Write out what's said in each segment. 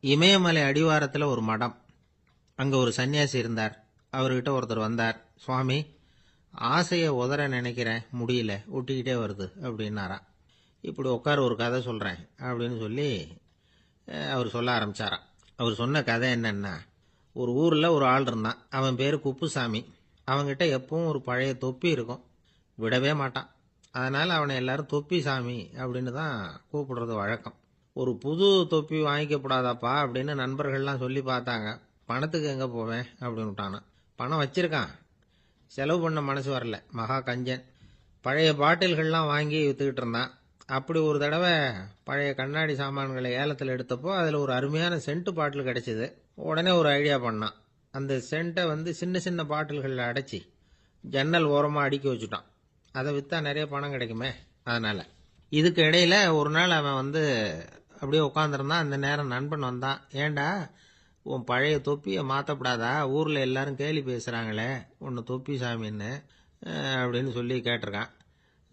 இமயமலை அடிவாரத்தில் ஒரு மடம். அங்கே ஒரு சன்னியாசி இருந்தார். அவர்கிட்ட ஒருத்தர் வந்தார். சுவாமி, ஆசையை உதற நினைக்கிறேன், முடியல, ஒட்டிக்கிட்டே வருது அப்படின்னாராம். இப்படி உட்கார, ஒரு கதை சொல்கிறேன் அப்படின்னு சொல்லி அவர் சொல்ல ஆரம்பித்தாராம். அவர் சொன்ன கதை என்னன்னா, ஒரு ஊரில் ஒரு ஆள் இருந்தான். அவன் பேர் குப்புசாமி. அவன்கிட்ட எப்பவும் ஒரு பழைய தொப்பி இருக்கும், விடவே மாட்டான். அதனால் அவனை எல்லாரும் தொப்பி சாமி அப்படின்னு தான் கூப்பிடுறது வழக்கம். ஒரு புது தொப்பி வாங்கிக்கப்படாதாப்பா அப்படின்னு நண்பர்கள்லாம் சொல்லி பார்த்தாங்க. பணத்துக்கு எங்கே போவேன் அப்படின்னு விட்டானான். பணம் வச்சிருக்கான், செலவு பண்ண மனசு வரல. மகா கஞ்சன். பழைய பாட்டில்கள்லாம் வாங்கி விற்றுக்கிட்டு இருந்தான். அப்படி ஒரு தடவை பழைய கண்ணாடி சாமான்களை ஏலத்தில் எடுத்தப்போ அதில் ஒரு அருமையான சென்ட்டு பாட்டில் கிடச்சிது. உடனே ஒரு ஐடியா பண்ணான். அந்த சென்ட்டை சின்ன சின்ன பாட்டில்களில் அடைச்சி ஜன்னல் ஓரமாக அடுக்கி வச்சுட்டான். அதை விற்றா நிறைய பணம் கிடைக்குமே, அதனால். இதுக்கு இடையில் ஒரு நாள் அவன் அப்படியே உட்காந்துருந்தான். அந்த நேரம் நண்பன் வந்தான். ஏண்டா, உன் பழைய தொப்பியை மாற்றப்படாதா? ஊரில் எல்லாரும் கேலி பேசுகிறாங்களே உன்னை தொப்பி சாமின்னு அப்படின்னு சொல்லி கேட்டிருக்கான்.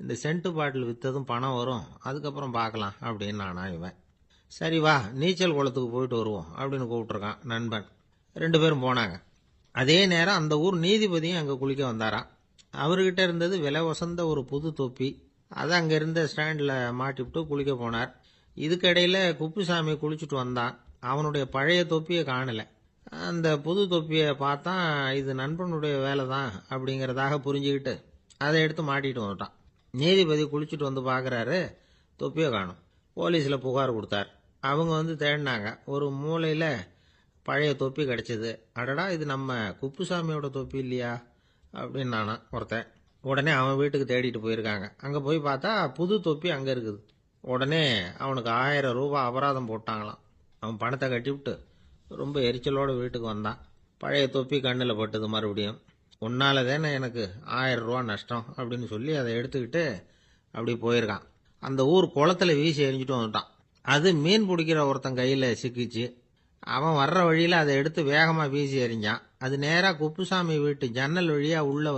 இந்த சென்ட்டு பாட்டில் விற்றதும் பணம் வரும், அதுக்கப்புறம் பார்க்கலாம் அப்படின்னு நானா இவன். சரி வா, நீச்சல் குளத்துக்கு போயிட்டு வருவோம் அப்படின்னு கூப்பிட்ருக்கான் நண்பன். 2 பேரும் போனாங்க. அதே நேரம் அந்த ஊர் நீதிபதியும் அங்கே குளிக்க வந்தாராம். அவர்கிட்ட இருந்தது விலை வசந்த ஒரு புது தொப்பி. அதை அங்கே இருந்த ஸ்டாண்டில் மாட்டிவிட்டு குளிக்க போனார். இதுக்கிடையில் குப்புசாமி குளிச்சுட்டு வந்தான். அவனுடைய பழைய தொப்பியை காணலை. அந்த புது தொப்பியை பார்த்தா இது நண்பனுடைய வேலை தான் அப்படிங்கிறதாக புரிஞ்சுக்கிட்டு அதை எடுத்து மாட்டிட்டு வந்துட்டான். நீதிபதி குளிச்சுட்டு வந்து பார்க்குறாரு, தொப்பியை காணும். போலீஸில் புகார் கொடுத்தார். அவங்க தேடினாங்க. ஒரு மூலையில் பழைய தொப்பி கிடச்சிது. அடடா, இது நம்ம குப்புசாமியோட தொப்பி இல்லையா அப்படின்னு நானா ஒருத்தன். உடனே அவன் வீட்டுக்கு தேடிட்டு போயிருக்காங்க. அங்கே போய் பார்த்தா புது தொப்பி அங்கே இருக்குது. உடனே அவனுக்கு 1000 ரூபாய் அபராதம் போட்டாங்களாம். அவன் பணத்தை கட்டிவிட்டு ரொம்ப எரிச்சலோடு வீட்டுக்கு வந்தான். பழைய தொப்பி கண்ணில் பட்டது. மறுபடியும், உன்னால தானே எனக்கு 1000 ரூபா நஷ்டம் அப்படின்னு சொல்லி அதை எடுத்துக்கிட்டு அப்படி போயிருக்கான். அந்த ஊர் குளத்தில் வீசி எரிஞ்சிட்டு வந்துட்டான். அது மீன் பிடிக்கிற ஒருத்தன் கையில் சிக்கிச்சு. அவன் வர்ற வழியில் அதை எடுத்து வேகமாக வீசி எறிஞ்சான். அது நேராக குப்புசாமி வீட்டு ஜன்னல் வழியாக உள்ளே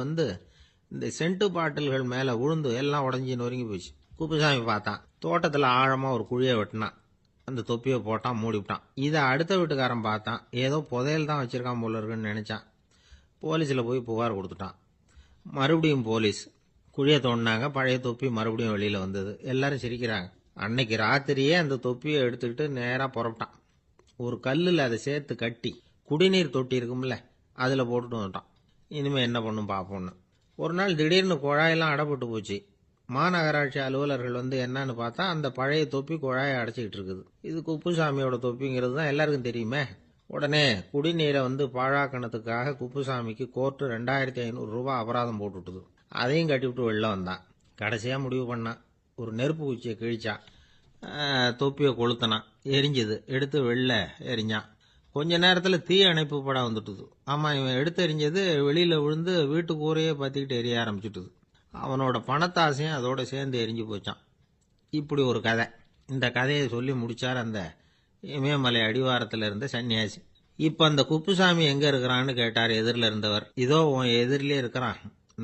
இந்த சென்ட்டு பாட்டில்கள் மேலே விழுந்து எல்லாம் உடஞ்சி நொறுங்கி போச்சு. குப்புசாமி பார்த்தான். தோட்டத்தில் ஆழமாக ஒரு குழியை வெட்டினான். அந்த தொப்பியை போட்டான், மூடிவிட்டான். இதை அடுத்த வீட்டுக்காரன் பார்த்தான். ஏதோ புதையல் தான் வச்சிருக்கான் போல இருக்குன்னு நினச்சான். போலீஸில் போய் புகார் கொடுத்துட்டான். மறுபடியும் போலீஸ் குழியை தோண்டினாங்க. பழைய தொப்பி மறுபடியும் வெளியில் வந்தது. எல்லாரும் சிரிக்கிறாங்க. அன்னைக்கு ராத்திரியே அந்த தொப்பியை எடுத்துக்கிட்டு நேராக புறப்பட்டான். ஒரு கல்லில் அதை சேர்த்து கட்டி குடிநீர் தொட்டி இருக்கும்ல, அதில் போட்டுட்டு வந்துட்டான். இனிமேல் என்ன பண்ணும் பார்ப்போன்னு. ஒரு நாள் திடீர்னு குழாயெல்லாம் அடைப்பட்டு போச்சு. மாநகராட்சி அலுவலர்கள் என்னன்னு பார்த்தா அந்த பழைய தொப்பி குழாயை அடைச்சிக்கிட்டு இருக்குது. இது குப்புசாமியோட தொப்பிங்கிறது தான் எல்லாருக்கும் தெரியுமே. உடனே குடிநீரை பாழாக்கணத்துக்காக குப்புசாமிக்கு கோர்ட்டு 2500 ரூபாய் அபராதம் போட்டுவிட்டுது. அதையும் கட்டிவிட்டு வெளில வந்தான். கடைசியாக முடிவு பண்ணான். ஒரு நெருப்பு குச்சியை கிழிச்சான். தொப்பியை கொளுத்தினான். எரிஞ்சது. எடுத்து வெளில எரிஞ்சான். கொஞ்ச நேரத்தில் தீ அணைப்பு படம் வந்துட்டுது. ஆமாம், இவன் எடுத்து எரிஞ்சது வெளியில் விழுந்து வீட்டு கூரையே பற்றிக்கிட்டு எரிய ஆரம்பிச்சுட்டுது. அவனோட பணத்தாசையும் அதோட சேர்ந்து எரிஞ்சு போச்சான். இப்படி ஒரு கதை. இந்த கதையை சொல்லி முடிச்சார் அந்த இமயமலை அடிவாரத்தில் இருந்த சன்னியாசி. இப்போ அந்த குப்புசாமி எங்கே இருக்கிறான்னு கேட்டார் எதிரில் இருந்தவர். இதோ உன் எதிரிலே இருக்கிறான்,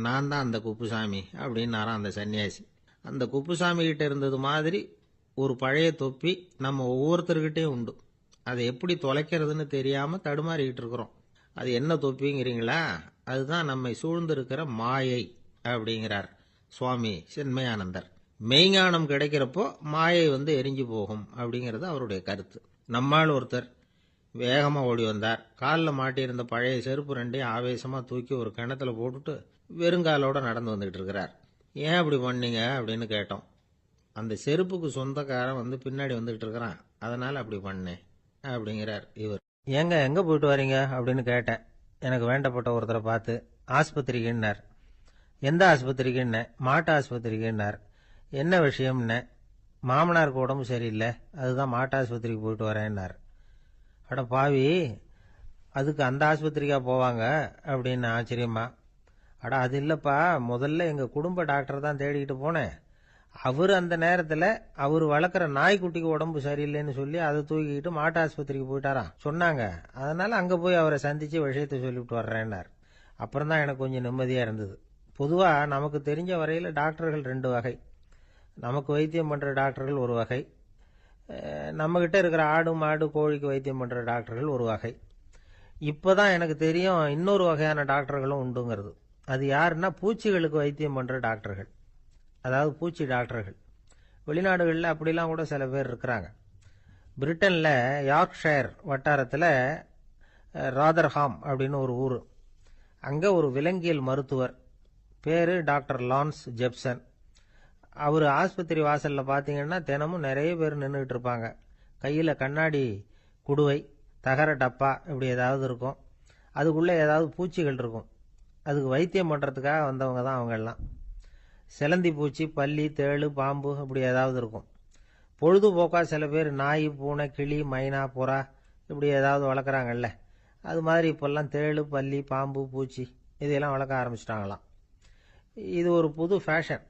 நான் தான் அந்த குப்புசாமி அப்படின்னாரான் அந்த சன்னியாசி. அந்த குப்புசாமி கிட்ட இருந்தது மாதிரி ஒரு பழைய தொப்பி நம்ம ஒவ்வொருத்தர்கிட்டையும் உண்டு. அதை எப்படி தொலைக்கிறதுன்னு தெரியாமல் தடுமாறிக்கிட்டு இருக்கிறோம். அது என்ன தொப்பிங்கிறீங்களா? அதுதான் நம்மை சூழ்ந்திருக்கிற மாயை அப்படிங்கிறார் சுவாமி சின்மயானந்தர். மெய்ஞானம் கிடைக்கிறப்போ மாயை எரிஞ்சு போகும் அப்படிங்கிறது அவருடைய கருத்து. நம்மால் ஒருத்தர் வேகமாக ஓடி வந்தார். காலில் மாட்டியிருந்த பழைய செருப்பு 2ஐயும் ஆவேசமாக தூக்கி ஒரு கிணத்துல போட்டுட்டு வெறுங்காலோட நடந்து வந்துகிட்டு இருக்கிறார். ஏன் அப்படி பண்ணீங்க அப்படின்னு கேட்டோம். அந்த செருப்புக்கு சொந்தக்காரன் பின்னாடி வந்துகிட்டு இருக்கிறான், அதனால அப்படி பண்ணேன் அப்படிங்கிறார் இவர். ஏங்க எங்கே போயிட்டு வரீங்க அப்படின்னு கேட்டேன். எனக்கு வேண்டப்பட்ட ஒருத்தரை பார்த்து. ஆஸ்பத்திரிக்குன்னார். எந்த ஆஸ்பத்திரிக்குன்ன? மாட்டு ஆஸ்பத்திரிக்குன்னார். என்ன விஷயம்னு? மாமனாருக்கு உடம்பு சரியில்லை, அதுதான் மாட்டு ஆஸ்பத்திரிக்கு போயிட்டு வரேன்னார். அட பாவி, அதுக்கு அந்த ஆஸ்பத்திரிக்கா போவாங்க அப்படின்னு ஆச்சரியமா. அட அது இல்லைப்பா, முதல்ல எங்கள் குடும்ப டாக்டர் தான் தேடிக்கிட்டு போனேன். அவர் அந்த நேரத்தில் அவர் வளர்க்குற நாய்க்குட்டிக்கு உடம்பு சரியில்லைன்னு சொல்லி அதை தூக்கிக்கிட்டு மாட்டு ஆஸ்பத்திரிக்கு போயிட்டாராம் சொன்னாங்க. அதனால் அங்கே போய் அவரை சந்தித்து விஷயத்தை சொல்லிவிட்டு வர்றேன்னார். அப்புறம் தான் எனக்கு கொஞ்சம் நிம்மதியாக இருந்தது. பொதுவாக நமக்கு தெரிஞ்ச வரையில் டாக்டர்கள் 2 வகை. நமக்கு வைத்தியம் பண்ணுற டாக்டர்கள் ஒரு வகை, நம்மக்கிட்ட இருக்கிற ஆடு மாடு கோழிக்கு வைத்தியம் பண்ணுற டாக்டர்கள் ஒரு வகை. இப்போ தான் எனக்கு தெரியும் இன்னொரு வகையான டாக்டர்களும் உண்டுங்கிறது. அது யாருன்னா பூச்சிகளுக்கு வைத்தியம் பண்ணுற டாக்டர்கள், அதாவது பூச்சி டாக்டர்கள். வெளிநாடுகளில் அப்படிலாம் கூட சில பேர் இருக்கிறாங்க. பிரிட்டனில் யார்க்ஷயர் வட்டாரத்தில் ராதர்ஹாம் அப்படின்னு ஒரு ஊர். அங்கே ஒரு விலங்கியல் மருத்துவர், பேர் டாக்டர் லான்ஸ் ஜெப்சன். அவர் ஆஸ்பத்திரி வாசலில் பார்த்தீங்கன்னா தினமும் நிறைய பேர் நின்றுக்கிட்டு இருப்பாங்க. கையில் கண்ணாடி குடுவை, தகர டப்பா இப்படி ஏதாவது இருக்கும். அதுக்குள்ளே ஏதாவது பூச்சிகள் இருக்கும். அதுக்கு வைத்தியம் பண்ணுறதுக்காக வந்தவங்க தான் அவங்கெல்லாம். சிலந்தி பூச்சி, பல்லி, தேளு, பாம்பு இப்படி ஏதாவது இருக்கும். பொழுதுபோக்காக சில பேர் நாய், பூனை, கிளி, மைனா, புறா இப்படி ஏதாவது வளர்க்குறாங்கல்ல, அது மாதிரி இப்போல்லாம் தேளு, பல்லி, பாம்பு, பூச்சி இதையெல்லாம் வளர்க்க ஆரம்பிச்சிட்டாங்களாம். இது ஒரு புது ஃபேஷன்.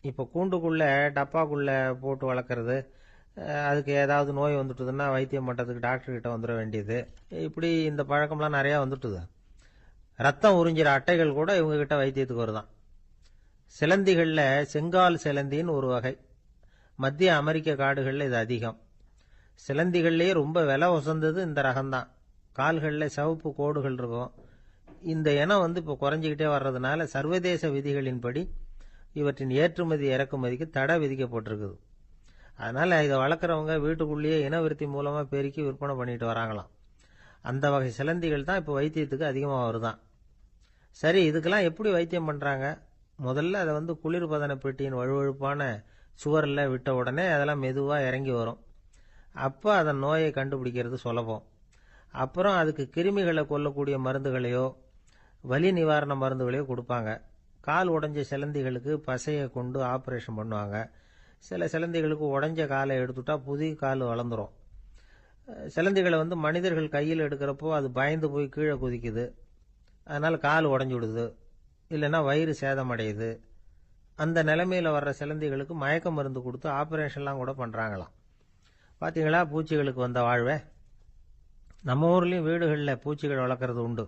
இப்போ கூண்டுக்குள்ளே டப்பாக்குள்ளே போட்டு வளர்க்குறது, அதுக்கு ஏதாவது நோய் வந்துட்டுதுன்னா வைத்தியம் பண்ணுறதுக்கு டாக்டர்கிட்ட வந்துட வேண்டியது, இப்படி இந்த பழக்கம்லாம் நிறையா வந்துட்டுது. ரத்தம் உறிஞ்சிற அட்டைகள் கூட இவங்ககிட்ட வைத்தியத்துக்கு வருதான். சிலந்திகளில் செங்கால் சிலந்தின்னு ஒரு வகை. மத்திய அமெரிக்க காடுகளில் இது அதிகம். சிலந்திகள்லேயே ரொம்ப விலை உசந்தது இந்த ரகம்தான். கால்களில் சிவப்பு கோடுகள் இருக்கும். இந்த இனம் இப்போ குறைஞ்சிக்கிட்டே வர்றதுனால சர்வதேச விதிகளின்படி இவற்றின் ஏற்றுமதி இறக்குமதிக்கு தடை விதிக்கப்பட்டிருக்குது. அதனால் இதை வளர்க்குறவங்க வீட்டுக்குள்ளேயே இனவிருத்தி மூலமாக பெருக்கி விற்பனை பண்ணிட்டு வராங்களாம். அந்த வகை சிலந்திகள் தான் இப்போ வைத்தியத்துக்கு அதிகமாக வருதான். சரி, இதுக்கெல்லாம் எப்படி வைத்தியம் பண்ணுறாங்க? முதல்ல அதை குளிர்பதன பெட்டியின் வழுவழுப்பான சுவரில் விட்ட உடனே அதெல்லாம் மெதுவாக இறங்கி வரும். அப்போ அதன் நோயை கண்டுபிடிக்கிறது சுலபம். அப்புறம் அதுக்கு கிருமிகளை கொல்லக்கூடிய மருந்துகளையோ வலி நிவாரண மருந்துகளையோ கொடுப்பாங்க. கால் உடைஞ்ச சிலந்திகளுக்கு பசையை கொண்டு ஆப்ரேஷன் பண்ணுவாங்க. சில சிலந்திகளுக்கு உடைஞ்ச காலை எடுத்துட்டா புதிய கால் வளர்ந்துடும். சிலந்திகளை மனிதர்கள் கையில் எடுக்கிறப்போ அது பயந்து போய் கீழே குதிக்குது. அதனால் கால் உடஞ்சி விடுது, இல்லைன்னா வயிறு சேதமடையுது. அந்த நிலைமையில் வர்ற சிலந்திகளுக்கு மயக்க மருந்து கொடுத்து ஆப்ரேஷன்லாம் கூட பண்ணுறாங்களாம். பார்த்தீங்களா பூச்சிகளுக்கு வந்த வாழ்வை? நம்ம ஊர்லேயும் வீடுகளில் பூச்சிகள் வளர்க்குறது உண்டு.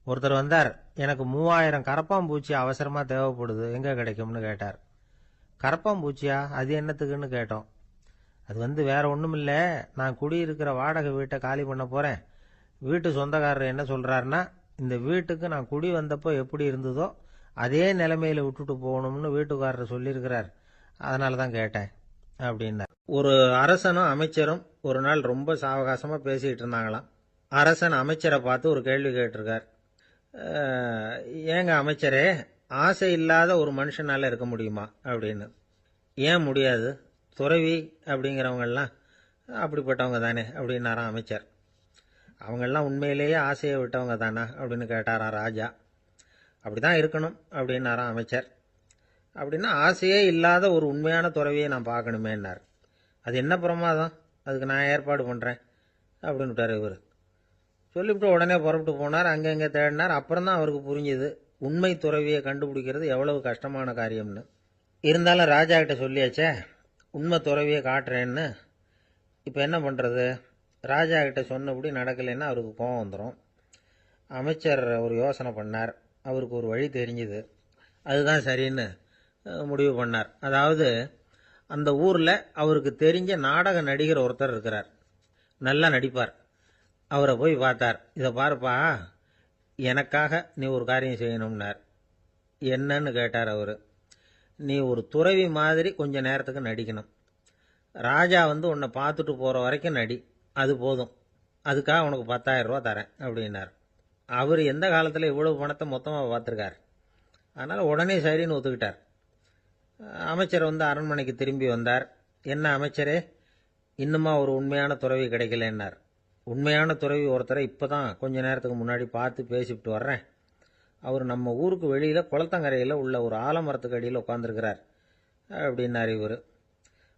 ஒருத்தர் வந்தார், எனக்கு 3000 கரப்பாம்பூச்சி அவசரமாக தேவைப்படுது, எங்கே கிடைக்கும்னு கேட்டார். கரப்பாம்பூச்சியா? அது என்னத்துக்குன்னு கேட்டோம். அது வேற ஒன்றும் இல்லை, நான் குடியிருக்கிற வாடகை வீட்டை காலி பண்ண போகிறேன். வீட்டு சொந்தக்காரர் என்ன சொல்கிறாருன்னா, இந்த வீட்டுக்கு நான் குடி வந்தப்போ எப்படி இருந்ததோ அதே நிலைமையில் விட்டுட்டு போகணும்னு வீட்டுக்காரர் சொல்லியிருக்கிறார், அதனால தான் கேட்டேன் அப்படின்னார். ஒரு அரசனும் அமைச்சரும் ஒரு நாள் ரொம்ப சாவகாசமாக பேசிகிட்டு இருந்தாங்களாம். அரசன் அமைச்சரை பார்த்து ஒரு கேள்வி கேட்டிருக்கார். ஏங்க அமைச்சரே, ஆசை இல்லாத ஒரு மனுஷனால இருக்க முடியுமா அப்படின்னு. ஏன் முடியாது, துறவி அப்படிங்கிறவங்கெல்லாம் அப்படிப்பட்டவங்க தானே அப்படின்னாராம் அமைச்சர். அவங்கெல்லாம் உண்மையிலேயே ஆசையை விட்டவங்க தானா அப்படின்னு கேட்டாராம் ராஜா. அப்படிதான் இருக்கணும் அப்படின்னாராம் அமைச்சர். அப்படின்னா ஆசையே இல்லாத ஒரு உண்மையான துறவியை நான் பார்க்கணுமேன்னார். அது என்ன பிரமாதம், அதுக்கு நான் ஏற்பாடு பண்ணுறேன் அப்படின்னு விட்டார் இவர். சொல்லிவிட்டு உடனே புறப்பட்டு போனார். அங்கங்கே தேடினார். அப்புறம் தான் அவருக்கு புரிஞ்சுது உண்மை துறவியை கண்டுபிடிக்கிறது எவ்வளவு கஷ்டமான காரியம்னு. இருந்தாலும் ராஜா கிட்ட சொல்லியாச்சே, உண்மை துறவியை காட்டுறேன்னு. இப்போ என்ன பண்ணுறது? ராஜா கிட்ட சொன்னபடி நடக்கலைன்னா அவருக்கு கோபம் வந்துடும். அமைச்சர் ஒரு யோசனை பண்ணார். அவருக்கு ஒரு வழி தெரிஞ்சுது. அதுதான் சரின்னு முடிவு பண்ணார். அதாவது அந்த ஊரில் அவருக்கு தெரிஞ்ச நாடக நடிகர் ஒருத்தர் இருக்கிறார், நல்லா நடிப்பார். அவரை போய் பார்த்தார். இதை பாருப்பா, எனக்காக நீ ஒரு காரியம் செய்யணும்னார். என்னன்னு கேட்டார் அவர். நீ ஒரு துறவி மாதிரி கொஞ்ச நேரத்துக்கு நடிக்கணும். ராஜா உன்னை பார்த்துட்டு போகிற வரைக்கும் நடி, அது போதும். அதுக்காக உனக்கு 10,000 ரூபா தரேன் அப்படின்னார். அவர் எந்த காலத்தில் இவ்வளவு பணத்தை மொத்தமாக பார்த்துருக்கார். அதனால் உடனே சரின்னு ஒத்துக்கிட்டார். அமைச்சர் அரண்மனைக்கு திரும்பி வந்தார். என்ன அமைச்சரே, இன்னுமா ஒரு உண்மையான துறவி கிடைக்கலன்னார். உண்மையான துறவி ஒருத்தரை இப்போ தான் கொஞ்ச நேரத்துக்கு முன்னாடி பார்த்து பேசிவிட்டு வர்றேன். அவர் நம்ம ஊருக்கு வெளியில் குளத்தங்கரையில் உள்ள ஒரு ஆலமரத்துக்கு அடியில் உட்காந்துருக்கிறார் அப்படின்னார் இவர்.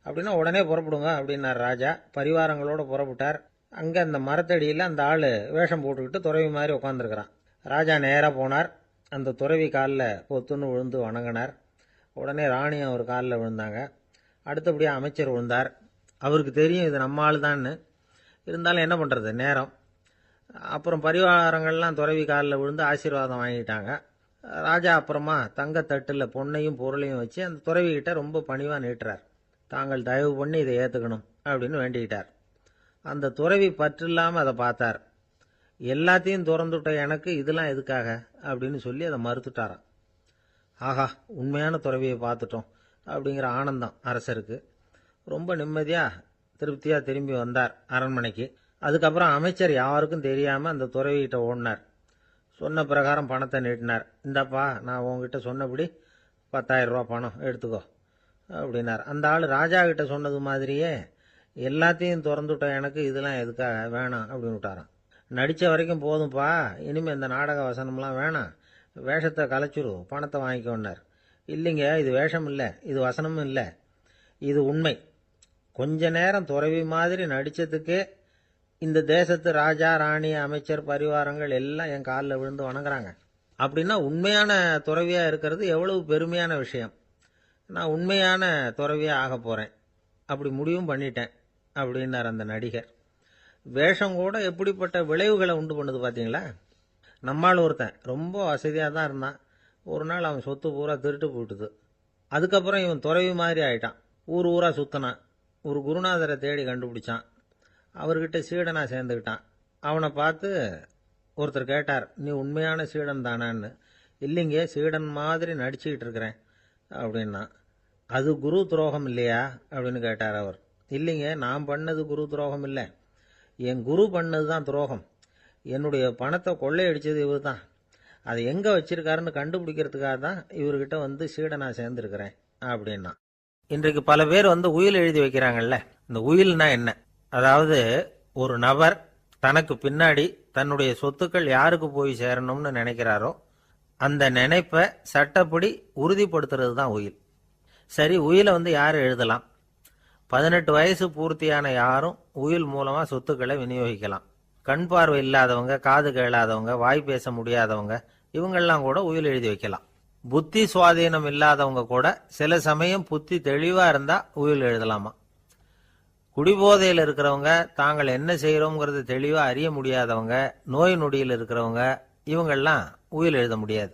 அப்படின்னா உடனே புறப்படுங்க அப்படின்னார் ராஜா. பரிவாரங்களோடு புறப்பட்டார். அங்கே அந்த மரத்தடியில் அந்த ஆள் வேஷம் போட்டுக்கிட்டு துறவி மாதிரி உட்காந்துருக்கிறான். ராஜா நேராக போனார். அந்த துறவி காலில் பொத்துன்னு விழுந்து வணங்கினார். உடனே ராணியும் அவர் காலில் விழுந்தாங்க. அடுத்தபடியாக அமைச்சர் விழுந்தார். அவருக்கு தெரியும் இது நம்ம ஆள் தான்னு. இருந்தாலும் என்ன பண்ணுறது, நேரம். அப்புறம் பரிவாரங்கள்லாம் துறவி காலில் விழுந்து ஆசீர்வாதம் வாங்கிட்டாங்க. ராஜா அப்புறமா தங்கத்தட்டில் பொன்னையும் பொருளையும் வச்சு அந்த துறவிகிட்ட ரொம்ப பணிவாக நீட்டுறார். தாங்கள் தயவு பண்ணி இதை ஏற்றுக்கணும் அப்படின்னு வேண்டிக்கிட்டார். அந்த துறவி பற்றில்லாமல் அதை பார்த்தார். எல்லாத்தையும் திறந்துட்ட எனக்கு இதெல்லாம் எதுக்காக அப்படின்னு சொல்லி அதை மறுத்துட்டாராம். ஆஹா, உண்மையான துறவியை பார்த்துட்டோம் அப்படிங்கிற ஆனந்தம் அரசருக்கு. ரொம்ப நிம்மதியாக திருப்தியாக திரும்பி வந்தார் அரண்மனைக்கு. அதுக்கப்புறம் அமைச்சர் யாருக்கும் தெரியாமல் அந்த துறவிகிட்ட ஓடினார். சொன்ன பிரகாரம் பணத்தை நீட்டினார். இந்தாப்பா, நான் உங்ககிட்ட சொன்னபடி 10,000 ரூபா பணம் எடுத்துக்கோ அப்படின்னார். அந்த ஆள் ராஜா கிட்ட சொன்னது மாதிரியே எல்லாத்தையும் திறந்துட்ட எனக்கு இதெல்லாம் எதுக்காக வேணாம் அப்படின்னு விட்டாராம். நடித்த வரைக்கும் போதும்ப்பா, இனிமேல் இந்த நாடக வசனம்லாம் வேணாம், வேஷத்தை கலைச்சிரு, பணத்தை வாங்கிக்கோன்னார். இல்லைங்க, இது வேஷம் இல்லை, இது வசனமும் இல்லை, இது உண்மை. கொஞ்ச நேரம் துறவி மாதிரி நடித்ததுக்கே இந்த தேசத்து ராஜா, ராணி, அமைச்சர், பரிவாரங்கள் எல்லாம் என் காலில் விழுந்து வணங்குறாங்க. அப்படின்னா உண்மையான துறவியாக இருக்கிறது எவ்வளவு பெருமையான விஷயம். நான் உண்மையான துறவியாக ஆக போகிறேன், அப்படி முடிவும் பண்ணிட்டேன் அப்படின்னார் அந்த நடிகர். வேஷம் கூட எப்படிப்பட்ட விளைவுகளை உண்டு பண்ணுது பார்த்தீங்களா. நம்மால் ஒருத்தன் ரொம்ப வசதியாக தான் இருந்தான். ஒரு நாள் அவன் சொத்து பூரா திருட்டு போயிட்டுது. அதுக்கப்புறம் இவன் துறவி மாதிரி ஆயிட்டான். ஊர் ஊராக சுற்றினான். ஒரு குருநாதரை தேடி கண்டுபிடிச்சான். அவர்கிட்ட சீடனாக சேர்ந்துக்கிட்டான். அவனை பார்த்து ஒருத்தர் கேட்டார், நீ உண்மையான சீடன் தானான்னு. இல்லைங்க, சீடன் மாதிரி நடிச்சுக்கிட்டு இருக்கிறேன் அப்படின்னா. அது குரு துரோகம் இல்லையா அப்படின்னு கேட்டார் அவர். இல்லைங்க, நான் பண்ணது குரு துரோகம் இல்லை, என் குரு பண்ணது தான் துரோகம். என்னுடைய பணத்தை கொள்ளையடிச்சது இவர் தான். அதை எங்கே வச்சிருக்காருன்னு கண்டுபிடிக்கிறதுக்காக தான் இவர்கிட்ட வந்து சீடனாக சேர்ந்துருக்கிறேன் அப்படின்னா. இன்றைக்கு பல பேர் வந்து உயில் எழுதி வைக்கிறாங்கல்ல. இந்த உயில்னா என்ன? அதாவது ஒரு நபர் தனக்கு பின்னாடி தன்னுடைய சொத்துக்கள் யாருக்கு போய் சேரணும்னு நினைக்கிறாரோ அந்த நினைப்பை சட்டப்படி உறுதிப்படுத்துறது தான் உயில். சரி, உயிலை வந்து யார் எழுதலாம்? 18 வயசு பூர்த்தியான யாரும் உயில் மூலமாக சொத்துக்களை விநியோகிக்கலாம். கண் பார்வை இல்லாதவங்க, காது கேளாதவங்க, வாய் பேச முடியாதவங்க, இவங்கெல்லாம் கூட உயில் எழுதி வைக்கலாம். புத்தி சுவாதீனம் இல்லாதவங்க கூட சில சமயம் புத்தி தெளிவாக இருந்தால் உயில் எழுதலாமா. குடிபோதையில் இருக்கிறவங்க, தாங்கள் என்ன செய்கிறோங்கிறது தெளிவாக அறிய முடியாதவங்க, நோய் நொடியில் இருக்கிறவங்க, இவங்கெல்லாம் உயில் எழுத முடியாது.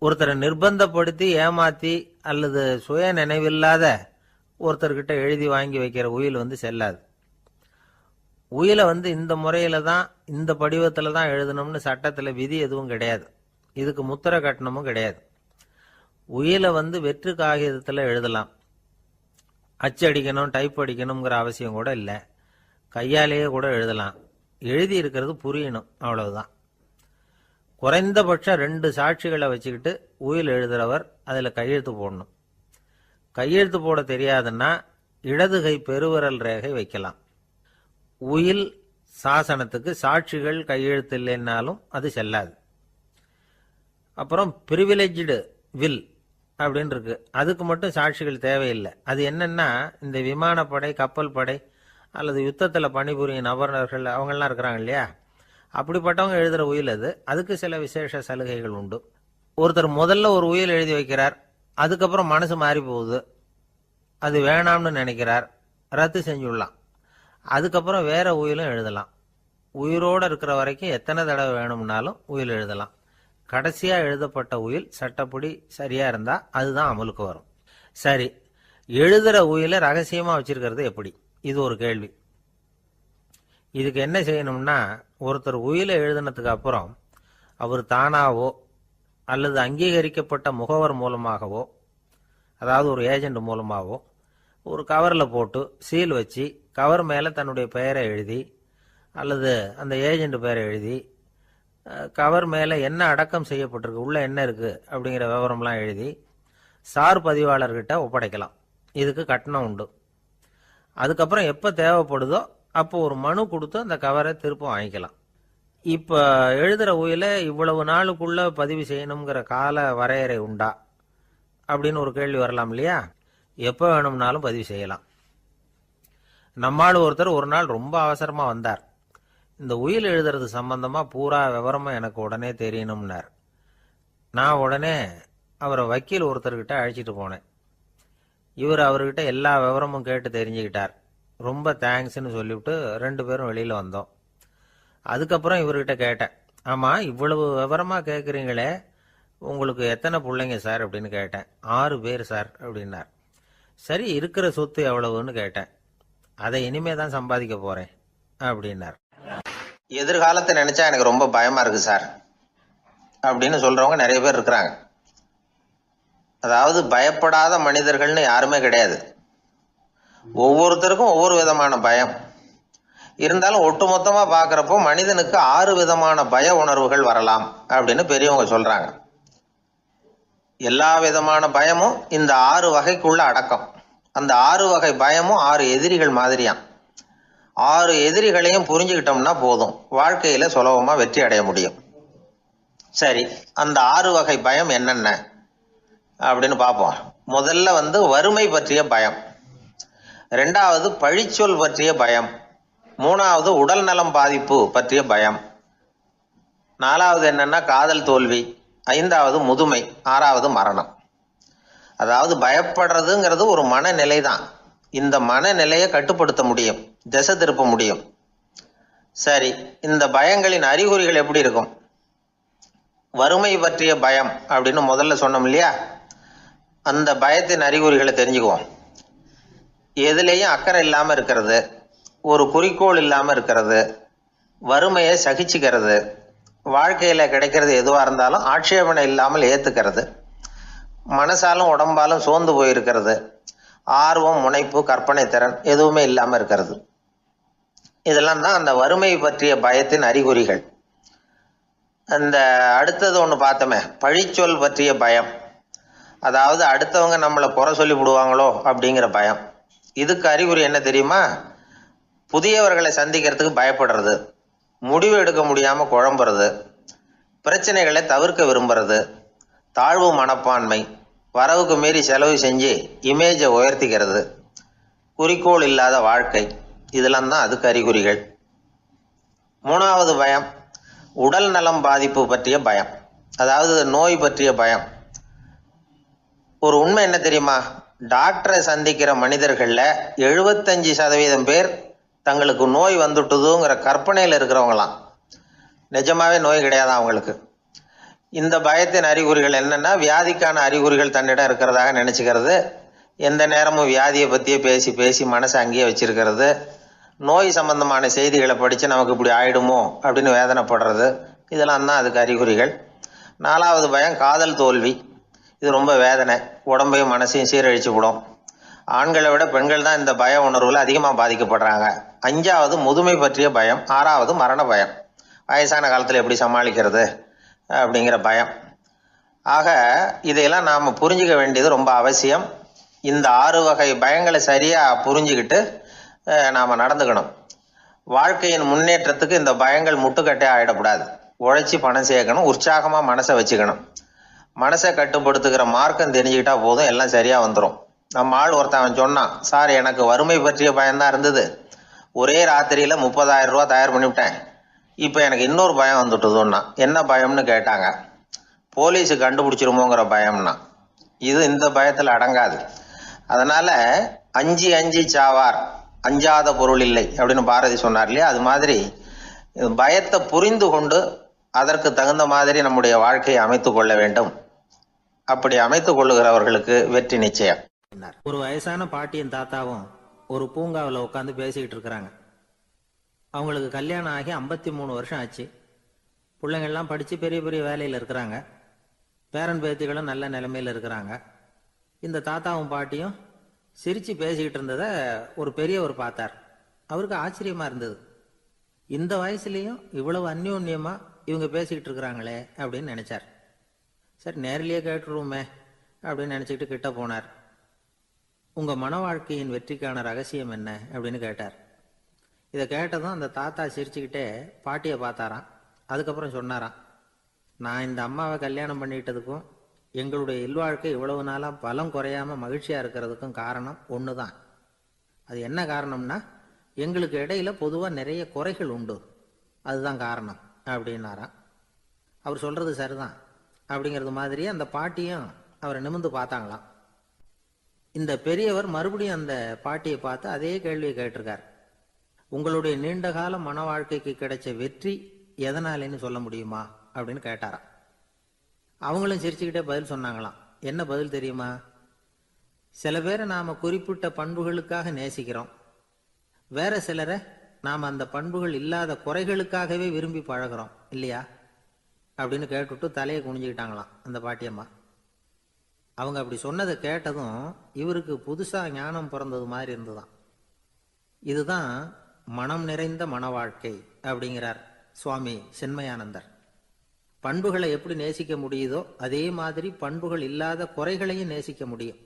ஒருத்தரை நிர்பந்தப்படுத்தி ஏமாத்தி அல்லது சுய நினைவில்லாத ஒருத்தர்கிட்ட எழுதி வாங்கி வைக்கிற உயில் வந்து செல்லாது. உயிலை வந்து இந்த முறையில் தான், இந்த படிவத்தில் தான் எழுதணும்னு சட்டத்தில் விதி எதுவும் கிடையாது. இதுக்கு முத்திரை கட்டணமும் கிடையாது. உயிலை வந்து வெற்று காகிதத்தில் எழுதலாம். அச்சடிக்கணும், டைப் அடிக்கணுங்கிற அவசியம் கூட இல்லை. கையாலேயே கூட எழுதலாம். எழுதி இருக்கிறது புரியணும், அவ்வளவுதான். குறைந்தபட்சம் 2 சாட்சிகளை வச்சுக்கிட்டு உயில் எழுதுறவர் அதில் கையெழுத்து போடணும். கையெழுத்து போட தெரியாதுன்னா இடது கை பெருவிரல் ரேகை வைக்கலாம். உயில் சாசனத்துக்கு சாட்சிகள் கையெழுத்து இல்லைன்னாலும் அது செல்லாது. அப்புறம் பிரிவிலேஜ்டு வில் அப்படின்னு இருக்கு. அதுக்கு மட்டும் சாட்சிகள் தேவையில்லை. அது என்னன்னா, இந்த விமானப்படை, கப்பல் படை அல்லது யுத்தத்தில் பணிபுரியும் நபர்கள் அவங்கெல்லாம் இருக்கிறாங்க இல்லையா, அப்படிப்பட்டவங்க எழுதுகிற உயில் அது. அதுக்கு சில விசேஷ சலுகைகள் உண்டு. ஒருத்தர் முதல்ல ஒரு உயில் எழுதி வைக்கிறார், அதுக்கப்புறம் மனசு மாறி போகுது, அது வேணாம்னு நினைக்கிறார், ரத்து செஞ்சுடலாம். அதுக்கப்புறம் வேற உயிலும் எழுதலாம். உயிரோடு இருக்கிற வரைக்கும் எத்தனை தடவை வேணும்னாலும் உயில் எழுதலாம். கடைசியா எழுதப்பட்ட உயில் சட்டப்படி சரியா இருந்தா அதுதான் அமலுக்கு வரும். சரி, எழுதுற உயிலை ரகசியமா வச்சிருக்கிறது எப்படி? இது ஒரு கேள்வி. இதுக்கு என்ன செய்யணும்னா, ஒருத்தர் உயிலை எழுதினதுக்கு அப்புறம் அவர் தானாவோ அல்லது அங்கீகரிக்கப்பட்ட முகவர் மூலமாகவோ, அதாவது ஒரு ஏஜென்ட் மூலமாகவோ, ஒரு கவரில் போட்டு சீல் வச்சு கவர் மேலே தன்னுடைய பெயரை எழுதி அல்லது அந்த ஏஜென்ட் பெயரை எழுதி கவர் மேலே என்ன அடக்கம் செய்யப்பட்டிருக்கு, உள்ள என்ன இருக்கு அப்படிங்கிற விவரம்லாம் எழுதி சார் பதிவாளர்கிட்ட ஒப்படைக்கலாம். இதுக்கு கட்டணம் உண்டு. அதுக்கப்புறம் எப்போ தேவைப்படுதோ அப்போ ஒரு மனு கொடுத்து அந்த கவரை திரும்ப வாங்கிக்கலாம். இப்போ எழுதுகிற உயில இவ்வளவு நாளுக்குள்ள பதிவு செய்யணுங்கிற கால வரையறை உண்டா அப்படின்னு ஒரு கேள்வி வரலாம் இல்லையா? எப்போ வேணும்னாலும் பதிவு செய்யலாம். நம்மால் ஒருத்தர் ஒரு நாள் ரொம்ப அவசரமாக வந்தார். இந்த உயில் எழுதுறது சம்பந்தமாக பூரா விவரமாக எனக்கு உடனே தெரியணும்னார். நான் உடனே அவரை வக்கீல் ஒருத்தர்கிட்ட அழைச்சிட்டு போனேன். இவர் அவர்கிட்ட எல்லா விவரமும் கேட்டு தெரிஞ்சுக்கிட்டார். ரொம்ப தேங்க்ஸ்ன்னு சொல்லிவிட்டு 2 பேரும் வெளியில் வந்தோம். அதுக்கப்புறம் இவர்கிட்ட கேட்டேன், ஆமாம் இவ்வளவு விவரமாக கேட்குறீங்களே, உங்களுக்கு எத்தனை பிள்ளைங்க சார் அப்படின்னு கேட்டேன். 6 பேர் சார் அப்படின்னார். சரி, இருக்கிற சொத்து எவ்வளவுன்னு கேட்டேன். அதை இனிமே தான் சம்பாதிக்க போறேன் அப்படின்னார். எதிர்காலத்தை நினைச்சா எனக்கு ரொம்ப பயமா இருக்கு சார் அப்படின்னு சொல்றவங்க நிறைய பேர் இருக்கிறாங்க. அதாவது பயப்படாத மனிதர்கள்னு யாருமே கிடையாது. ஒவ்வொருத்தருக்கும் ஒவ்வொரு விதமான பயம் இருந்தாலும் ஒட்டுமொத்தமா பார்க்கறப்போ மனிதனுக்கு 6 விதமான பய உணர்வுகள் வரலாம் அப்படின்னு பெரியவங்க சொல்றாங்க. எல்லா விதமான பயமும் இந்த 6 வகைக்குள்ள அடக்கம். அந்த 6 வகை பயமும் 6 எதிரிகள் மாதிரியாம். 6 எதிரிகளையும் புரிஞ்சுக்கிட்டோம்னா போதும், வாழ்க்கையில சுலபமா வெற்றி அடைய முடியும். சரி, அந்த 6 வகை பயம் என்னென்ன அப்படின்னு பார்ப்போம். முதல்ல வறுமை பற்றிய பயம், 2வது பழிச்சொல் பற்றிய பயம், 3வது உடல் நலம் பாதிப்பு பற்றிய பயம், 4வது என்னன்னா காதல் தோல்வி, 5வது முதுமை, 6வது மரணம். அதாவது பயப்படுறதுங்கிறது ஒரு மனநிலை தான். இந்த மனநிலையை கட்டுப்படுத்த முடியும், திசை திருப்ப முடியும். சரி, இந்த பயங்களின் அறிகுறிகள் எப்படி இருக்கும்? வறுமை பற்றிய பயம் அப்படின்னு முதல்ல சொன்னோம் இல்லையா, அந்த பயத்தின் அறிகுறிகளை தெரிஞ்சுக்குவோம். எதுலேயும் அக்கறை இல்லாமல் இருக்கிறது, ஒரு குறிக்கோள் இல்லாமல் இருக்கிறது, வறுமையை சகிச்சுக்கிறது, வாழ்க்கையில் கிடைக்கிறது எதுவாக இருந்தாலும் ஆட்சேபனை இல்லாமல் ஏற்றுக்கிறது, மனசாலும் உடம்பாலும் சோர்ந்து போயிருக்கிறது, ஆர்வம், முனைப்பு, கற்பனை திறன் எதுவுமே இல்லாமல் இருக்கிறது. இதெல்லாம் தான் அந்த வறுமை பற்றிய பயத்தின் அறிகுறிகள். அந்த அடுத்தது ஒன்று பார்த்தோமே, பழிச்சொல் பற்றிய பயம். அதாவது அடுத்தவங்க நம்மளை குறை சொல்லி விடுவாங்களோ அப்படிங்கிற பயம். இதுக்கு அறிகுறி என்ன தெரியுமா? புதியவர்களை சந்திக்கிறதுக்கு பயப்படுறது, முடிவு எடுக்க முடியாமல் குழம்புறது, பிரச்சனைகளை தவிர்க்க விரும்புறது, தாழ்வு மனப்பான்மை, வரவுக்கு மீறி செலவு செஞ்சு இமேஜை உயர்த்திக்கிறது, குறிக்கோள் இல்லாத வாழ்க்கை, இதெல்லாம் தான் அதுக்கு அறிகுறிகள். 3வது பயம் உடல் நலம் பாதிப்பு பற்றிய பயம், அதாவது நோய் பற்றிய பயம். ஒரு உண்மை என்ன தெரியுமா? டாக்டரை சந்திக்கிற மனிதர்களில் 75% பேர் தங்களுக்கு நோய் வந்துட்டுதுங்கிற கற்பனையில் இருக்கிறவங்களாம். நிஜமாவே நோய் கிடையாது அவங்களுக்கு. இந்த பயத்தின் அறிகுறிகள் என்னன்னா, வியாதிக்கான அறிகுறிகள் தன்னிடம் இருக்கிறதாக நினச்சிக்கிறது, எந்த நேரமும் வியாதியை பற்றியே பேசி பேசி மனசை அங்கேயே வச்சிருக்கிறது, நோய் சம்பந்தமான செய்திகளை படித்து நமக்கு இப்படி ஆயிடுமோ அப்படின்னு வேதனைப்படுறது, இதெல்லாம் தான் அதுக்கு அறிகுறிகள். 4வது பயம் காதல் தோல்வி. இது ரொம்ப வேதனை, உடம்பையும் மனசையும் சீரழிச்சு விடும். ஆண்களை விட பெண்கள் தான் இந்த பய உணர்வில் அதிகமாக பாதிக்கப்படுறாங்க. 5வது முதுமை பற்றிய பயம். 6வது மரண பயம், வயசான காலத்தில் எப்படி சமாளிக்கிறது அப்படிங்கிற பயம். ஆக இதையெல்லாம் நாம் புரிஞ்சிக்க வேண்டியது ரொம்ப அவசியம். இந்த 6 வகை பயங்களை சரியாக புரிஞ்சுக்கிட்டு நாம் நடந்துக்கணும். வாழ்க்கையின் முன்னேற்றத்துக்கு இந்த பயங்கள் முட்டுக்கட்டே ஆகிடக்கூடாது. உழைச்சி பணம் சேர்க்கணும், உற்சாகமாக மனசை வச்சுக்கணும். மனசை கட்டுப்படுத்துகிற மார்க்கம் தெரிஞ்சுக்கிட்டா போதும், எல்லாம் சரியாக வந்துடும். நம்ம ஆள் ஒருத்தன் சொன்னான், சார் எனக்கு வறுமை பற்றிய பயம்தான் இருந்தது, ஒரே ராத்திரியில் 30,000 ரூபா தயார் பண்ணிவிட்டேன், இப்போ எனக்கு இன்னொரு பயம் வந்துட்டுதுன்னா. என்ன பயம்னு கேட்டாங்க. போலீஸு கண்டுபிடிச்சிருமோங்கிற பயம்னா. இது இந்த பயத்தில் அடங்காது. அதனால் அஞ்சி அஞ்சி சாவார், அஞ்சாத பொருள் இல்லை அப்படின்னு பாரதி சொன்னார் இல்லையா, அது மாதிரி பயத்தை புரிந்து கொண்டு அதற்கு தகுந்த மாதிரி நம்முடைய வாழ்க்கையை அமைத்து கொள்ள வேண்டும். அப்படி அமைத்துக் கொள்ளுகிறவர்களுக்கு வெற்றி நிச்சயம். ஒரு வயசான பாட்டியும் தாத்தாவும் ஒரு பூங்காவில் உட்காந்து பேசிக்கிட்டு இருக்கிறாங்க. அவங்களுக்கு கல்யாணம் ஆகி 53 வருஷம் ஆச்சு. பிள்ளைங்கள்லாம் படித்து பெரிய பெரிய வேலையில் இருக்கிறாங்க. பேரன் பேத்திகளும் நல்ல நிலைமையில் இருக்கிறாங்க. இந்த தாத்தாவும் பாட்டியும் சிரித்து பேசிக்கிட்டு இருந்ததை ஒரு பெரியவர் பார்த்தார். அவருக்கு ஆச்சரியமாக இருந்தது. இந்த வயசுலேயும் இவ்வளவு அந்யோன்யமாக இவங்க பேசிக்கிட்டு இருக்கிறாங்களே அப்படின்னு நினச்சார். சரி, நேரிலேயே கேட்டுருவோமே அப்படின்னு நினச்சிக்கிட்டு கிட்ட போனார். உங்கள் மன வாழ்க்கையின் வெற்றிக்கான ரகசியம் என்ன அப்படின்னு கேட்டார். இதை கேட்டதும் அந்த தாத்தா சிரிச்சுக்கிட்டே பாட்டியை பார்த்தாராம். அதுக்கப்புறம் சொன்னாராம், நான் இந்த அம்மாவை கல்யாணம் பண்ணிக்கிட்டதுக்கும் எங்களுடைய இல்வாழ்க்கை இவ்வளவு நாளாக பலம் குறையாமல் மகிழ்ச்சியாக இருக்கிறதுக்கும் காரணம் ஒன்று தான். அது என்ன காரணம்னா, எங்களுக்கு இடையில பொதுவாக நிறைய குறைகள் உண்டு, அதுதான் காரணம் அப்படின்னாராம். அவர் சொல்கிறது சரிதான் அப்படிங்கிறது மாதிரியே அந்த பாட்டியும் அவரை நிமிர்ந்து பார்த்தாங்களாம். இந்த பெரியவர் மறுபடியும் அந்த பாட்டியை பார்த்து அதே கேள்வியை கேட்டிருக்கார். உங்களுடைய நீண்டகால மன வாழ்க்கைக்கு கிடைச்ச வெற்றி எதனாலேன்னு சொல்ல முடியுமா அப்படின்னு கேட்டாராம். அவங்களும் சிரிச்சுக்கிட்டே பதில் சொன்னாங்களாம். என்ன பதில் தெரியுமா? சில பேரை நாம் குறிப்பிட்ட பண்புகளுக்காக நேசிக்கிறோம், வேற சிலரை நாம் அந்த பண்புகள் இல்லாத குறைகளுக்காகவே விரும்பி பழகிறோம் இல்லையா அப்படின்னு கேட்டுவிட்டு தலையை குனிஞ்சுக்கிட்டாங்களாம் அந்த பாட்டியம்மா. அவங்க அப்படி சொன்னதை கேட்டதும் இவருக்கு புதுசாக ஞானம் பிறந்தது மாதிரி இருந்துதான். இதுதான் மனம் நிறைந்த மன வாழ்க்கை அப்படிங்கிறார் சுவாமி சின்மயானந்தர். பண்புகளை எப்படி நேசிக்க முடியுதோ அதே மாதிரி பண்புகள் இல்லாத குறைகளையும் நேசிக்க முடியும்.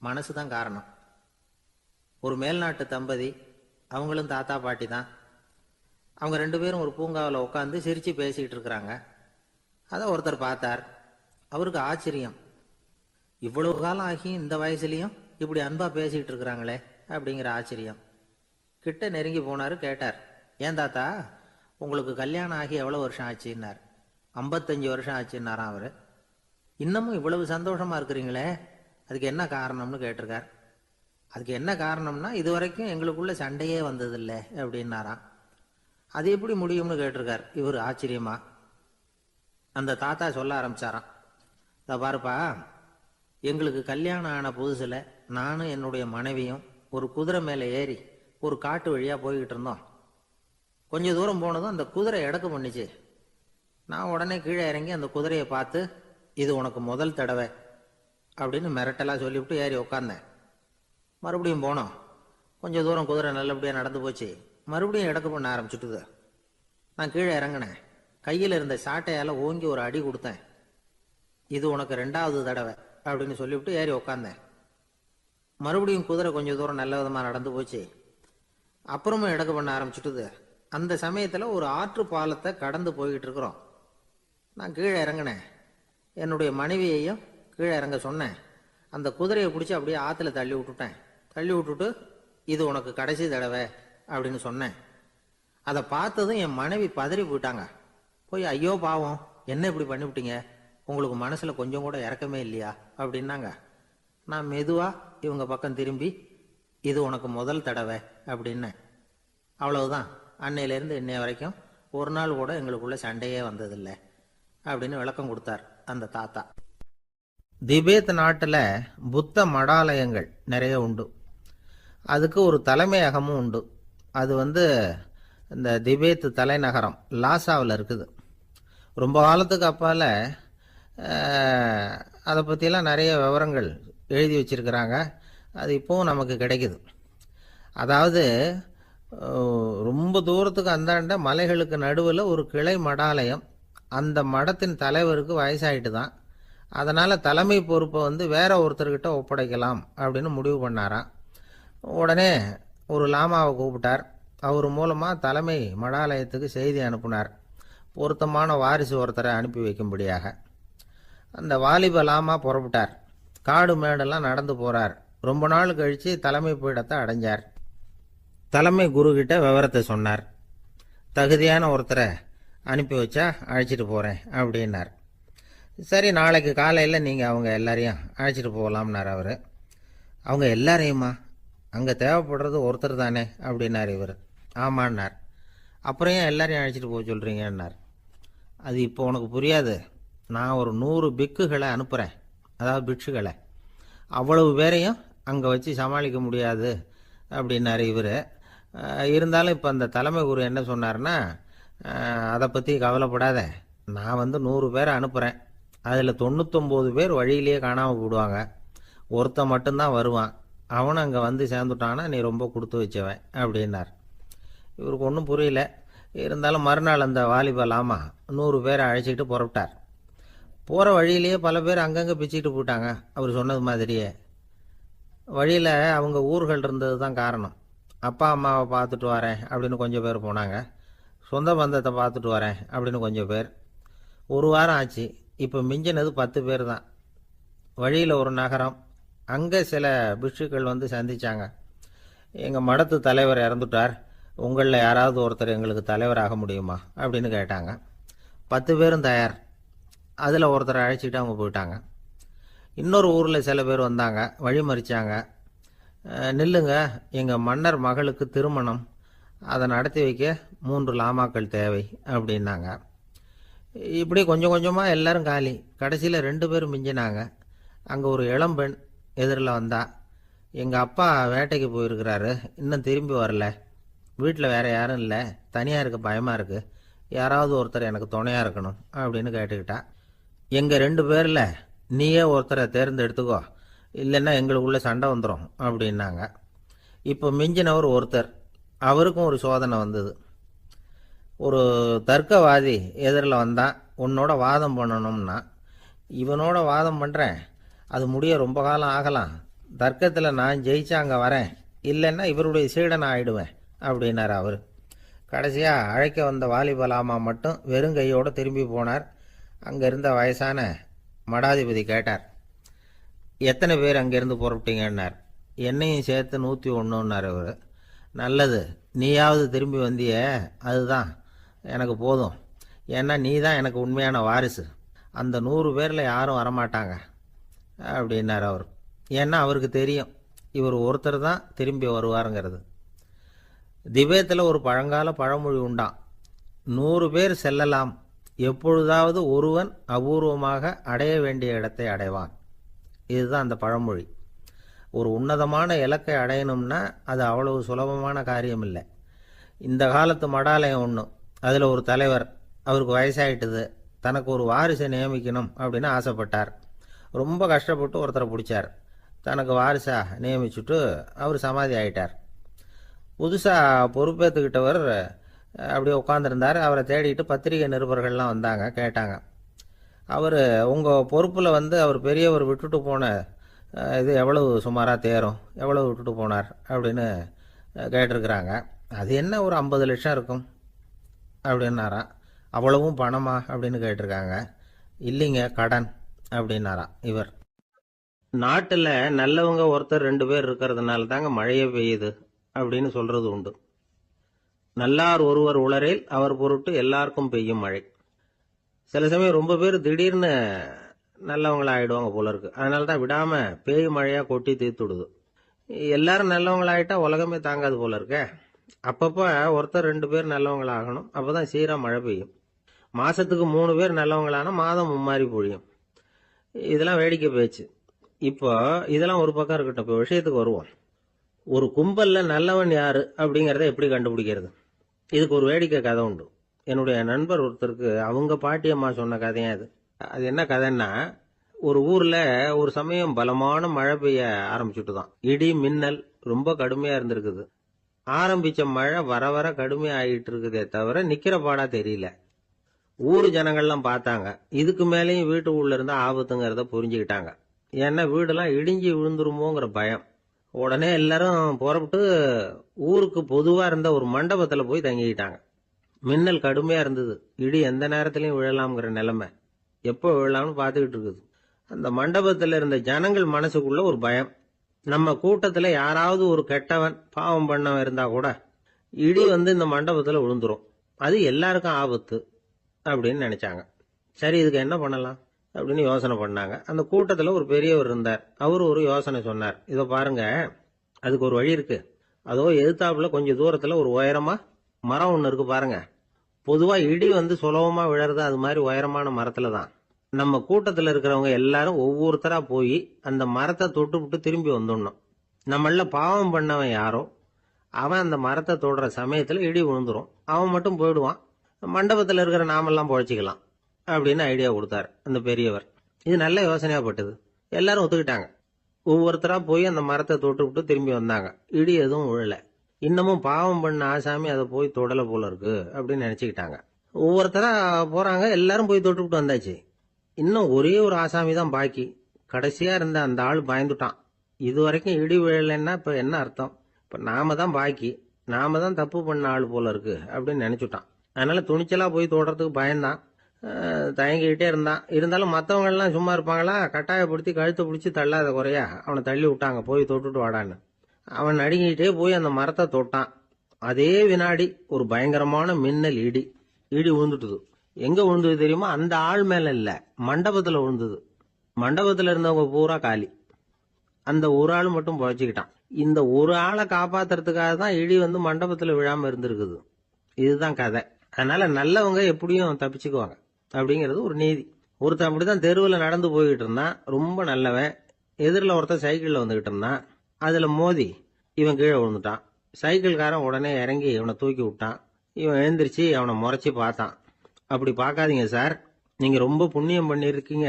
மனசு தான் காரணம். ஒரு மேல்நாட்டு தம்பதி, அவங்களும் தாத்தா பாட்டி தான். அவங்க 2 பேரும் ஒரு பூங்காவில் உட்காந்து சிரித்து பேசிகிட்டு இருக்கிறாங்க. அதை ஒருத்தர் பார்த்தார். அவருக்கு ஆச்சரியம், இவ்வளவு காலம் ஆகி இந்த வயசுலேயும் இப்படி அன்பாக பேசிகிட்டு இருக்கிறாங்களே அப்படிங்கிற ஆச்சரியம். கிட்ட நெருங்கி போனார். கேட்டார், ஏன் தாத்தா உங்களுக்கு கல்யாணம் ஆகி எவ்வளோ வருஷம் ஆச்சுன்னார். 55 வருஷம் ஆச்சுன்னாராம் அவர். இன்னமும் இவ்வளவு சந்தோஷமாக இருக்கிறீங்களே, அதுக்கு என்ன காரணம்னு கேட்டிருக்கார். அதுக்கு என்ன காரணம்னா, இது வரைக்கும் எங்களுக்குள்ள சண்டையே வந்ததில்லை அப்படின்னாராம். அது எப்படி முடியும்னு கேட்டிருக்கார் இவர் ஆச்சரியமா. அந்த தாத்தா சொல்ல ஆரம்பிச்சாராம், இதை பாருப்பா, எங்களுக்கு கல்யாணம் ஆன புதுசில் நானும் என்னுடைய மனைவியும் ஒரு குதிரை மேலே ஏறி ஒரு காட்டு வழியாக போய்கிட்டு இருந்தோம். கொஞ்சம் தூரம் போனதும் அந்த குதிரை எடக்கு பண்ணிச்சு. நான் உடனே கீழே இறங்கி அந்த குதிரையை பார்த்து, இது உனக்கு முதல் தடவை அப்படின்னு மிரட்டலாக சொல்லிவிட்டு ஏறி உக்காந்தேன். மறுபடியும் போனோம். கொஞ்சம் தூரம் குதிரை நல்லபடியாக நடந்து போச்சு. மறுபடியும் எடக்கு பண்ண ஆரம்பிச்சுட்டுது. நான் கீழே இறங்கினேன். கையில் இருந்த சாட்டையால் ஓங்கி ஒரு அடி கொடுத்தேன். இது உனக்கு 2வது தடவை அப்படின்னு சொல்லிவிட்டு ஏறி உக்காந்தேன். மறுபடியும் குதிரை கொஞ்சம் தூரம் நல்ல விதமாக நடந்து போச்சு. அப்புறமும் எடக்கு பண்ண ஆரம்பிச்சுட்டுது. அந்த சமயத்தில் ஒரு ஆற்று பாலத்தை கடந்து போய்கிட்டு இருக்கிறோம். நான் கீழே இறங்கினேன். என்னுடைய மனைவியையும் கீழே இறங்க சொன்னேன். அந்த குதிரையை பிடிச்சி அப்படியே ஆற்றுல தள்ளி விட்டுட்டேன். தள்ளி விட்டுட்டு, இது உனக்கு கடைசி தடவை அப்படின்னு சொன்னேன். அதை பார்த்ததும் என் மனைவி பதறி போயிட்டாங்க. போய், ஐயோ பாவம், என்ன இப்படி பண்ணிவிட்டீங்க, உங்களுக்கு மனசில் கொஞ்சம் கூட இறக்கமே இல்லையா அப்படின்னாங்க. நான் மெதுவாக இவங்க பக்கம் திரும்பி, இது உனக்கு முதல் தடவை அப்படின்னேன். அவ்வளவுதான். அன்னையிலேருந்து இன்னைய வரைக்கும் ஒரு நாள் கூட எங்களுக்குள்ள சண்டையே வந்ததில்லை அப்படின்னு விளக்கம் கொடுத்தார் அந்த தாத்தா. திபேத் நாட்டில் புத்த மடாலயங்கள் நிறைய உண்டு. அதுக்கு ஒரு தலைமையகமும் உண்டு. அது இந்த திபேத் தலைநகரம் லாசாவில் இருக்குது. ரொம்ப காலத்துக்கு அப்பால் அதை பற்றிலாம் நிறைய விவரங்கள் எழுதி வச்சிருக்கிறாங்க. அது இப்போவும் நமக்கு கிடைக்குது. அதாவது ரொம்ப தூரத்துக்கு அந்தாண்ட மலைகளுக்கு நடுவில் ஒரு கிளை மடாலயம். அந்த மடத்தின் தலைவருக்கு வயசாயிட்டு தான். அதனால் தலைமை பொறுப்பை வேற ஒருத்தர்கிட்ட ஒப்படைக்கலாம் அப்படின்னு முடிவு பண்ணாராம். உடனே ஒரு லாமாவை கூப்பிட்டார். அவர் மூலமாக தலைமை மடாலயத்துக்கு செய்தி அனுப்புனார், பொருத்தமான வாரிசு ஒருத்தரை அனுப்பி வைக்கும்படியாக. அந்த வாலிப லாமா புறப்பட்டார். காடு மேடெல்லாம் நடந்து போகிறார். ரொம்ப நாள் கழித்து தலைமை பீடத்தை அடைஞ்சார். தலைமை குருக்கிட்ட விவரத்தை சொன்னார். தகுதியான ஒருத்தரை அனுப்பி வச்சா அழைச்சிட்டு போகிறேன் அப்படின்னார். சரி, நாளைக்கு காலையில் நீங்கள் அவங்க எல்லாரையும் அழைச்சிட்டு போகலாம்னார் அவர். அவங்க எல்லாரையுமா? அங்கே தேவைப்படுறது ஒருத்தர் தானே அப்படின்னார் இவர். ஆமான்னார். அப்புறம் ஏன் எல்லாரையும் அழைச்சிட்டு போக சொல்கிறீங்கன்னார். அது இப்போ உனக்கு புரியாது. நான் ஒரு 100 பிக்குகளை அனுப்புகிறேன், அதாவது பிட்சுகளை. அவ்வளவு பேரையும் அங்கே வச்சு சமாளிக்க முடியாது அப்படின்னார் இவர். இருந்தாலும் இப்போ அந்த தலைமை குரு என்ன சொன்னார்னா, அதை பற்றி கவலைப்படாத, நான் 100 பேரை அனுப்புகிறேன். அதில் 99 பேர் வழியிலேயே காணாமல் போடுவாங்க. ஒருத்தன் மட்டும்தான் வருவான். அவனும் அங்கே சேர்ந்துட்டான்னா நீ ரொம்ப கொடுத்து வச்சவன் அப்படின்னார். இவருக்கு ஒன்றும் புரியல. இருந்தாலும் மறுநாள் அந்த வாலிப லாமா 100 பேரை அழைச்சிக்கிட்டு புறப்பட்டார். போகிற வழியிலேயே பல பேர் அங்கங்கே பிச்சுக்கிட்டு போயிட்டாங்க. அவர் சொன்னது மாதிரியே. வழியில் அவங்க ஊர்கள் இருந்தது தான் காரணம். அப்பா அம்மாவை பார்த்துட்டு வரேன் அப்படின்னு கொஞ்சம் பேர் போனாங்க. சொந்த பந்தத்தை பார்த்துட்டு வரேன் அப்படின்னு கொஞ்சம் பேர். ஒரு வாரம் ஆச்சு. இப்போ மிஞ்சினது 10 பேர் தான். வழியில் ஒரு நகரம். அங்கே சில பிட்சுக்கள் சந்திச்சாங்க. எங்கள் மடத்து தலைவர் இறந்துட்டார், உங்களில் யாராவது ஒருத்தர் எங்களுக்கு தலைவராக முடியுமா அப்படின்னு கேட்டாங்க. 10 பேரும் தயார். அதில் ஒருத்தரை அழைச்சிக்கிட்டு அவங்க போயிட்டாங்க. இன்னொரு ஊரில் சில பேர் வந்தாங்க, வழி மறிச்சாங்க. நில்லுங்க, எங்கள் மன்னர் மகளுக்கு திருமணம், அதை நடத்தி வைக்க 3 லாமாக்கள் தேவை அப்படின்னாங்க. இப்படி கொஞ்சம் கொஞ்சமாக எல்லாரும் காலி. கடைசியில் 2 பேரும் மிஞ்சினாங்க. அங்கே ஒரு இளம்பெண் எதிரில் வந்தா. எங்கள் அப்பா வேட்டைக்கு போயிருக்கிறாரு, இன்னும் திரும்பி வரல வீட்டில் வேற யாரும் இல்லை, தனியாக இருக்க பயமாக இருக்கு, யாராவது ஒருத்தர் எனக்கு துணையாக இருக்கணும் அப்படின்னு கேட்டுக்கிட்டா. எங்கள் 2 பேரில் நீயே ஒருத்தரை தேர்ந்தெடுத்துக்கோ, இல்லைன்னா எங்களுக்குள்ளே சண்டை வந்துடும் அப்படின்னாங்க. இப்போ மிஞ்சினவர் ஒருத்தர், அவருக்கும் ஒரு சோதனை வந்தது. ஒரு தர்க்கவாதி எதிரில் வந்தான், உன்னோட வாதம் பண்ணணும்னா. இவனோட வாதம் பண்ணுறேன், அது முடிய ரொம்ப காலம் ஆகலாம், தர்க்கத்தில் நான் ஜெயிச்சா அங்கே வரேன், இல்லைன்னா இவருடைய சீடனை ஆயிடுவேன் அப்படின்னார் அவர். கடைசியாக அழைக்க வந்த வாலிபலாமா மட்டும் வெறும் கையோடு திரும்பி போனார். அங்கே இருந்த வயசான மடாதிபதி கேட்டார், எத்தனை பேர் அங்கேருந்து புறப்பட்டீங்கன்னார். என்னையும் சேர்த்து 101ன்னார் அவர். நல்லது, நீயாவது திரும்பி வந்திய, அதுதான் எனக்கு போதும், ஏன்னா நீ தான் எனக்கு உண்மையான வாரிசு, அந்த 100 பேரில் யாரும் வரமாட்டாங்க அப்படின்னார் அவர். ஏன்னா அவருக்கு தெரியும் இவர் ஒருத்தர் தான் திரும்பி வருவாருங்கிறது. திபேத்தில் ஒரு பழங்கால பழமொழி உண்டாம், 100 பேர் செல்லலாம், எப்பொழுதாவது ஒருவன் அபூர்வமாக அடைய வேண்டிய இடத்தை அடைவான். இதுதான் அந்த பழமொழி. ஒரு உன்னதமான இலக்கை அடையணும்னா அது அவ்வளவு சுலபமான காரியம் இல்லை. இந்த காலத்து மடாலயம் ஒன்று, அதில் ஒரு தலைவர், அவருக்கு வயசாயிட்டுது, தனக்கு ஒரு வாரிசை நியமிக்கணும் அப்படின்னு ஆசைப்பட்டார். ரொம்ப கஷ்டப்பட்டு ஒருத்தரை பிடிச்சார், தனக்கு வாரிசாக நியமிச்சுட்டு அவர் சமாதி ஆயிட்டார். புதுசாக பொறுப்பேற்றுக்கிட்டவர் அப்படியே உட்காந்துருந்தார். அவரை தேடிட்டு பத்திரிகை நிருபர்கள்லாம் வந்தாங்க, கேட்டாங்க. அவர் உங்கள் பொறுப்பில் அவர் பெரியவர் விட்டுட்டு போன இது எவ்வளவு சுமாராக தேரும், எவ்வளவு விட்டுட்டு போனார் அப்படின்னு கேட்டிருக்கிறாங்க. அது என்ன ஒரு 50 லட்சம் இருக்கும் அப்படின்னாராம். அவ்வளவும் பணமா அப்படின்னு கேட்டிருக்காங்க. இல்லைங்க, கடன் அப்படின்னாராம் இவர். நாட்டில் நல்லவங்க ஒருத்தர் 2 பேர் இருக்கிறதுனால தாங்க மழையே பெய்யுது அப்படின்னு சொல்றது உண்டு. நல்லார் ஒருவர் உளரேல் அவர் பொருட்டு எல்லாருக்கும் பெய்யும் மழை. சில சமயம் ரொம்ப பேர் திடீர்னு நல்லவங்களா ஆயிடுவாங்க போல இருக்கு. அதனால தான் விடாம பேய் மழையா கொட்டி தீர்த்துடுது. எல்லாரும் நல்லவங்களாயிட்டா உலகமே தாங்காது போல இருக்க. அப்பப்ப ஒருத்தர் 2 பேர் நல்லவங்களாகணும், அப்பதான் சீரா மழை பெய்யும். மாசத்துக்கு 3 பேர் நல்லவங்களானா மாதம் மும்மாரி பொழியும். இதெல்லாம் வேடிக்கை பேச்சு. இப்போ இதெல்லாம் ஒரு பக்கம் இருக்கட்டும், இப்போ விஷயத்துக்கு வருவோம். ஒரு கும்பல்ல நல்லவன் யாரு அப்படிங்கறத எப்படி கண்டுபிடிக்கிறது? இதுக்கு ஒரு வேடிக்கை கதை உண்டு. என்னுடைய நண்பர் ஒருத்தருக்கு அவங்க பாட்டியம்மா சொன்ன கதையா அது. அது என்ன கதைன்னா, ஒரு ஊர்ல ஒரு சமயம் பலமான மழை பெய்ய ஆரம்பிச்சுட்டு தான். இடி மின்னல் ரொம்ப கடுமையா இருந்திருக்குது. ஆரம்பிச்ச மழை வர வர கடுமையா ஆகிட்டு இருக்குதே தவிர நிக்கிற பாடா தெரியல. ஊர் ஜனங்கள்லாம் பார்த்தாங்க. இதுக்கு மேலேயும் வீட்டு உள்ள இருந்தா ஆபத்துங்கிறத புரிஞ்சுக்கிட்டாங்க. ஏன்னா வீடெல்லாம் இடிஞ்சி விழுந்துருமோங்கிற பயம். உடனே எல்லாரும் புறப்பட்டு ஊருக்கு பொதுவா இருந்த ஒரு மண்டபத்துல போய் தங்கிக்கிட்டாங்க. மின்னல் கடுமையா இருந்தது, இடி எந்த நேரத்திலையும் விழலாம்ங்கிற நிலைமை. எப்போ விழலாம்னு பார்த்துக்கிட்டு இருக்குது. அந்த மண்டபத்தில் இருந்த ஜனங்கள் மனசுக்குள்ள ஒரு பயம். நம்ம கூட்டத்துல யாராவது ஒரு கெட்டவன் பாவம் பண்ணவன் இருந்தா கூட இடி இந்த மண்டபத்துல விழுந்துரும், அது எல்லாருக்கும் ஆபத்து அப்படின்னு நினைச்சாங்க. சரி, இதுக்கு என்ன பண்ணலாம் அப்படின்னு யோசனை பண்ணாங்க. அந்த கூட்டத்துல ஒரு பெரியவர் இருந்தார். அவரு ஒரு யோசனை சொன்னார். இதோ பாருங்க, அதுக்கு ஒரு வழி இருக்கு. அதோ எதிர்த்தாப்புல கொஞ்சம் தூரத்துல ஒரு உயரமா மரம் ஒண்ணு இருக்கு பாருங்க. பொதுவா இடி சுலபமா விழறது அது மாதிரி உயரமான மரத்துல தான். நம்ம கூட்டத்துல இருக்கிறவங்க எல்லாரும் ஒவ்வொருத்தரா போய் அந்த மரத்தை தொட்டு விட்டு திரும்பி வந்துடணும். நம்மள பாவம் பண்ணவன் யாரோ அவன் அந்த மரத்தை தொடுற சமயத்துல இடி விழுந்துரும், அவன் மட்டும் போயிடுவான், மண்டபத்துல இருக்கிற நாமெல்லாம் பொழைச்சிக்கலாம் அப்படின்னு ஐடியா கொடுத்தாரு அந்த பெரியவர். இது நல்ல யோசனையா பட்டது. எல்லாரும் ஒத்துக்கிட்டாங்க. ஒவ்வொருத்தரா போய் அந்த மரத்தை தொட்டு விட்டு திரும்பி வந்தாங்க. இடி எதுவும் விழல. இன்னமும் பாவம் பண்ண ஆசாமி அதை போய் தொடல போல இருக்கு அப்படின்னு நினைச்சுக்கிட்டாங்க. ஒவ்வொருத்தரா போறாங்க, எல்லாரும் போய் தொட்டு விட்டு வந்தாச்சு. இன்னும் ஒரே ஒரு ஆசாமி தான் பாக்கி. கடைசியா இருந்த அந்த ஆள் பயந்துட்டான். இது வரைக்கும் இடி விழலைன்னா இப்ப என்ன அர்த்தம்? இப்ப நாம தான் பாக்கி, நாம தான் தப்பு பண்ண ஆள் போல இருக்கு அப்படின்னு நினைச்சுட்டான். அதனால துணிச்சலா போய் தொடுறதுக்கு பயந்தான், தயங்கிக்கிட்டே இருந்தான். இருந்தாலும் மற்றவங்க எல்லாம் சும்மா இருப்பாங்களா? கட்டாயப்படுத்தி கழுத்தை பிடிச்சி தள்ளாத குறையா அவனை தள்ளி விட்டாங்க, போய் தொட்டுட்டு வாடான்னு. அவன் நடுங்கிட்டே போய் அந்த மரத்தை தொட்டான். அதே வினாடி ஒரு பயங்கரமான மின்னல் இடி விழுந்துட்டுது. எங்க விழுந்தது தெரியுமா? அந்த ஆள் மேல இல்ல, மண்டபத்துல விழுந்தது. மண்டபத்துல இருந்தவங்க பூரா காலி. அந்த ஒரு ஆள் மட்டும் பொழைச்சிக்கிட்டான். இந்த ஒரு ஆளை காப்பாத்துறதுக்காக தான் இடி மண்டபத்துல விழாம இருந்திருக்குது. இதுதான் கதை. அதனால நல்லவங்க எப்படியும் தப்பிச்சுக்குவாங்க அப்படிங்கிறது ஒரு நீதி. ஒருத்தன் அப்படிதான் தெருவில் நடந்து போய்கிட்டு இருந்தான், ரொம்ப நல்லவன். எதிரில் ஒருத்தன் சைக்கிள்ல வந்துகிட்டு இருந்தான். அதுல மோதி இவன் கீழே விழுந்துட்டான். சைக்கிள்காரன் உடனே இறங்கி இவனை தூக்கி விட்டான். இவன் எழுந்திரிச்சு அவனை முறைச்சி பார்த்தான். அப்படி பார்க்காதீங்க சார், நீங்கள் ரொம்ப புண்ணியம் பண்ணியிருக்கீங்க,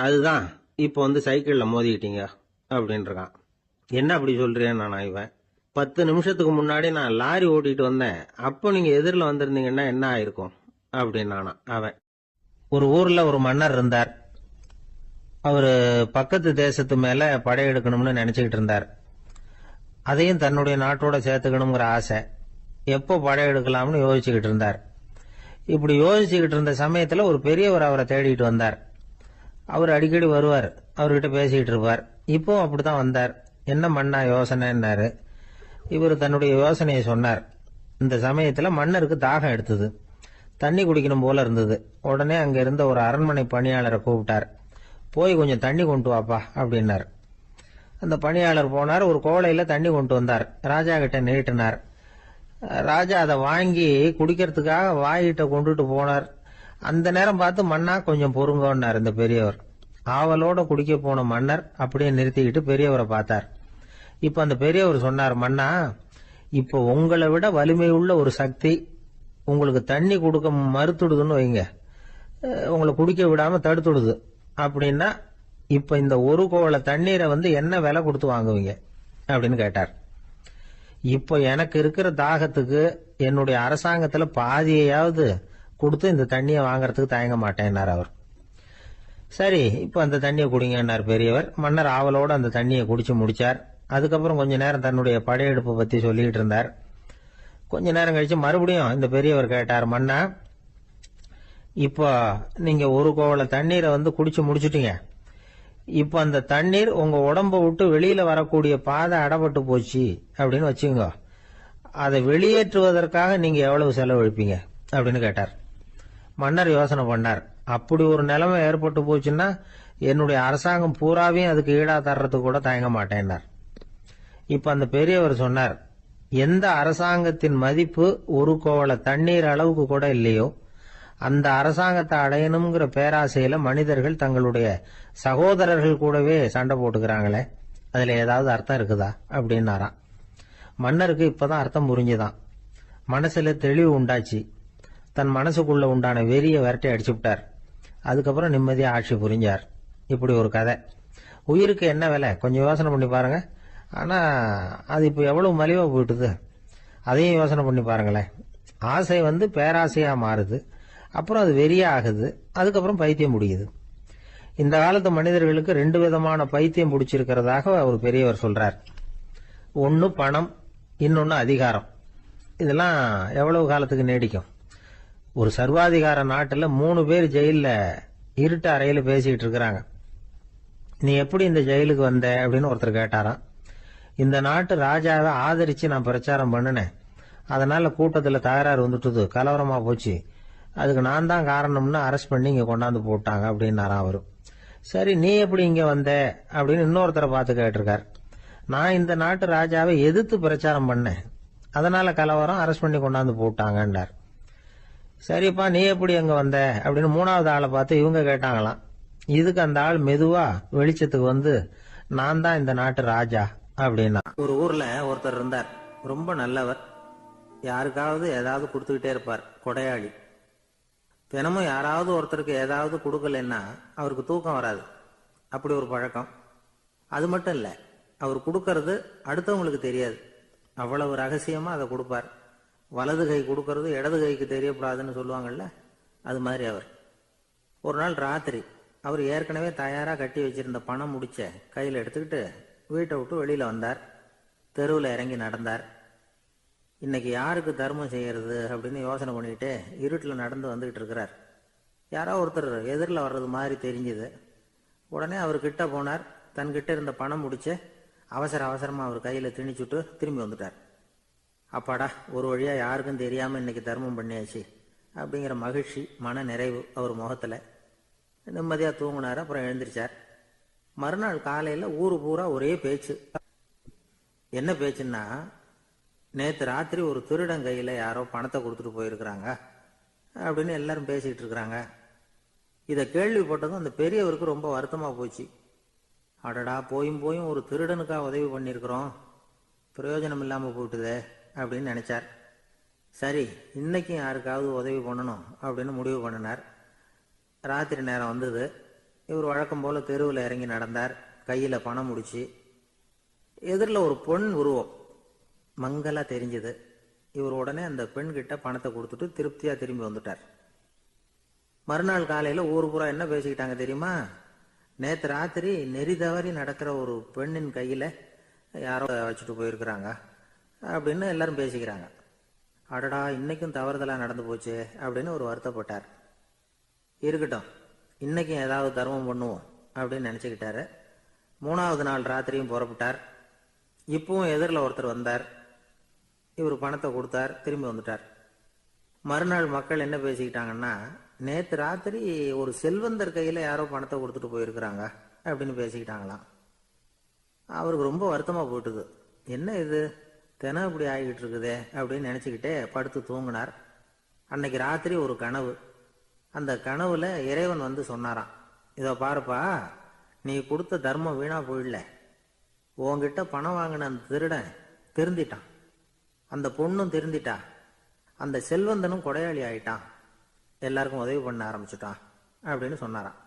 அதுதான் இப்போ வந்து சைக்கிளில் மோதிக்கிட்டீங்க அப்படின்றான். என்ன அப்படி சொல்கிறேன் நான்? இவன் 10 நிமிஷத்துக்கு முன்னாடி நான் லாரி ஓட்டிகிட்டு வந்தேன், அப்போ நீங்கள் எதிரில் வந்திருந்தீங்கன்னா என்ன ஆயிருக்கும் அப்படின்னானா அவன். ஒரு ஊரில் ஒரு மன்னர் இருந்தார். அவர் பக்கத்து தேசத்து மேலே படையெடுக்கணும்னு நினச்சிக்கிட்டு இருந்தார். அதையும் தன்னுடைய நாட்டோட சேர்த்துக்கணுங்கிற ஆசை. எப்போ படையெடுக்கலாம்னு யோசிச்சுக்கிட்டு இருந்தார். இப்படி யோசிச்சுக்கிட்டு இருந்த சமயத்தில் ஒரு பெரியவர் அவரை தேடிட்டு வந்தார். அவர் அடிக்கடி வருவார், அவர்கிட்ட பேசிக்கிட்டு இருப்பார். இப்போவும் அப்படித்தான் வந்தார். என்ன மன்னா யோசனைன்னாரு. இவர் தன்னுடைய யோசனையை சொன்னார். இந்த சமயத்தில் மன்னருக்கு தாகம் எடுத்தது, தண்ணி குடிக்கணும் போல இருந்தது. உடனே அங்கே இருந்த ஒரு அரண்மனை பணியாளரை கூப்பிட்டார். போய் கொஞ்சம் தண்ணி கொண்டு வாப்பா அப்படின்னார். அந்த பணியாளர் போனார், ஒரு கோலையில் தண்ணி கொண்டு வந்தார். ராஜா கிட்ட நீட்டினார். ராஜா அதை வாங்கி குடிக்கிறதுக்காக வாயிட்ட கொண்டுட்டு போனார். அந்த நேரம் பார்த்து மன்னா கொஞ்சம் பொறுங்கன்னார் இந்த பெரியவர். ஆவலோட குடிக்க போன மன்னர் அப்படியே நிறுத்திக்கிட்டு பெரியவரை பார்த்தார். இப்ப அந்த பெரியவர் சொன்னார், மன்னா, இப்போ உங்களை விட வலிமை உள்ள ஒரு சக்தி உங்களுக்கு தண்ணி கொடுக்க மறுத்துடுதுன்னு வைங்க, உங்களை குடிக்க விடாம தடுத்துடுது அப்படின்னா, இப்ப இந்த ஒரு கோவள தண்ணீரை வந்து என்ன விலை கொடுத்து வாங்குவீங்க அப்படின்னு கேட்டார். இப்போ எனக்கு இருக்கிற தாகத்துக்கு என்னுடைய அரசாங்கத்துல பாதியையாவது கொடுத்து இந்த தண்ணியை வாங்கறதுக்கு தயங்க மாட்டேன்னார் அவர். சரி, இப்போ அந்த தண்ணியை குடிங்கன்னார் பெரியவர். மன்னர் ஆவலோடு அந்த தண்ணியை குடிச்சு முடிச்சார். அதுக்கப்புறம் கொஞ்ச நேரம் தன்னுடைய படையெடுப்பை பத்தி சொல்லிக்கிட்டு இருந்தார். கொஞ்ச நேரம் கழிச்சு மறுபடியும் இந்த பெரியவர் கேட்டார், மன்னா, இப்போ நீங்க ஒரு கோவள தண்ணீரை வந்து குடிச்சு முடிச்சுட்டீங்க. இப்போ அந்த தண்ணீர் உங்க உடம்ப விட்டு வெளியில வரக்கூடிய பாதை அடப்பட்டு போச்சு அப்படின்னு வச்சுங்க, அதை வெளியேற்றுவதற்காக நீங்க எவ்வளவு செலவழிப்பீங்க அப்படின்னு கேட்டார். மன்னர் யோசனை பண்ணார். அப்படி ஒரு நிலைமை ஏற்பட்டு போச்சுன்னா என்னுடைய அரசாங்கம் பூராவையும் அதுக்கு ஈடா தர்றதுக்கு கூட தயங்க மாட்டேன்னார். இப்ப அந்த பெரியவர் சொன்னார், எந்த அரசாங்கத்தின் மதிப்பு ஒரு கோவள தண்ணீர் அளவுக்கு கூட இல்லையோ அந்த அரசாங்கத்தை அடையணுங்கிற பேராசையில மனிதர்கள் தங்களுடைய சகோதரர்கள் கூடவே சண்டை போட்டுக்கிறாங்களே, அதுல ஏதாவது அர்த்தம் இருக்குதா அப்படின்னாராம். மன்னருக்கு இப்பதான் அர்த்தம் புரிஞ்சுதான். மனசுல தெளிவு உண்டாச்சு. தன் மனசுக்குள்ள உண்டான வெறிய விரட்டி அடிச்சு விட்டார். அதுக்கப்புறம் நிம்மதியா ஆட்சி புரிஞ்சார். இப்படி ஒரு கதை. உயிருக்கு என்ன விலை கொஞ்சம் யோசனை பண்ணி பாருங்க. ஆனா அது இப்ப எவ்வளவு மலிவா போயிட்டுது, அதையும் யோசனை பண்ணி பாருங்களேன். ஆசை வந்து பேராசையா மாறுது, அப்புறம் அது வெறியா ஆகுது, அதுக்கப்புறம் பைத்தியம் முடியுது. இந்த காலத்து மனிதர்களுக்கு 2 விதமான பைத்தியம் பிடிச்சிருக்கிறதாக ஒரு பெரியவர் சொல்றார். ஒன்னு பணம், இன்னொன்னு அதிகாரம். இதெல்லாம் எவ்வளவு காலத்துக்கு நீடிக்கும்? ஒரு சர்வாதிகார நாட்டுல 3 பேர் ஜெயில இருட்டு அறையில பேசிக்கிட்டு இருக்கிறாங்க. நீ எப்படி இந்த ஜெயிலுக்கு வந்த அப்படின்னு ஒருத்தர் கேட்டாராம். இந்த நாட்டு ராஜாவை ஆதரிச்சு நான் பிரச்சாரம் பண்ணினேன், அதனால கூட்டத்துல தகராறு வந்துட்டுது, கலவரமா போச்சு, அதுக்கு நான் தான் காரணம்னு அரெஸ்ட் பண்ணி இங்க கொண்டாந்து போட்டாங்க அப்படின்னாராம் அவரு. சரி, நீ எப்படி இங்க வந்த அப்படின்னு இன்னொருத்தரை பார்த்து கேட்டிருக்கார். நான் இந்த நாட்டு ராஜாவை எதிர்த்து பிரச்சாரம் பண்ணேன், அதனால கலவரம், அரெஸ்ட் பண்ணி கொண்டாந்து போட்டாங்கன்னார். சரிப்பா, நீ எப்படி அங்க வந்த அப்படின்னு 3வது ஆளை பார்த்து இவங்க கேட்டாங்களாம். இதுக்கு அந்த ஆள் மெதுவா வெளிச்சத்துக்கு வந்து, நான் தான் இந்த நாட்டு ராஜா அப்படின்னா. ஒரு ஊர்ல ஒருத்தர் இருந்தார், ரொம்ப நல்லவர். யாருக்காவது ஏதாவது கொடுத்துக்கிட்டே இருப்பார், கொடையாளி. தினமும் யாராவது ஒருத்தருக்கு ஏதாவது கொடுக்கலன்னா அவருக்கு தூக்கம் வராது, அப்படி ஒரு பழக்கம். அது மட்டும் இல்ல, அவர் கொடுக்கறது அடுத்தவங்களுக்கு தெரியாது, அவ்வளவு ரகசியமா அதை கொடுப்பார். வலது கை கொடுக்கறது இடது கைக்கு தெரியக்கூடாதுன்னு சொல்லுவாங்கல்ல, அது மாதிரி அவர். ஒரு நாள் ராத்திரி அவர் ஏற்கனவே தயாரா கட்டி வச்சிருந்த பணம் முடிச்ச கையில் எடுத்துக்கிட்டு வீட்டை விட்டு வெளியில வந்தார். தெருவில் இறங்கி நடந்தார். இன்னைக்கு யாருக்கு தர்மம் செய்யறது அப்படின்னு யோசனை பண்ணிட்டு இருட்டில் நடந்து வந்துகிட்டு இருக்கிறார். யாரோ ஒருத்தர் எதிரில் வர்றது மாதிரி தெரிஞ்சுது. உடனே அவர் கிட்ட போனார். தன்கிட்ட இருந்த பணம் முடிச்ச அவசரமா அவர் கையில திணிச்சுட்டு திரும்பி வந்துட்டார். அப்பாடா, ஒரு வழியா யாருக்கும் தெரியாம இன்னைக்கு தர்மம் பண்ணியாச்சு அப்படிங்கிற மகிழ்ச்சி, மன நிறைவு அவர் முகத்துல. நிம்மதியா தூங்கினார். அப்புறம் எழுந்திரிச்சார். மறுநாள் காலையில ஊரு பூரா ஒரே பேச்சு. என்ன பேச்சுன்னா, நேத்து ராத்திரி ஒரு திருடன் கையில யாரோ பணத்தை கொடுத்துட்டு போயிருக்கிறாங்க அப்படின்னு எல்லாரும் பேசிக்கிட்டு இருக்கிறாங்க. இதை கேள்விப்பட்டதும் அந்த பெரியவருக்கு ரொம்ப வருத்தமா போச்சு. அடடா, போயும் ஒரு திருடனுக்கா உதவி பண்ணியிருக்கிறோம், பிரயோஜனம் இல்லாமல் போயிட்டுதே அப்படின்னு நினச்சார். சரி, இன்றைக்கும் யாருக்காவது உதவி பண்ணணும் அப்படின்னு முடிவு பண்ணினார். ராத்திரி நேரம் வந்தது. இவர் வழக்கம் போல் தெருவில் இறங்கி நடந்தார். கையில் பணம் முடிச்சு. எதிரில் ஒரு பொன் உருவம் மங்கலாக தெரிஞ்சது. இவர் உடனே அந்த பெண்கிட்ட பணத்தை கொடுத்துட்டு திருப்தியாக திரும்பி வந்துட்டார். மறுநாள் காலையில் ஊர் பூரா என்ன பேசிக்கிட்டாங்க தெரியுமா? நேற்று ராத்திரி நெறி தவறி நடக்கிற ஒரு பெண்ணின் கையில் யாரோ வச்சுட்டு போயிருக்கிறாங்க அப்படின்னு எல்லாரும் பேசிக்கிறாங்க. அடடா, இன்னைக்கும் தவறுதலாக நடந்து போச்சு அப்படின்னு ஒரு வருத்தப்பட்டார். இருக்கட்டும், இன்னைக்கும் ஏதாவது தர்மம் பண்ணுவோம் அப்படின்னு நினச்சிக்கிட்டாரு. 3வது நாள் ராத்திரியும் புறப்பட்டார். இப்பவும் எதிரில் ஒருத்தர் வந்தார். இவர் பணத்தை கொடுத்தார், திரும்பி வந்துட்டார். மறுநாள் மக்கள் என்ன பேசிக்கிட்டாங்கன்னா, நேற்று ராத்திரி ஒரு செல்வந்தர் கையில் யாரோ பணத்தை கொடுத்துட்டு போயிருக்கிறாங்க அப்படின்னு பேசிக்கிட்டாங்களாம். அவருக்கு ரொம்ப வருத்தமாக போயிட்டுது. என்ன இது தினம் இப்படி ஆகிக்கிட்டு இருக்குதே அப்படின்னு நினச்சிக்கிட்டே படுத்து தூங்கினார். அன்னைக்கு ராத்திரி ஒரு கனவு. அந்த கனவுல இறைவன் வந்து சொன்னாராம், இதோ பாருப்பா, நீ கொடுத்த தர்மம் வீணா போயிடல. உன்கிட்ட பணம் வாங்கின அந்த திருடன் திருந்திட்டான், அந்த பொண்ணும் திருந்திட்டா, அந்த செல்வந்தனும் கொடையாளி ஆயிட்டான், எல்லாருக்கும் உதவி பண்ண ஆரம்பிச்சுட்டான் அப்படின்னு சொன்னாராம்.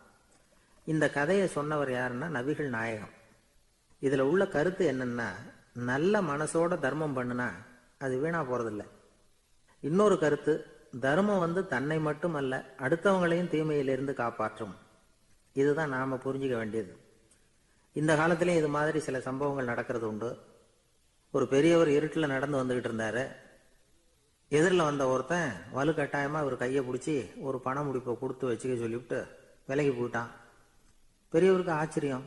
இந்த கதையை சொன்னவர் யாருன்னா நபிகள் நாயகம். இதில் உள்ள கருத்து என்னன்னா, நல்ல மனசோட தர்மம் பண்ணுனா அது வீணா போறதில்லை. இன்னொரு கருத்து, தர்மம் வந்து தன்னை மட்டும் அல்ல, அடுத்தவங்களையும் தீமையிலிருந்து காப்பாற்றும். இதுதான் நாம புரிஞ்சுக்க வேண்டியது. இந்த காலத்திலையும் இது மாதிரி சில சம்பவங்கள் நடக்கிறது உண்டு. ஒரு பெரியவர் இருட்டில் நடந்து வந்துகிட்டு இருந்தாரு. எதிரில் வந்த ஒருத்தன் வலுக்கட்டாயமாக இவர் கையை பிடிச்சி ஒரு பண முடிப்பை கொடுத்து வச்சுக்க சொல்லிவிட்டு விலகி போயிட்டான். பெரியவருக்கு ஆச்சரியம்.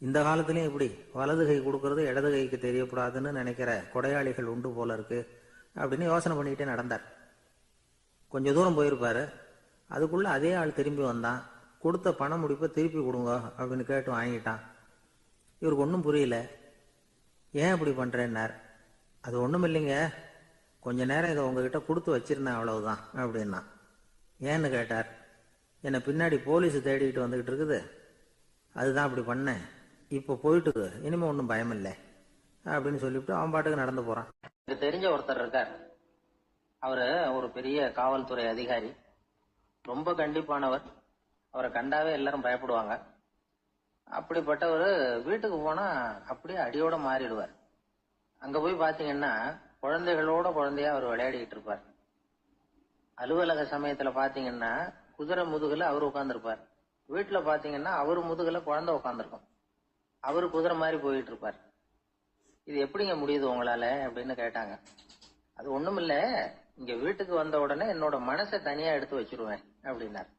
இந்த காலத்துலேயும் இப்படி வலது கை கொடுக்கறது இடது கைக்கு தெரியக்கூடாதுன்னு நினைக்கிற கொடையாளிகள் உண்டு போல இருக்கு அப்படின்னு யோசனை பண்ணிக்கிட்டே நடந்தார். கொஞ்சம் தூரம் போயிருப்பாரு. அதுக்குள்ளே அதே ஆள் திரும்பி வந்தான். கொடுத்த பண முடிப்பை திருப்பி கொடுங்க அப்படின்னு கேட்டு வாங்கிட்டான். இவருக்கு ஒன்றும் புரியல. ஏன் இப்படி பண்ணுறேன்னார். அது ஒன்றும் இல்லைங்க, கொஞ்ச நேரம் இதை உங்ககிட்ட கொடுத்து வச்சிருந்தேன், அவ்வளவுதான் அப்படின்னா. ஏன்னு கேட்டார். என்னை பின்னாடி போலீஸ் தேடிக்கிட்டு வந்துக்கிட்டு இருக்குது, அதுதான் அப்படி பண்ணேன், இப்போ போயிட்டுது, இனிமேல் ஒன்றும் பயம் இல்லை அப்படின்னு சொல்லிவிட்டு அவன் பாட்டுக்கு நடந்து போகிறான். எனக்கு தெரிஞ்ச ஒருத்தர் இருக்கார். அவர் ஒரு பெரிய காவல்துறை அதிகாரி, ரொம்ப கண்டிப்பானவர். அவரை கண்டாவே எல்லாரும் பயப்படுவாங்க. அப்படிப்பட்டவர் வீட்டுக்கு போனால் அப்படியே அடியோட மாறிடுவார். அங்கே போய் பார்த்தீங்கன்னா குழந்தைகளோட குழந்தையா அவர் விளையாடிக்கிட்டு இருப்பார். அலுவலக சமயத்தில் பார்த்தீங்கன்னா குதிரை முதுகில் அவர் உட்காந்துருப்பார். வீட்டில் பார்த்தீங்கன்னா அவர் முதுகில் குழந்தை உட்காந்துருக்கும். அவர் குதிரை மாதிரி போயிட்டு இருப்பார். இது எப்படிங்க முடியுது உங்களால அப்படின்னு கேட்டாங்க. அது ஒன்றும் இல்லை, இங்கே வீட்டுக்கு வந்த உடனே என்னோட மனசை தனியாக எடுத்து வச்சிருவேன் அப்படின்னார்.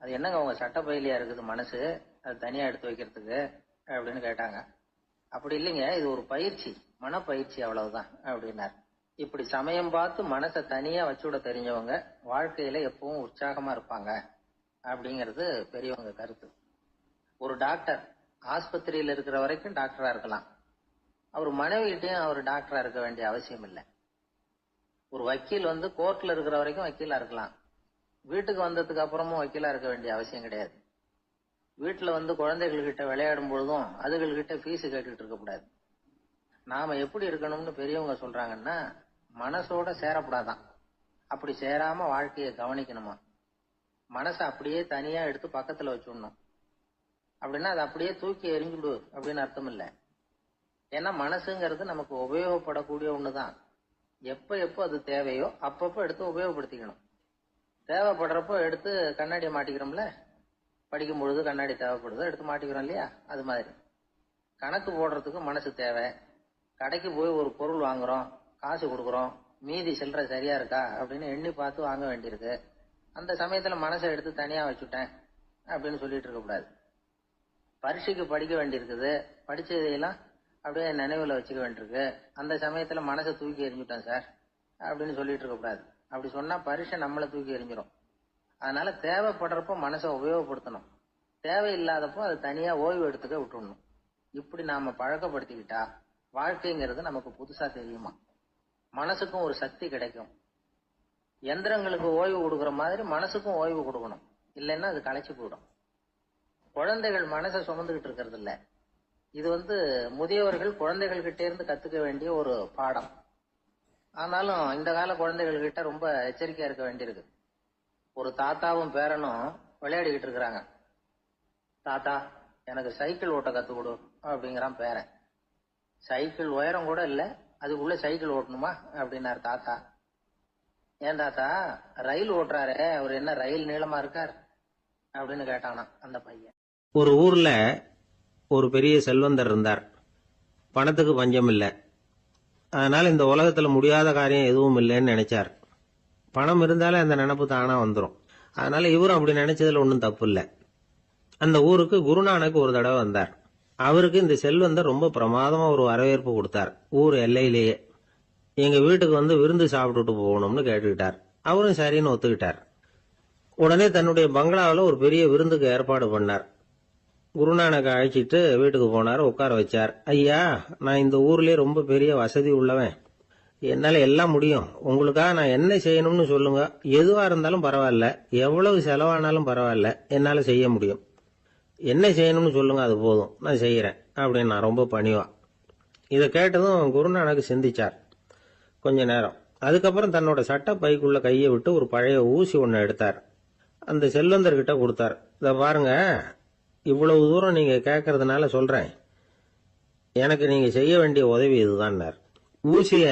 அது என்னங்க உங்க சட்டப்பயிலியா இருக்குது மனசு, அது தனியா எடுத்து வைக்கிறதுக்கு அப்படின்னு கேட்டாங்க. அப்படி இல்லைங்க, இது ஒரு பயிற்சி, மனப்பயிற்சி, அவ்வளவுதான் அப்படின்னார். இப்படி சமயம் பார்த்து மனசை தனியா வச்சுவிட தெரிஞ்சவங்க வாழ்க்கையில எப்பவும் உற்சாகமா இருப்பாங்க அப்படிங்கிறது பெரியவங்க கருத்து. ஒரு டாக்டர் ஆஸ்பத்திரியில் இருக்கிற வரைக்கும் டாக்டரா இருக்கலாம். அவர் மனைவிகிட்டையும் அவர் டாக்டரா இருக்க வேண்டிய அவசியம் இல்லை. ஒரு வக்கீல் வந்து கோர்ட்ல இருக்கிற வரைக்கும் வக்கீலா இருக்கலாம். வீட்டுக்கு வந்ததுக்கு அப்புறமும் வக்கீலா இருக்க வேண்டிய அவசியம் கிடையாது. வீட்டுல வந்து குழந்தைகள்கிட்ட விளையாடும் பொழுதும் அதுகள்கிட்ட ஃபீஸ் கேட்டுட்டு இருக்க கூடாது. நாம எப்படி இருக்கணும்னு பெரியவங்க சொல்றாங்கன்னா, மனசோட சேரக்கூடாதான். அப்படி சேராம வாழ்க்கையை கவனிக்கணுமா. மனசை அப்படியே தனியா எடுத்து பக்கத்துல வச்சுடணும். அப்படின்னா அதை அப்படியே தூக்கி எறிஞ்சுடு அப்படின்னு அர்த்தம் இல்லை. ஏன்னா மனசுங்கிறது நமக்கு உபயோகப்படக்கூடிய ஒண்ணுதான். எப்போ அது தேவையோ அப்பப்போ எடுத்து உபயோகப்படுத்திக்கணும். தேவைப்படுறப்போ எடுத்து கண்ணாடியை மாட்டிக்கிறோம்ல, படிக்கும் பொழுது கண்ணாடி தேவைப்படுதோ எடுத்து மாட்டிக்கிறோம் இல்லையா, அது மாதிரி கணக்கு போடுறதுக்கு மனசு தேவை. கடைக்கு போய் ஒரு பொருள் வாங்குறோம், காசு கொடுக்குறோம், மீதி சில்லறை சரியா இருக்கா அப்படின்னு எண்ணி பார்த்து வாங்க வேண்டியிருக்கு. அந்த சமயத்துல மனசை எடுத்து தனியா வச்சுட்டேன் அப்படின்னு சொல்லிட்டு இருக்கக்கூடாது. பரீட்சைக்கு படிக்க வேண்டியிருக்குது, படிச்சதையெல்லாம் அப்படியே நினைவுல வச்சுக்க வேண்டியிருக்கு, அந்த சமயத்துல மனசை தூக்கி எறிஞ்சுட்டேன் சார் அப்படின்னு சொல்லிட்டு இருக்கக்கூடாது. அப்படி சொன்னா பரீட்சை நம்மளை தூக்கி எறிஞ்சிடும். அதனால தேவைப்படுறப்போ மனசை உபயோகப்படுத்தணும், தேவையில்லாதப்போ அது தனியா ஓய்வு எடுத்துக்க விட்டுடணும். இப்படி நாம பழக்கப்படுத்திக்கிட்டா வாழ்க்கைங்கிறது நமக்கு புதுசா தெரியுமா. மனசுக்கும் ஒரு சக்தி கிடைக்கும். எந்திரங்களுக்கு ஓய்வு கொடுக்குற மாதிரி மனசுக்கும் ஓய்வு கொடுக்கணும், இல்லைன்னா அது களைச்சு போயிடும். குழந்தைகள் மனசை சுமந்துகிட்டு இருக்கிறது இல்ல, இது முதியவர்கள் குழந்தைகள் கிட்ட இருந்து கத்துக்க வேண்டிய ஒரு பாடம். ஆனாலும் இந்த கால குழந்தைகள் கிட்ட ரொம்ப எச்சரிக்கையா இருக்க வேண்டியிருக்கு. ஒரு தாத்தாவும் பேரனும் விளையாடிக்கிட்டு இருக்கிறாங்க. தாத்தா, எனக்கு சைக்கிள் ஓட்ட கத்து கொடு அப்படிங்கிறான் பேரன். சைக்கிள் உயரம் கூட இல்ல, அதுக்குள்ள சைக்கிள் ஓட்டணுமா அப்படின்னாரு தாத்தா. ஏன் தாத்தா, ரயில் ஓட்டுறாரு, அவர் என்ன ரயில் நீளமா இருக்கார் அப்படின்னு கேட்டானா அந்த பையன். ஒரு ஊர்ல ஒரு பெரிய செல்வந்தர் இருந்தார். பணத்துக்கு பஞ்சம் இல்லை. அதனால இந்த உலகத்துல முடியாத காரியம் எதுவும் இல்லைன்னு நினைச்சார். பணம் இருந்தாலே அந்த நினைப்பு தானா வந்துடும். அதனால இவரும் அப்படி நினைச்சதுல ஒன்றும் தப்பு இல்லை. அந்த ஊருக்கு குருநானக் ஒரு தடவை வந்தார். அவருக்கு இந்த செல்வந்தர் ரொம்ப பிரமாதமா ஒரு வரவேற்பு கொடுத்தார். ஊர் எல்லையிலேயே எங்க வீட்டுக்கு விருந்து சாப்பிட்டுட்டு போகணும்னு கேட்டுக்கிட்டார். அவரும் சரின்னு ஒத்துக்கிட்டார். உடனே தன்னுடைய பங்களாவில் ஒரு பெரிய விருந்துக்கு ஏற்பாடு பண்ணார். குருநானக் அழைச்சிட்டு வீட்டுக்கு போனார், உட்கார வச்சார். ஐயா, நான் இந்த ஊர்லயே ரொம்ப பெரிய வசதி உள்ளவன், என்னால எல்லாம் முடியும். உங்களுக்காக நான் என்ன செய்யணும்னு சொல்லுங்க, எதுவா இருந்தாலும் பரவாயில்ல, எவ்வளவு செலவானாலும் பரவாயில்ல, என்னால செய்ய முடியும். என்ன செய்யணும்னு சொல்லுங்க, அது போதும், நான் செய்யறேன் அப்படின்னு நான் ரொம்ப பணிவா. இதை கேட்டதும் குருநானக் சிந்திச்சார் கொஞ்ச நேரம். அதுக்கப்புறம் தன்னோட சட்ட பைக்குள்ள கையை விட்டு ஒரு பழைய ஊசி ஒன்று எடுத்தார். அந்த செல்வந்தர்கிட்ட கொடுத்தார். இதை பாருங்க, இவ்வளவு தூரம் நீங்க கேட்கறதுனால சொல்றேன், எனக்கு நீங்க செய்ய வேண்டிய உதவி இதுதான். ஊசிய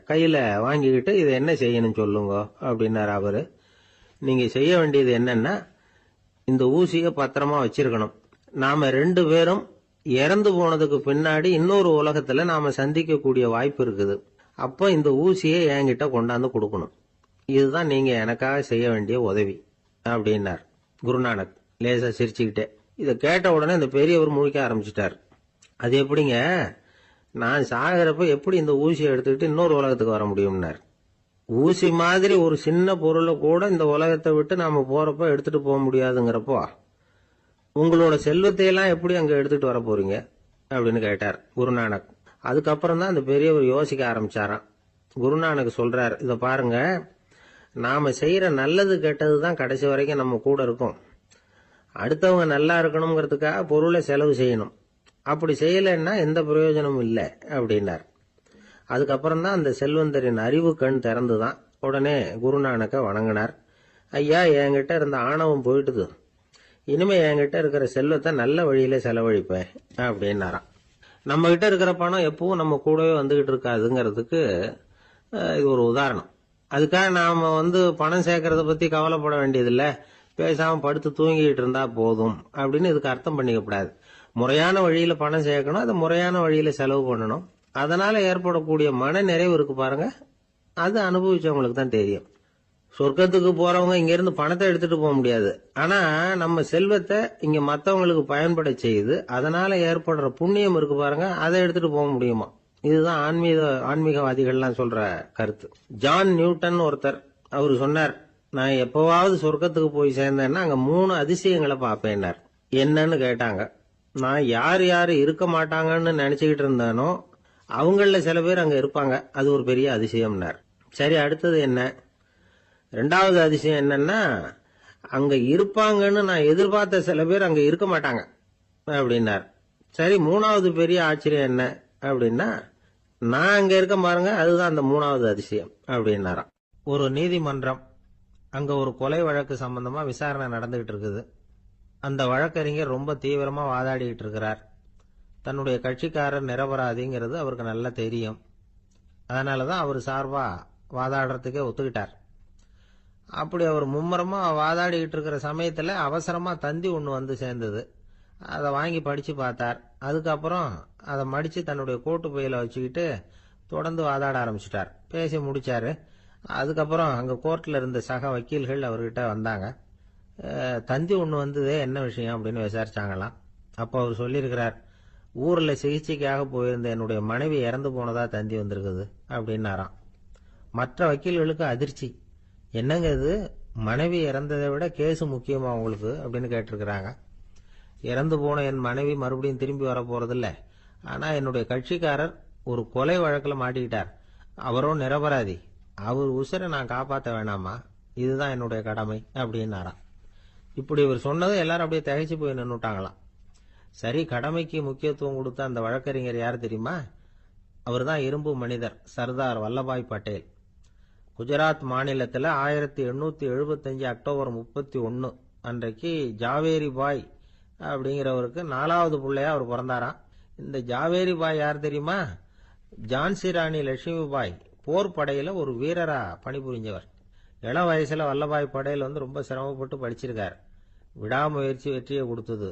கையில வாங்கிக்கிட்டு இதை என்ன செய்யணும் சொல்லுங்க அப்படின்னாரு அவரு. நீங்க செய்ய வேண்டியது என்னன்னா, இந்த ஊசிய பத்திரமா வச்சிருக்கணும். நாம 2 பேரும் இறந்து போனதுக்கு பின்னாடி இன்னொரு உலகத்துல நாம சந்திக்கக்கூடிய வாய்ப்பு இருக்குது. அப்ப இந்த ஊசியை என்கிட்ட கொண்டாந்து கொடுக்கணும். இதுதான் நீங்க எனக்காக செய்ய வேண்டிய உதவி அப்படின்னார் குருநானக் லேசா சிரிச்சுக்கிட்டே. இதை கேட்ட உடனே இந்த பெரியவர் முழிக்க ஆரம்பிச்சிட்டார். அது எப்படிங்க, நான் சாகிறப்ப எப்படி இந்த ஊசியை எடுத்துக்கிட்டு இன்னொரு உலகத்துக்கு வர முடியும்னார். ஊசி மாதிரி ஒரு சின்ன பொருளை கூட இந்த உலகத்தை விட்டு நாம போறப்ப எடுத்துட்டு போக முடியாதுங்கிறப்போ உங்களோட செல்வத்தை எல்லாம் எப்படி அங்க எடுத்துட்டு வர போறீங்க அப்படின்னு கேட்டார் குருநானக். அதுக்கப்புறம் தான் அந்த பெரியவர் யோசிக்க ஆரம்பிச்சாராம். குருநானக் சொல்றார், இத பாருங்க, நாம செய்யற நல்லது கெட்டது தான் கடைசி வரைக்கும் நம்ம கூட இருக்கும். அடுத்தவங்க நல்லா இருக்கணுங்கிறதுக்காக பொருளை செலவு செய்யணும். அப்படி செய்யலைன்னா எந்த பிரயோஜனமும் இல்லை அப்படின்னார். அதுக்கப்புறம் தான் அந்த செல்வந்தரின் அறிவு கண் திறந்துதான். உடனே குருநானக்க வணங்கினார். ஐயா, என்கிட்ட இருந்த ஆணவம் போயிட்டுது, இனிமே என்கிட்ட இருக்கிற செல்வத்தை நல்ல வழியில செலவழிப்பேன் அப்படின்னாராம். நம்ம கிட்ட இருக்கிற பணம் எப்பவும் நம்ம கூடவே வந்துகிட்டு இருக்காதுங்கிறதுக்கு இது ஒரு உதாரணம். அதுக்காக நாம பணம் சேர்க்கறத பத்தி கவலைப்பட வேண்டியதில்லை, பேசாம படுத்து தூங்கிட்டு இருந்தா போதும் அப்படின்னு இதுக்கு அர்த்தம் பண்ணிக்கப்படாது. முறையான வழியில பணம் சேர்க்கணும், அதை முறையான வழியில செலவு பண்ணணும். அதனால ஏற்படக்கூடிய மன நிறைவு இருக்கு பாருங்க, அது அனுபவிச்சவங்களுக்கு தான் தெரியும். சொர்க்கத்துக்கு போறவங்க இங்க இருந்து பணத்தை எடுத்துட்டு போக முடியாது. ஆனா நம்ம செல்வத்தை இங்க மத்தவங்களுக்கு பயன்பட செய்து அதனால ஏற்படுற புண்ணியம் இருக்கு பாருங்க, அதை எடுத்துட்டு போக முடியுமா. இதுதான் ஆன்மீகவாதிகள்லாம் சொல்ற கருத்து. ஜான் நியூட்டன் ஒருத்தர், அவரு சொன்னார், நான் எப்பவாவது சொர்க்கத்துக்கு போய் சேர்ந்தேன்னா அங்க 3 அதிசயங்களை பார்ப்பேன்னார். என்னன்னு கேட்டாங்க. நான் யார் யாரு இருக்க மாட்டாங்கன்னு நினைச்சுக்கிட்டு இருந்தானோ அவங்கள சில பேர் அங்க இருப்பாங்க, அது ஒரு பெரிய அதிசயம்னார். சரி, அடுத்தது என்ன? 2வது அதிசயம் என்னன்னா, அங்க இருப்பாங்கன்னு நான் எதிர்பார்த்த சில பேர் அங்க இருக்க மாட்டாங்க அப்படின்னார். சரி, 3வது பெரிய ஆச்சரியம் என்ன அப்படின்னா, நான் அங்க இருக்க பாருங்க, அதுதான் அந்த 3வது அதிசயம் அப்படின்னாராம். ஒரு நீதிமன்றம், அங்க ஒரு கொலை வழக்கு சம்பந்தமா விசாரணை நடந்துகிட்டு இருக்குது. அந்த வழக்கறிஞர் ரொம்ப தீவிரமா வாதாடிட்டு இருக்கிறார். தன்னுடைய கட்சிக்காரர் நிரபராதிங்கிறது அவருக்கு நல்லா தெரியும். அதனாலதான் அவர் சார்பா வாதாடுறதுக்கே ஒத்துக்கிட்டார். அப்படி அவர் மும்முரமா வாதாடிக்கிட்டு இருக்கிற சமயத்துல அவசரமா தந்தி ஒன்று சேர்ந்தது. அதை வாங்கி படிச்சு பார்த்தார். அதுக்கப்புறம் அதை மடிச்சு தன்னுடைய கோட்டு பையில வச்சுக்கிட்டு தொடர்ந்து வாதாட ஆரம்பிச்சிட்டார். பேசி முடிச்சாரு. அதுக்கப்புறம் அங்க கோர்ட்ல இருந்த சக வக்கீல்கள் அவர்கிட்ட வந்தாங்க. தந்தி ஒன்று வந்ததே, என்ன விஷயம் அப்படின்னு விசாரிச்சாங்களாம். அப்போ அவர் சொல்லியிருக்கிறார், ஊர்ல சிகிச்சைக்காக போயிருந்த என்னுடைய மனைவி இறந்து போனதா தந்தி வந்திருக்குது அப்படின்னாராம். மற்ற வக்கீல்களுக்கு அதிர்ச்சி. என்னங்க இது, மனைவி இறந்ததை விட கேஸ் முக்கியமா உங்களுக்கு அப்படின்னு கேட்டிருக்கிறாங்க. இறந்து போன என் மனைவி மறுபடியும் திரும்பி வர போறதில்ல, ஆனா என்னுடைய கட்சிக்காரர் ஒரு கொலை வழக்கில் மாட்டிக்கிட்டார், அவரும் நிரபராதி, அவர் உசிரை நான் காப்பாற்ற வேணாமா, இதுதான் என்னுடைய கடமை அப்படின்னாராம். இப்படி இவர் சொன்னதும் எல்லாரும் அப்படியே திகைச்சு போய் நின்னுட்டாங்களாம். சரி, கடமைக்கு முக்கியத்துவம் கொடுத்த அந்த வழக்கறிஞர் யார் தெரியுமா? அவர் தான் இரும்பு மனிதர் சர்தார் வல்லபாய் பட்டேல். குஜராத் மாநிலத்தில் 1875 அக்டோபர் 31 அன்றைக்கு ஜாவேரி பாய் அப்படிங்கிறவருக்கு 4வது பிள்ளையா அவர் பிறந்தாராம். இந்த ஜாவேரி பாய் யார் தெரியுமா? ஜான்சி ராணி லட்சுமி பாய் போர் படையில ஒரு வீரரா பணிபுரிஞ்சவர். இளம் வயசுல வல்லபாய் படேல் ரொம்ப சிரமப்பட்டு படிச்சிருக்கார். விடாமுயற்சி வெற்றியை கொடுத்தது.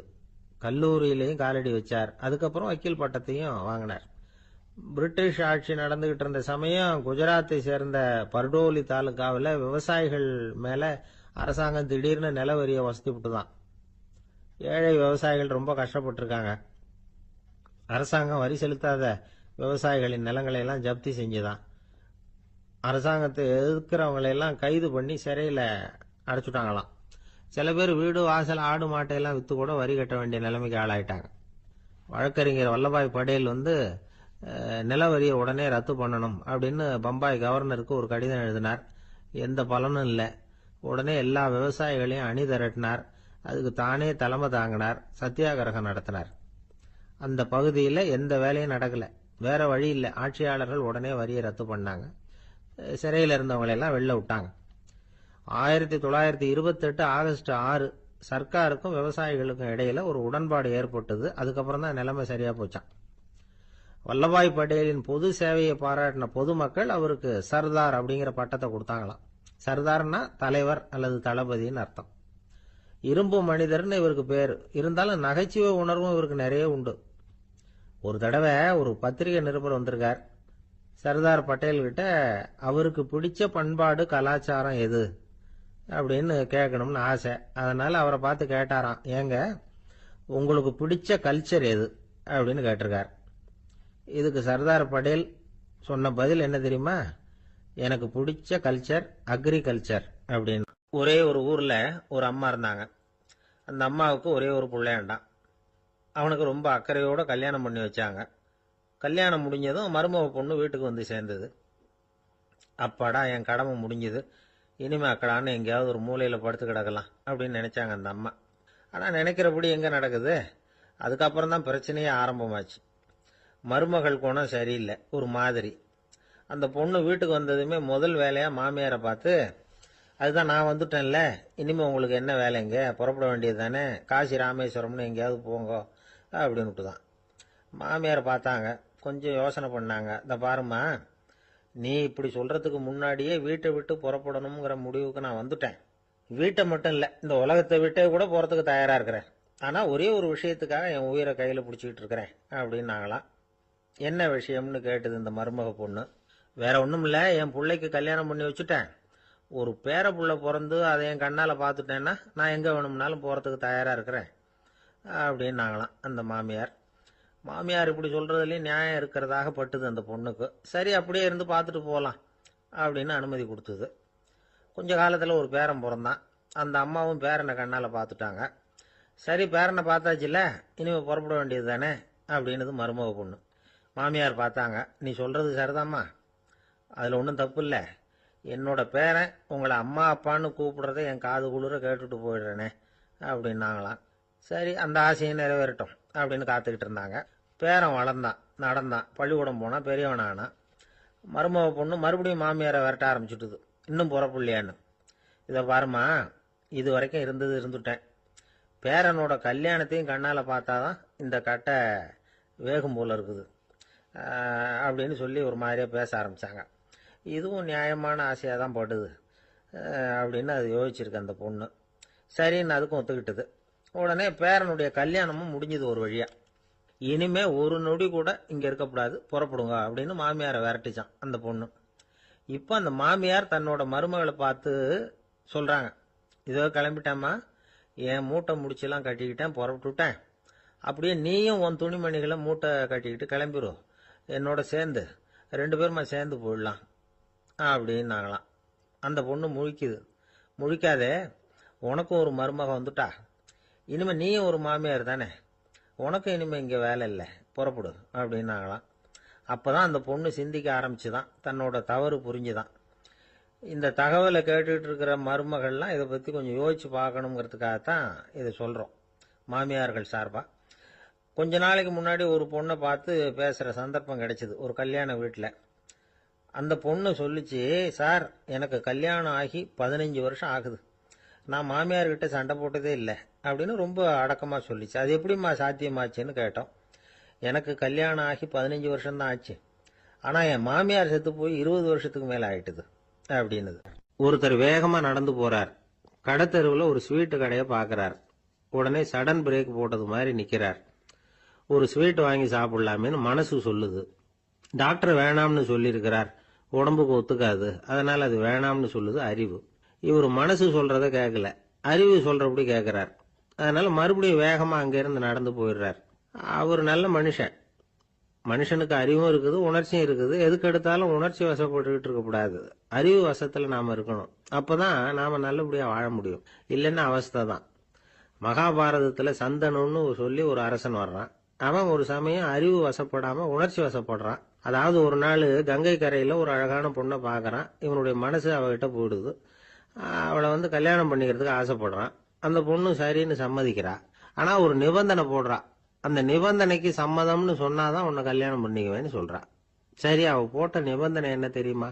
கல்லூரியிலையும் காலடி வச்சார். அதுக்கப்புறம் வக்கீல் பட்டத்தையும் வாங்கினார். பிரிட்டிஷ் ஆட்சி நடந்துகிட்டு இருந்த சமயம் குஜராத்தை சேர்ந்த பர்டோலி தாலுகாவில் விவசாயிகள் மேல அரசாங்கம் திடீர்னு நில வரியை வசதி விட்டுதான். ஏழை விவசாயிகள் ரொம்ப கஷ்டப்பட்டிருக்காங்க. அரசாங்கம் வரி செலுத்தாத விவசாயிகளின் நிலங்களை எல்லாம் ஜப்தி செஞ்சுதான். அரசாங்கத்தை எதிர்க்கிறவங்களை எல்லாம் கைது பண்ணி சிறையில் அடைச்சுட்டாங்களாம். சில பேர் வீடு வாசல் ஆடு மாட்டையெல்லாம் வித்து கூட வரி கட்ட வேண்டிய நிலைமைக்கு ஆளாயிட்டாங்க. வழக்கறிஞர் வல்லபாய் படேல் நில வரியை உடனே ரத்து பண்ணணும் அப்படின்னு பம்பாய் கவர்னருக்கு ஒரு கடிதம் எழுதினார். எந்த பலனும் இல்லை. உடனே எல்லா விவசாயிகளையும் அணி திரட்டினார். அதுக்கு தானே தலைமை தாங்கினார். சத்தியாகிரகம் நடத்தினார். அந்த பகுதியில் எந்த வேலையும் நடக்கல. வேற வழி இல்லை. ஆட்சியாளர்கள் உடனே வரியை ரத்து பண்ணாங்க. சிறையில் இருந்தவங்களெல்லாம் வெளில விட்டாங்க. 1928 ஆகஸ்ட் 6 சர்க்காருக்கும் விவசாயிகளுக்கும் இடையில ஒரு உடன்பாடு ஏற்பட்டது. அதுக்கப்புறம் தான் நிலைமை சரியா போச்சான். வல்லபாய் படேலின் பொது சேவையை பாராட்டின பொதுமக்கள் அவருக்கு சர்தார் அப்படிங்கிற பட்டத்தை கொடுத்தாங்களாம். சர்தார்னா தலைவர் அல்லது தளபதினு அர்த்தம். இரும்பு மனிதர்னு இவருக்கு பேரு. இருந்தாலும் நகைச்சுவை உணர்வும் இவருக்கு நிறைய உண்டு. ஒரு தடவை ஒரு பத்திரிகை நிருபர் வந்திருக்கார். சர்தார் பட்டேல் கிட்ட அவருக்கு பிடிச்ச பண்பாடு கலாச்சாரம் எது அப்படின்னு கேட்கணும்னு ஆசை. அதனால அவரை பார்த்து கேட்டாராம், ஏங்க உங்களுக்கு பிடிச்ச கல்ச்சர் எது அப்படின்னு கேட்டிருக்கார். இதுக்கு சர்தார் பட்டேல் சொன்ன பதில் என்ன தெரியுமா? எனக்கு பிடிச்ச கல்ச்சர் அக்ரிகல்ச்சர் அப்படின்னு. ஒரே ஒரு ஊர்ல ஒரு அம்மா இருந்தாங்க. அந்த அம்மாவுக்கு ஒரே ஒரு பிள்ளையாண்டான். அவனுக்கு ரொம்ப அக்கறையோட கல்யாணம் பண்ணி வச்சாங்க. கல்யாணம் முடிஞ்சதும் மருமக பொண்ணு வீட்டுக்கு வந்து சேர்ந்தது. அப்பாடா, என் கடமை முடிஞ்சது, இனிமே அக்கடான்னு எங்கேயாவது ஒரு மூலையில படுத்து கிடக்கலாம் அப்படின்னு நினைச்சாங்க அந்த அம்மா. ஆனா நினைக்கிறபடி எங்க நடக்குது? அதுக்கப்புறம் தான் பிரச்சனையே ஆரம்பமாச்சு. மருமகள் குணம் சரியில்லை, ஒரு மாதிரி. அந்த பொண்ணு வீட்டுக்கு வந்ததுமே முதல் வேலையா மாமியாரை பார்த்து, அதுதான் நான் வந்துட்டேன்ல, இனிமே உங்களுக்கு என்ன வேலைங்க, புறப்பட வேண்டியது தானே, காசி ராமேஸ்வரம்னு எங்கேயாவது போங்க அப்படின்னுட்டு தான். மாமியார் பார்த்தாங்க, கொஞ்சம் யோசனை பண்ணாங்க. இந்த பாருமா, நீ இப்படி சொல்றதுக்கு முன்னாடியே வீட்டை விட்டு புறப்படணுங்கிற முடிவுக்கு நான் வந்துட்டேன். வீட்டை மட்டும் இல்லை, இந்த உலகத்தை விட்டே கூட போறதுக்கு தயாரா இருக்கிறேன். ஆனா ஒரே ஒரு விஷயத்துக்காக என் உயிரை கையில பிடிச்சிக்கிட்டு இருக்கிறேன் அப்படின்னாங்களாம். என்ன விஷயம்னு கேட்டது இந்த மருமக பொண்ணு. வேற ஒண்ணும் இல்ல, என் பிள்ளைக்கு கல்யாணம் பண்ணி வச்சுட்டேன். ஒரு பேர புள்ள பிறந்து அதை என் கண்ணால பார்த்துட்டேன்னா நான் எங்க வேணும்னாலும் போறதுக்கு தயாரா இருக்கிறேன் அப்படின்னாங்களாம் அந்த மாமியார். மாமியார் இப்படி சொல்றதுலயும் நியாயம் இருக்கிறதாக பட்டுது அந்த பொண்ணுக்கு. சரி, அப்படியே இருந்து பார்த்துட்டு போகலாம் அப்படின்னு அனுமதி கொடுத்தது. கொஞ்ச காலத்துல ஒரு பேரன் பிறந்தான். அந்த அம்மாவும் பேரனை கண்ணால பார்த்துட்டாங்க. சரி, பேரனை பார்த்தாச்சுல்ல, இனிமே புறப்பட வேண்டியது தானே அப்படின்னது மருமக பொண்ணு. மாமியார் பார்த்தாங்க, நீ சொல்றது சரிதாம்மா, அதுல ஒன்றும் தப்பு இல்லை. என்னோட பேரன் உங்களை அம்மா அப்பான்னு கூப்பிடுறத என் காது குளிர கேட்டுட்டு போயிடுறேனே அப்படின்னாங்களாம். சரி, அந்த ஆசையை நிறைவேறட்டும் அப்படின்னு காத்துக்கிட்டு இருந்தாங்க. பேரன் வளர்ந்தான், நடந்தான், பள்ளிக்கூடம் போனா, பெரியவனானா. மருமக பொண்ணு மறுபடியும் மாமியாரை விரட்ட ஆரம்பிச்சுட்டுது, இன்னும் புறப்புள்ளையான்னு. இதை பாருமா, இது வரைக்கும் இருந்துட்டேன். பேரனோட கல்யாணத்தையும் கண்ணால பார்த்தாதான் இந்த கட்டை வேகும் போல இருக்குது அப்படின்னு சொல்லி ஒரு மாதிரியா பேச ஆரம்பிச்சாங்க. இதுவும் நியாயமான ஆசையாக தான் படுது அப்படின்னு அது யோசிச்சிருக்கு அந்த பொண்ணு. சரின்னு அதுக்கும் ஒத்துக்கிட்டது. உடனே பேரனுடைய கல்யாணமும் முடிஞ்சது ஒரு வழியா. இனிமே ஒரு நொடி கூட இங்க இருக்கக்கூடாது, புறப்படுங்க அப்படின்னு மாமியாரை விரட்டிச்சான் அந்த பொண்ணு. இப்ப அந்த மாமியார் தன்னோட மருமகளை பார்த்து சொல்றாங்க, இதோ கிளம்பிட்டேம்மா, என் மூட்டை முடிச்செல்லாம் கட்டிக்கிட்டேன், புறப்பட்டுட்டேன். அப்படியே நீயும் உன் துணிமணிகளை மூட்டை கட்டிக்கிட்டு கிளம்பிடும், என்னோட சேர்ந்து 2 பேருமா சேர்ந்து போயிடலாம் அப்படின்னாங்களாம். அந்த பொண்ணு முழிக்குது. முழிக்காதே, உனக்கும் ஒரு மருமக வந்துட்டா, இனிமே நீயும் ஒரு மாமியார் தானே, உனக்கும் இனிமே இங்க வேலை இல்லை, புறப்படு அப்படின்னாங்களாம். அப்பதான் அந்த பொண்ணு சிந்திக்க ஆரம்பிச்சுதான், தன்னோட தவறு புரிஞ்சுதான். இந்த தகவலை கேட்டுட்டு இருக்கிற மருமகள்லாம் இதை பத்தி கொஞ்சம் யோசிச்சு பார்க்கணுங்கிறதுக்காகத்தான் இதை சொல்றோம் மாமியார்கள் சார்பா. கொஞ்ச நாளைக்கு முன்னாடி ஒரு பொண்ணை பார்த்து பேசுகிற சந்தர்ப்பம் கிடைச்சிது ஒரு கல்யாண வீட்டில். அந்த பொண்ணு சொல்லிச்சு, சார் எனக்கு கல்யாணம் ஆகி 15 வருஷம் ஆகுது, நான் மாமியார்கிட்ட சண்டை போட்டதே இல்லை அப்படின்னு ரொம்ப அடக்கமாக சொல்லிச்சு. அது எப்படிம்மா சாத்தியமாச்சுன்னு கேட்டோம். எனக்கு கல்யாணம் ஆகி 15 வருஷம்தான் ஆச்சு, ஆனால் என் மாமியார் செத்து போய் 20 வருஷத்துக்கு மேலே ஆயிட்டுது அப்படின்னுது. ஒருத்தர் வேகமாக நடந்து போறார். கடத்தெருவில் ஒரு ஸ்வீட்டு கடையை பார்க்குறார். உடனே சடன் பிரேக் போட்டது மாதிரி நிற்கிறார். ஒரு ஸ்வீட் வாங்கி சாப்பிடலாமேன்னு மனசு சொல்லுது. டாக்டர் வேணாம்னு சொல்லியிருக்கிறார், உடம்புக்கு ஒத்துக்காது, அதனால அது வேணாம்னு சொல்லுது அறிவு. இவர் மனசு சொல்றத கேட்கல, அறிவு சொல்றபடி கேட்கிறார். அதனால மறுபடியும் வேகமா அங்கிருந்து நடந்து போயிடுறார். அவர் நல்ல மனுஷன். மனுஷனுக்கு அறிவும் இருக்குது, உணர்ச்சியும் இருக்குது. எதுக்கு எடுத்தாலும் உணர்ச்சி வசப்பட்டுக்கிட்டு இருக்கக்கூடாது, அறிவு வசத்துல நாம இருக்கணும். அப்பதான் நாம நல்லபடியா வாழ முடியும். இல்லைன்னா அவஸ்தை தான். மகாபாரதத்துல சந்தனுன்னு சொல்லி ஒரு அரசன் வர்றான். அவன் ஒரு சமயம் அறிவு வசப்படாம உணர்ச்சி வசப்படுறான். அதாவது ஒரு நாள் கங்கை கரையில ஒரு அழகான பொண்ணை பார்க்கறான். இவனுடைய மனசு அவகிட்ட போயிடுது. அவளை கல்யாணம் பண்ணிக்கிறதுக்கு ஆசைப்படுறான். அந்த பொண்ணு சரின்னு சம்மதிக்கிறா. ஆனா ஒரு நிபந்தனை போடுறா. அந்த நிபந்தனைக்கு சம்மதம்னு சொன்னாதான் உன்னை கல்யாணம் பண்ணிக்குவேன்னு சொல்றா. சரி, அவ போட்ட நிபந்தனை என்ன தெரியுமா?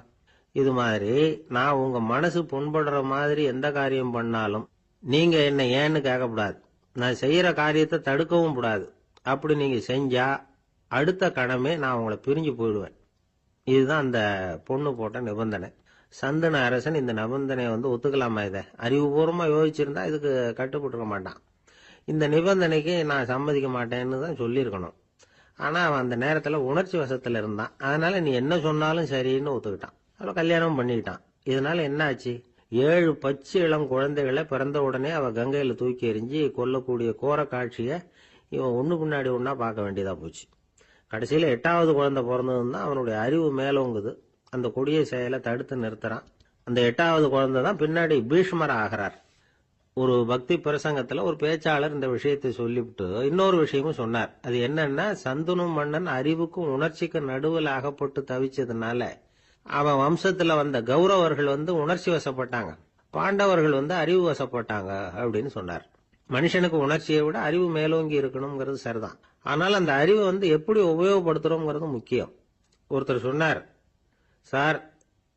இது மாதிரி நான் உங்க மனசு புண்படுற மாதிரி எந்த காரியம் பண்ணாலும் நீங்க என்ன ஏன்னு கேட்கக்கூடாது, நான் செய்யற காரியத்தை தடுக்கவும் கூடாது. அப்படி நீங்க செஞ்சா அடுத்த கணமே நான் உங்களை பிரிஞ்சு போயிடுவேன். இதுதான் அந்த பொண்ணு போட்ட நிபந்தனை. சந்தன அரசன் இந்த நிபந்தனையை ஒத்துக்கலாமா? இதை அறிவுபூர்வமா யோசிச்சிருந்தா இதுக்கு கட்டுப்பட்டுக்க மாட்டான். இந்த நிபந்தனைக்கு நான் சம்மதிக்க மாட்டேன்னு தான் சொல்லியிருக்கணும். ஆனா அவன் அந்த நேரத்துல உணர்ச்சி வசத்துல இருந்தான். அதனால நீ என்ன சொன்னாலும் சரின்னு ஒத்துக்கிட்டான். அவளை கல்யாணம் பண்ணிக்கிட்டான். இதனால என்ன ஆச்சு? 7 பச்சை இளம் குழந்தைகளை பிறந்த உடனே அவ கங்கையில தூக்கி எறிஞ்சு கொல்லக்கூடிய கோர காட்சிய இவன் ஒண்ணு பின்னாடி ஒன்னா பார்க்க வேண்டியதா போச்சு. கடைசியில 8வது குழந்தை பிறந்ததுதான் அவனுடைய அறிவு மேலோங்குது. அந்த கொடிய செயலை தடுத்து நிறுத்துறான். அந்த 8வது குழந்தை தான் பின்னாடி பீஷ்மர் ஆகிறார். ஒரு பக்தி பிரசங்கத்துல ஒரு பேச்சாளர் இந்த விஷயத்தை சொல்லிவிட்டு இன்னொரு விஷயமும் சொன்னார். அது என்னன்னா, சந்தனு மன்னன் அறிவுக்கும் உணர்ச்சிக்கும் நடுவில் அகப்பட்டு தவிச்சதுனால அவன் வம்சத்துல வந்த கௌரவர்கள் உணர்ச்சி வசப்பட்டாங்க, பாண்டவர்கள் அறிவு வசப்பட்டாங்க அப்படின்னு சொன்னார். மனுஷனுக்கு உணர்ச்சியை விட அறிவு மேலோங்கி இருக்கணுங்கிறது சரிதான். ஆனால் அந்த அறிவை எப்படி உபயோகப்படுத்துறோம்ங்கிறது முக்கியம். ஒருத்தர் சொன்னார், சார்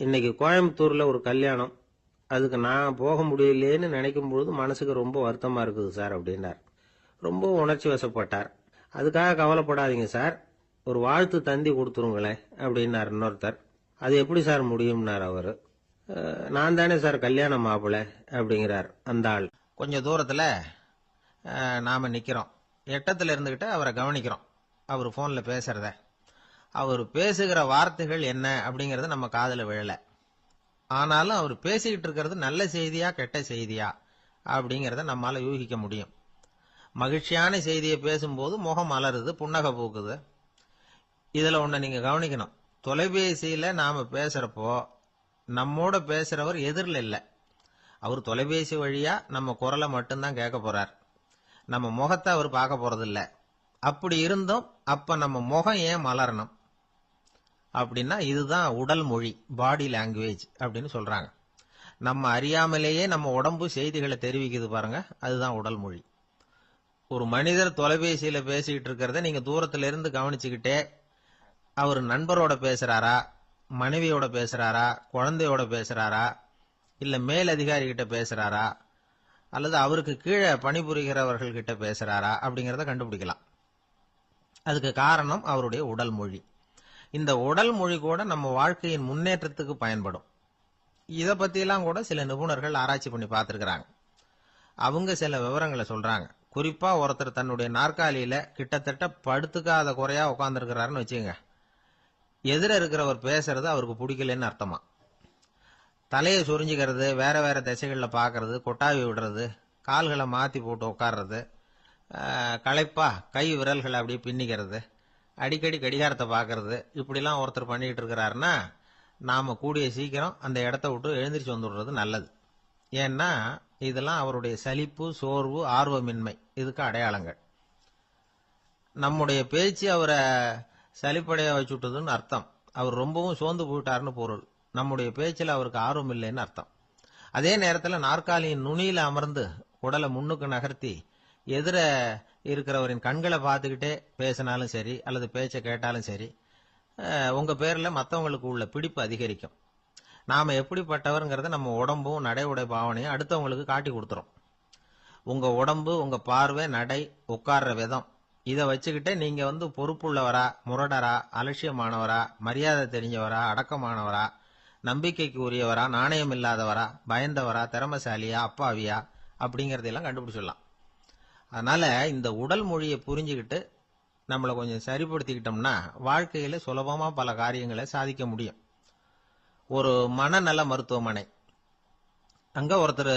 இன்னைக்கு கோயம்புத்தூர்ல ஒரு கல்யாணம், அதுக்கு நான் போக முடியலேன்னு நினைக்கும் பொழுது மனசுக்கு ரொம்ப வருத்தமா இருக்குது சார் அப்படின்னார். ரொம்ப உணர்ச்சி வசப்பட்டார். அதுக்காக கவலைப்படாதீங்க சார், ஒரு வாழ்த்து தந்தி கொடுத்துருங்களேன் அப்படின்னார் இன்னொருத்தர். அது எப்படி சார் முடியும்னார் அவரு. நான் தானே சார் கல்யாண மாப்பிள்ளை அப்படிங்கிறார் அந்த ஆள். கொஞ்சம் தூரத்துல நாம நிக்கிறோம். எட்டத்துல இருந்துகிட்டு அவரை கவனிக்கிறோம். அவர் போன்ல பேசுறத, அவர் பேசுகிற வார்த்தைகள் என்ன அப்படிங்கறது நம்ம காதுல விழல. ஆனாலும் அவர் பேசிக்கிட்டு இருக்கிறது நல்ல செய்தியா கெட்ட செய்தியா அப்படிங்கறத நம்மால யூகிக்க முடியும். மகிழ்ச்சியான செய்தியை பேசும்போது முகம் மலருது, புன்னகை பூக்குது. இதுல ஒண்ணு நீங்க கவனிக்கணும். தொலைபேசியில நாம பேசுறப்போ நம்மோட பேசுறவர் எதிரில் இல்ல. அவர் தொலைபேசி வழியா நம்ம குரலை மட்டும்தான் கேட்க போறார். நம்ம முகத்தை அவர் பார்க்க போறது இல்ல. அப்படி இருந்தும் அப்ப நம்ம முகம் ஏன் மலரணும் அப்படின்னா, இதுதான் உடல் மொழி, பாடி லாங்குவேஜ் அப்படின்னு சொல்றாங்க. நம்ம அறியாமலேயே நம்ம உடம்பு செய்திகளை தெரிவிக்குது பாருங்க, அதுதான் உடல் மொழி. ஒரு மனிதர் தொலைபேசியில பேசிக்கிட்டு இருக்கிறத நீங்க தூரத்துல இருந்து கவனிச்சுக்கிட்டே அவர் நண்பரோட பேசுறாரா, மனைவியோட பேசுறாரா, குழந்தையோட பேசுறாரா, இல்ல மேல் அதிகாரி கிட்ட பேசுறாரா, அல்லது அவருக்கு கீழே பணிபுரிகிறவர்கள் கிட்ட பேசுறாரா அப்படிங்கறத கண்டுபிடிக்கலாம். அதுக்கு காரணம் அவருடைய உடல் மொழி. இந்த உடல் மொழி கூட நம்ம வாழ்க்கையின் முன்னேற்றத்துக்கு பயன்படும். இத பத்தியெல்லாம் கூட சில நிபுணர்கள் ஆராய்ச்சி பண்ணி பார்த்திருக்கிறாங்க. அவங்க சில விவரங்களை சொல்றாங்க. குறிப்பா ஒருத்தர் தன்னுடைய நாற்காலியில கிட்டத்தட்ட படுத்துக்காத குறையா உட்கார்ந்துருக்கிறாருன்னு வச்சுங்க. எதிர இருக்கிறவர் பேசுறது அவருக்கு பிடிக்கலன்னு அர்த்தமா. தலையை சொரிஞ்சுக்கிறது, வேற வேற திசைகள்ல பாக்குறது, கொட்டாவி விடுறது, கால்களை மாத்தி போட்டு உட்கார்றது, களைப்பா கை விரல்களை அப்படியே பின்னிக்கிறது, அடிக்கடி கடிகாரத்தை பாக்குறது, இப்படிலாம் ஒருத்தர் பண்ணிட்டு இருக்கிறாருன்னா நாம கூடிய சீக்கிரம் அந்த இடத்த விட்டு எழுந்திரிச்சு வந்துடுறது நல்லது. ஏன்னா இதெல்லாம் அவருடைய சலிப்பு, சோர்வு, ஆர்வமின்மை, இதுக்கு அடையாளங்கள். நம்முடைய பேச்சு அவரை சலிப்படைய வச்சுட்டதுன்னு அர்த்தம். அவர் ரொம்பவும் சோர்ந்து போயிட்டாருன்னு பொருள். நம்முடைய பேச்சில் அவருக்கு ஆர்வம் இல்லைன்னு அர்த்தம். அதே நேரத்தில் நாற்காலியின் நுனியில அமர்ந்து உடலை முன்னுக்கு நகர்த்தி எதிர இருக்கிறவரின் கண்களை பார்த்துக்கிட்டே பேசினாலும் சரி அல்லது பேச்சை கேட்டாலும் சரி உங்க பேர்ல மற்றவங்களுக்கு உள்ள பிடிப்பு அதிகரிக்கும். நாம எப்படிப்பட்டவர்ங்கிறத நம்ம உடம்பும் நடை உடை பாவனையும் அடுத்தவங்களுக்கு காட்டி கொடுத்துரும். உங்க உடம்பு, உங்க பார்வை, நடை, உட்கார்ற விதம் இதை வச்சுக்கிட்டே நீங்க பொறுப்புள்ளவரா, முரடரா, அலட்சியமானவரா, மரியாதை தெரிஞ்சவரா, அடக்கமானவரா, நம்பிக்கைக்கு உரியவரா, நாணயம் இல்லாதவரா, பயந்தவரா, திறமசாலியா, அப்பாவியா அப்படிங்கறதெல்லாம் கண்டுபிடிச்சிடலாம். அதனால இந்த உடல் மொழியை புரிஞ்சுக்கிட்டு நம்மளை கொஞ்சம் சரிப்படுத்திக்கிட்டோம்னா வாழ்க்கையில சுலபமா பல காரியங்களை சாதிக்க முடியும். ஒரு மனநல மருத்துவமனை, அங்க ஒருத்தர்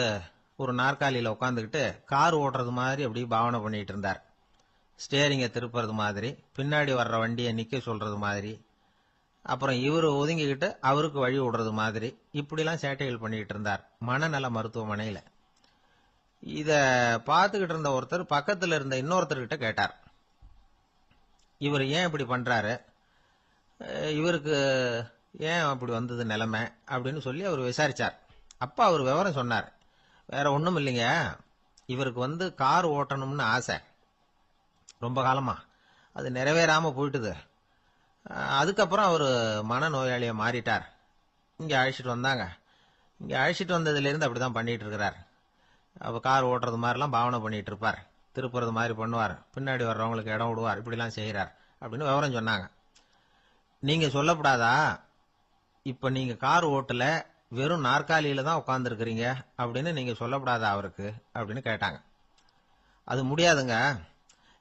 ஒரு நாற்காலியில உட்காந்துக்கிட்டு கார் ஓட்டுறது மாதிரி அப்படி பாவனை பண்ணிட்டு இருந்தார். ஸ்டேரிங்கை திருப்புறது மாதிரி, பின்னாடி வர்ற வண்டியை நிக்க சொல்றது மாதிரி, அப்புறம் இவரு ஒதுங்கிக்கிட்டு அவருக்கு வழி விடுறது மாதிரி, இப்படிலாம் சேட்டைகள் பண்ணிட்டு இருந்தார் மனநல மருத்துவமனையில. இத பார்த்துக்கிட்டு இருந்த ஒருத்தர் பக்கத்துல இருந்த இன்னொருத்தர்கிட்ட கேட்டார், இவர் ஏன் இப்படி பண்றாரு, இவருக்கு ஏன் அப்படி வந்தது நிலைமை அப்படின்னு சொல்லி அவர் விசாரிச்சார். அப்ப அவர் விவரம் சொன்னார். வேற ஒண்ணும் இல்லைங்க, இவருக்கு கார் ஓட்டணும்னு ஆசை ரொம்ப காலமா, அது நிறைவேறாம போயிட்டுது. அதுக்கப்புறம் அவர் மனநோயாளியா மாறிட்டார். இங்க அழைச்சிட்டு வந்தாங்க. இங்க அழைச்சிட்டு வந்ததுல இருந்து அப்படிதான் பண்ணிட்டு இருக்கிறார். அப்ப கார் ஓட்டுறது மாதிரிலாம் பாவனை பண்ணிட்டு இருப்பார், திருப்புறது மாதிரி பண்ணுவார், பின்னாடி வர்றவங்களுக்கு இடம் விடுவார், இப்படிலாம் செய்யறார் அப்படின்னு விவரம் சொன்னாங்க. நீங்க சொல்லப்படாதா, இப்ப நீங்க கார் ஓட்டல, வெறும் நாற்காலியில தான் உட்கார்ந்து இருக்கிறீங்க அப்படின்னு நீங்க சொல்லப்படாதா அவருக்கு அப்படின்னு கேட்டாங்க. அது முடியாதுங்க,